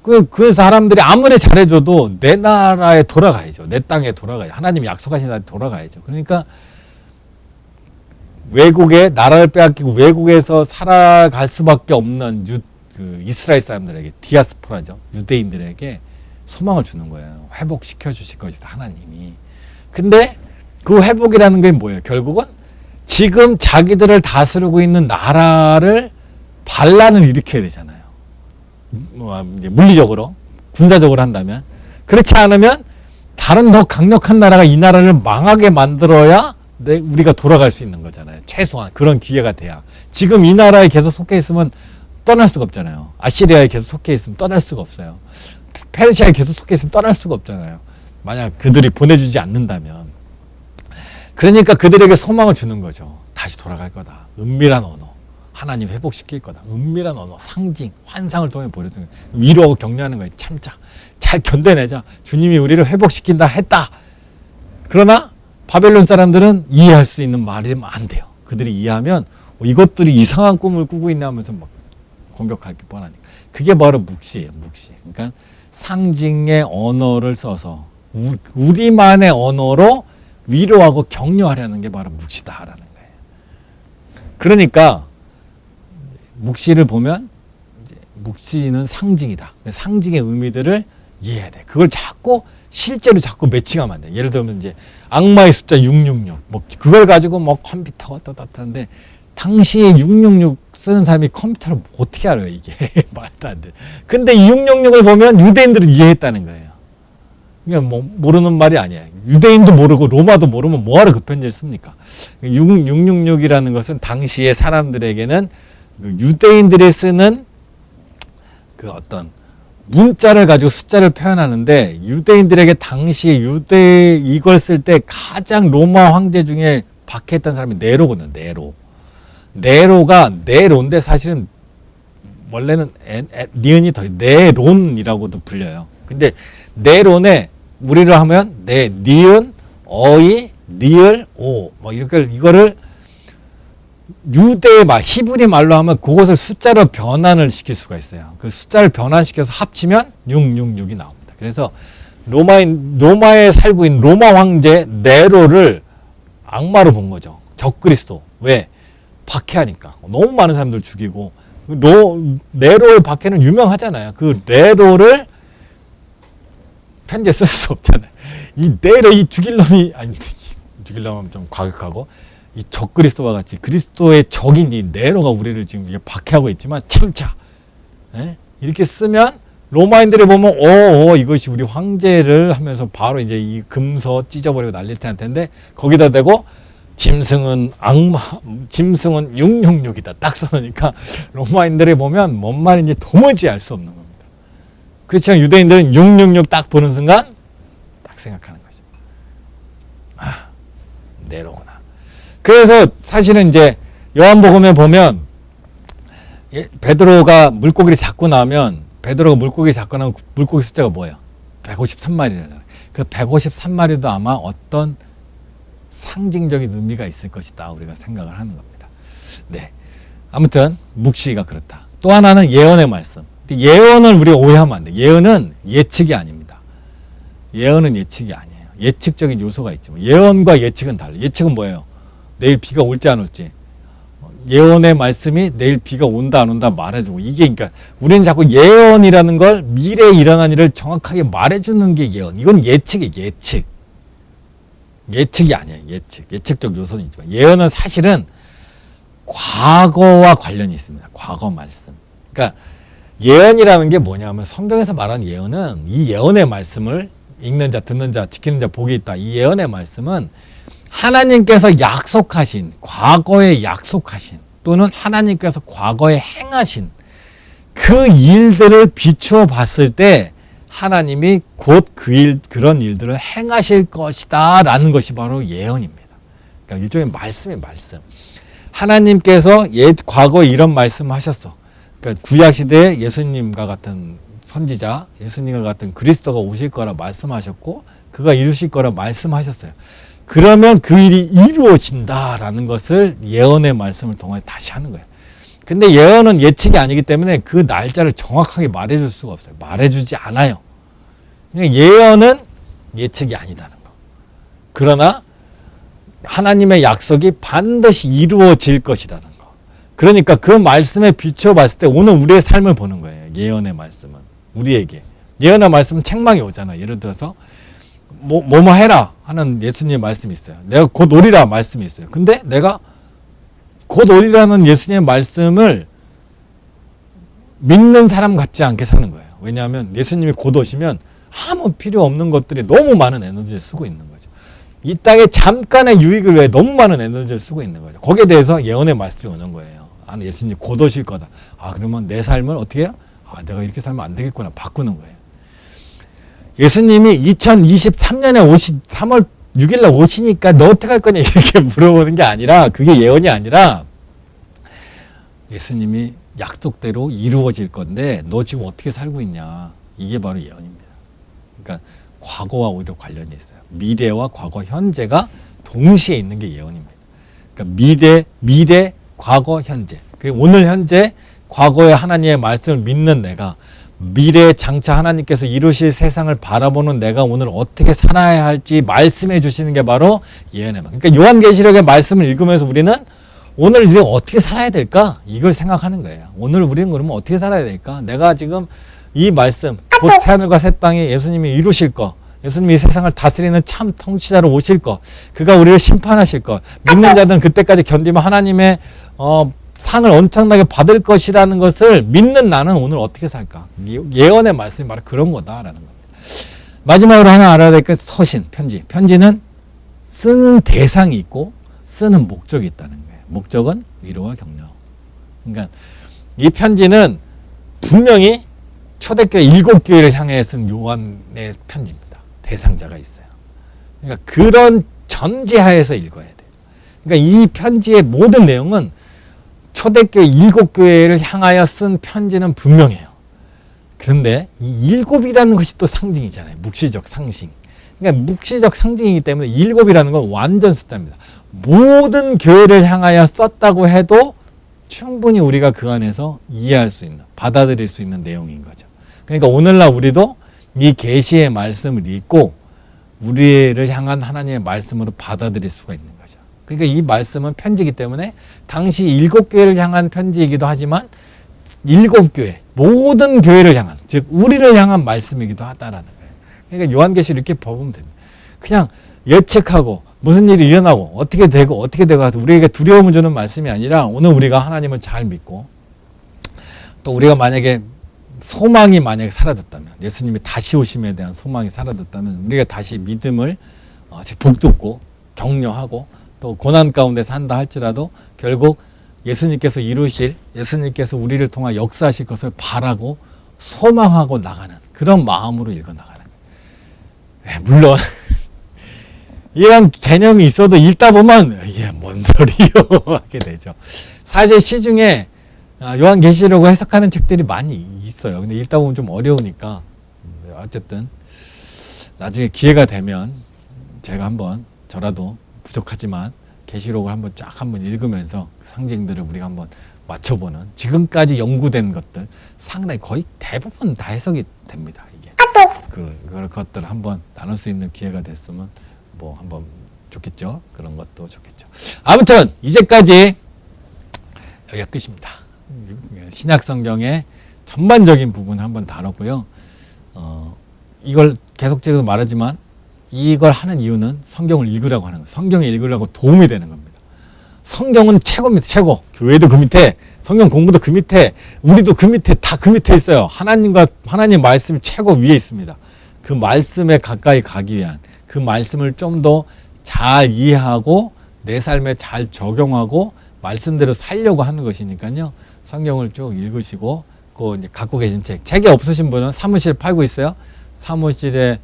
그 사람들이 아무리 잘해줘도 내 나라에 돌아가야죠. 내 땅에 돌아가야죠. 하나님이 약속하신 나라에 돌아가야죠. 그러니까 외국에 나라를 빼앗기고 외국에서 살아갈 수밖에 없는 이스라엘 사람들에게, 디아스포라죠. 유대인들에게 소망을 주는 거예요. 회복시켜 주실 것이다, 하나님이. 근데 그 회복이라는 게 뭐예요? 결국은 지금 자기들을 다스리고 있는 나라를 반란을 일으켜야 되잖아요. 물리적으로, 군사적으로 한다면. 그렇지 않으면 다른 더 강력한 나라가 이 나라를 망하게 만들어야 우리가 돌아갈 수 있는 거잖아요. 최소한 그런 기회가 돼야. 지금 이 나라에 계속 속해 있으면 떠날 수가 없잖아요. 아시리아에 계속 속해 있으면 떠날 수가 없어요. 페르시아에 계속 속해 있으면 떠날 수가 없잖아요. 만약 그들이 보내주지 않는다면. 그러니까 그들에게 소망을 주는 거죠. 다시 돌아갈 거다. 은밀한 언어. 하나님 회복시킬 거다. 은밀한 언어, 상징, 환상을 통해 보여주는 거예요. 위로하고 격려하는 거예요. 참자. 잘 견뎌내자. 주님이 우리를 회복시킨다 했다. 그러나 바벨론 사람들은 이해할 수 있는 말이면 안 돼요. 그들이 이해하면 이것들이 이상한 꿈을 꾸고 있나 하면서 막 공격할 게 뻔하니까. 그게 바로 묵시예요. 묵시. 그러니까 상징의 언어를 써서 우리만의 언어로 위로하고 격려하려는 게 바로 묵시다라는 거예요. 그러니까 묵시를 보면 묵시는 상징이다. 상징의 의미들을 이해해야 돼. 그걸 실제로 자꾸 매칭하면 안 돼. 예를 들면 이제 악마의 숫자 666, 뭐 그걸 가지고 뭐 컴퓨터가 떴다는데 당시에 666 쓰는 사람이 컴퓨터를 어떻게 알아요, 이게. 말도 안 돼. 근데 이 666을 보면 유대인들은 이해했다는 거예요. 이게 뭐 모르는 말이 아니에요. 유대인도 모르고 로마도 모르면 뭐하러 그 편지를 씁니까? 666이라는 것은 당시의 사람들에게는 유대인들이 쓰는 그 어떤 문자를 가지고 숫자를 표현하는데, 유대인들에게 당시에 이걸 쓸 때 가장 로마 황제 중에 박해했던 사람이 네로거든요. 네로인데 사실은 원래는 니은이 더 네론이라고도 불려요. 근데 네론에 우리로 하면 니은, 어이, 리을, 오, 뭐 이거를 유대의 말, 히브리 말로 하면 그것을 숫자로 변환을 시킬 수가 있어요. 그 숫자를 변환시켜서 합치면 666이 나옵니다. 그래서 로마에 살고 있는 로마 황제 네로를 악마로 본 거죠. 적그리스도. 왜? 박해하니까. 너무 많은 사람들 죽이고. 네로의 박해는 유명하잖아요. 그 네로를 편지에 쓸 수 없잖아요. 이 네로, 이 죽일 놈이, 아니, 죽일 놈은 좀 과격하고, 이 적그리스도와 같이 그리스도의 적인 이 네로가 우리를 지금 이게 박해하고 있지만 참자. 에? 이렇게 쓰면 로마인들이 보면 이것이 우리 황제를 하면서 바로 이제 이 금서 찢어버리고 난리 텐데 거기다 대고 짐승은 악마, 짐승은 666이다 딱 써놓으니까 로마인들이 보면 뭔 말인지 도무지 알 수 없는 겁니다. 그렇지만 유대인들은 666 딱 보는 순간 딱 생각하는 거죠. 아, 네로구나. 그래서 사실은 이제 요한복음에 보면 베드로가 물고기를 잡고 나면 베드로가 물고기 잡고 나면 물고기 숫자가 뭐예요? 153마리잖아요. 그 153마리도 아마 어떤 상징적인 의미가 있을 것이다. 우리가 생각을 하는 겁니다. 네. 아무튼 묵시가 그렇다. 또 하나는 예언의 말씀. 예언을 우리가 오해하면 안 돼. 예언은 예측이 아닙니다. 예언은 예측이 아니에요. 예측적인 요소가 있지만 예언과 예측은 달라요. 예측은 뭐예요? 내일 비가 올지 안 올지. 예언의 말씀이 내일 비가 온다 안 온다 말해주고 이게 그러니까 우리는 자꾸 예언이라는 걸 미래에 일어난 일을 정확하게 말해주는 게 예언. 이건 예측이에요. 예측. 예측이 아니에요. 예측적 요소는 있지만 예언은 사실은 과거와 관련이 있습니다. 과거 말씀. 그러니까 예언이라는 게 뭐냐면 성경에서 말하는 예언은 이 예언의 말씀을 읽는 자, 듣는 자, 지키는 자 복이 있다. 이 예언의 말씀은 하나님께서 약속하신, 과거에 약속하신 또는 하나님께서 과거에 행하신 그 일들을 비추어 봤을 때 하나님이 곧 그런 일들을 행하실 것이다 라는 것이 바로 예언입니다. 그러니까 일종의 말씀의 말씀. 하나님께서 과거에 이런 말씀을 하셨어. 그러니까 구약시대에 예수님과 같은 선지자, 예수님과 같은 그리스도가 오실 거라 말씀하셨고 그가 이루실 거라 말씀하셨어요. 그러면 그 일이 이루어진다라는 것을 예언의 말씀을 통해 다시 하는 거예요. 근데 예언은 예측이 아니기 때문에 그 날짜를 정확하게 말해줄 수가 없어요. 말해주지 않아요. 예언은 예측이 아니다는 거. 그러나 하나님의 약속이 반드시 이루어질 것이라는 거. 그러니까 그 말씀에 비추어 봤을 때 오늘 우리의 삶을 보는 거예요. 예언의 말씀은. 우리에게. 예언의 말씀은 책망이 오잖아요. 예를 들어서 뭐뭐 해라 하는 예수님의 말씀이 있어요. 내가 곧 오리라 말씀이 있어요. 근데 내가 곧 오리라는 예수님의 말씀을 믿는 사람 같지 않게 사는 거예요. 왜냐하면 예수님이 곧 오시면 아무 필요 없는 것들이 너무 많은 에너지를 쓰고 있는 거죠. 이 땅에 잠깐의 유익을 위해 너무 많은 에너지를 쓰고 있는 거죠. 거기에 대해서 예언의 말씀이 오는 거예요. 아, 예수님 곧 오실 거다. 아, 그러면 내 삶을 어떻게 해요? 아, 내가 이렇게 살면 안 되겠구나. 바꾸는 거예요. 예수님이 2023년에 3월 6일 날 오시니까 너 어떻게 할 거냐 이렇게 물어보는 게 아니라 그게 예언이 아니라 예수님이 약속대로 이루어질 건데 너 지금 어떻게 살고 있냐. 이게 바로 예언입니다. 그러니까 과거와 오히려 관련이 있어요. 미래와 과거, 현재가 동시에 있는 게 예언입니다. 그러니까 미래, 과거, 현재. 오늘 현재 과거의 하나님의 말씀을 믿는 내가 미래에 장차 하나님께서 이루실 세상을 바라보는 내가 오늘 어떻게 살아야 할지 말씀해 주시는 게 바로 예언의 말. 그러니까 요한계시록의 말씀을 읽으면서 우리는 오늘 우리가 어떻게 살아야 될까? 이걸 생각하는 거예요. 오늘 우리는 그러면 어떻게 살아야 될까? 내가 지금 이 말씀, 곧 새하늘과 새 땅에 예수님이 이루실 거, 예수님이 이 세상을 다스리는 참 통치자로 오실 거, 그가 우리를 심판하실 거, 믿는 자들은 그때까지 견디면 하나님의 상을 엄청나게 받을 것이라는 것을 믿는 나는 오늘 어떻게 살까? 예언의 말씀이 바로 그런 거다라는 겁니다. 마지막으로 하나 알아야 될 게 서신, 편지. 편지는 쓰는 대상이 있고 쓰는 목적이 있다는 거예요. 목적은 위로와 격려. 그러니까 이 편지는 분명히 초대교회 7교회를 향해 쓴 요한의 편지입니다. 대상자가 있어요. 그러니까 그런 전제하에서 읽어야 돼요. 그러니까 이 편지의 모든 내용은 초대교회 7교회를 향하여 쓴 편지는 분명해요. 그런데 이 7이라는 것이 또 상징이잖아요. 묵시적 상징. 그러니까 묵시적 상징이기 때문에 7이라는 건 완전 숫자입니다. 모든 교회를 향하여 썼다고 해도 충분히 우리가 그 안에서 이해할 수 있는, 받아들일 수 있는 내용인 거죠. 그러니까 오늘날 우리도 이 계시의 말씀을 읽고 우리를 향한 하나님의 말씀으로 받아들일 수가 있는 거죠. 그러니까 이 말씀은 편지이기 때문에 당시 7교회를 향한 편지이기도 하지만 7교회, 모든 교회를 향한, 즉 우리를 향한 말씀이기도 하다라는 거예요. 그러니까 요한계시를 이렇게 보면 됩니다. 그냥 예측하고 무슨 일이 일어나고 어떻게 되고 우리에게 두려움을 주는 말씀이 아니라 오늘 우리가 하나님을 잘 믿고 또 우리가 만약에 소망이 만약에 사라졌다면, 예수님이 다시 오심에 대한 소망이 사라졌다면 우리가 다시 믿음을 복돋고 격려하고 또 고난 가운데 산다 할지라도 결국 예수님께서 예수님께서 우리를 통해 역사하실 것을 바라고 소망하고 나가는 그런 마음으로 읽어나가는 거예요. 물론 이런 개념이 있어도 읽다 보면 이게 뭔 소리요 하게 되죠. 사실 시중에 요한계시록을 해석하는 책들이 많이 있어요. 근데 읽다 보면 좀 어려우니까 어쨌든 나중에 기회가 되면 제가 한번 저라도 부족하지만 계시록을 한번 읽으면서 상징들을 우리가 한번 맞춰보는, 지금까지 연구된 것들 상당히 거의 대부분 다 해석이 됩니다. 이게 그런 것들을 한번 나눌 수 있는 기회가 됐으면 뭐 한번 좋겠죠. 그런 것도 좋겠죠. 아무튼 이제까지 여기가 끝입니다. 신약 성경의 전반적인 부분을 한번 다뤘고요. 이걸 계속적으로 말하지만 이걸 하는 이유는 성경을 읽으라고 하는 거예요. 성경을 읽으라고 도움이 되는 겁니다. 성경은 최고입니다. 최고. 교회도 그 밑에, 성경 공부도 그 밑에, 우리도 그 밑에, 다 그 밑에 있어요. 하나님 말씀이 최고 위에 있습니다. 그 말씀에 가까이 가기 위한, 그 말씀을 좀 더 잘 이해하고 내 삶에 잘 적용하고 말씀대로 살려고 하는 것이니까요. 성경을 쭉 읽으시고 이제 갖고 계신 책이 없으신 분은 사무실 팔고 있어요. 사무실에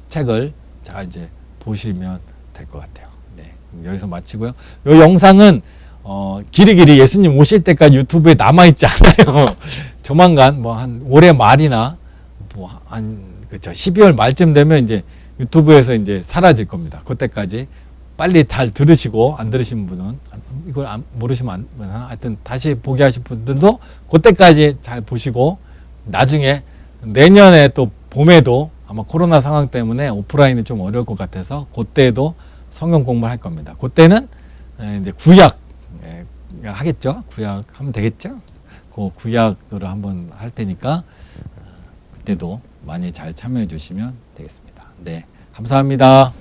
책을 잘 이제 보시면 될 것 같아요. 네, 여기서 마치고요. 이 영상은 길이길이 예수님 오실 때까지 유튜브에 남아 있지 않아요. 조만간 뭐 한 올해 말이나 뭐 한 12월 말쯤 되면 이제 유튜브에서 이제 사라질 겁니다. 그때까지 빨리 잘 들으시고, 안 들으신 분은 이걸 모르시면 하여튼 다시 보게 하실 분들도 그때까지 잘 보시고, 나중에 내년에 또 봄에도 아마 코로나 상황 때문에 오프라인이 좀 어려울 것 같아서 그때도 성경 공부를 할 겁니다. 그때는 이제 구약 하겠죠. 구약 하면 되겠죠. 그 구약으로 한번 할 테니까 그때도 많이 잘 참여해 주시면 되겠습니다. 네, 감사합니다.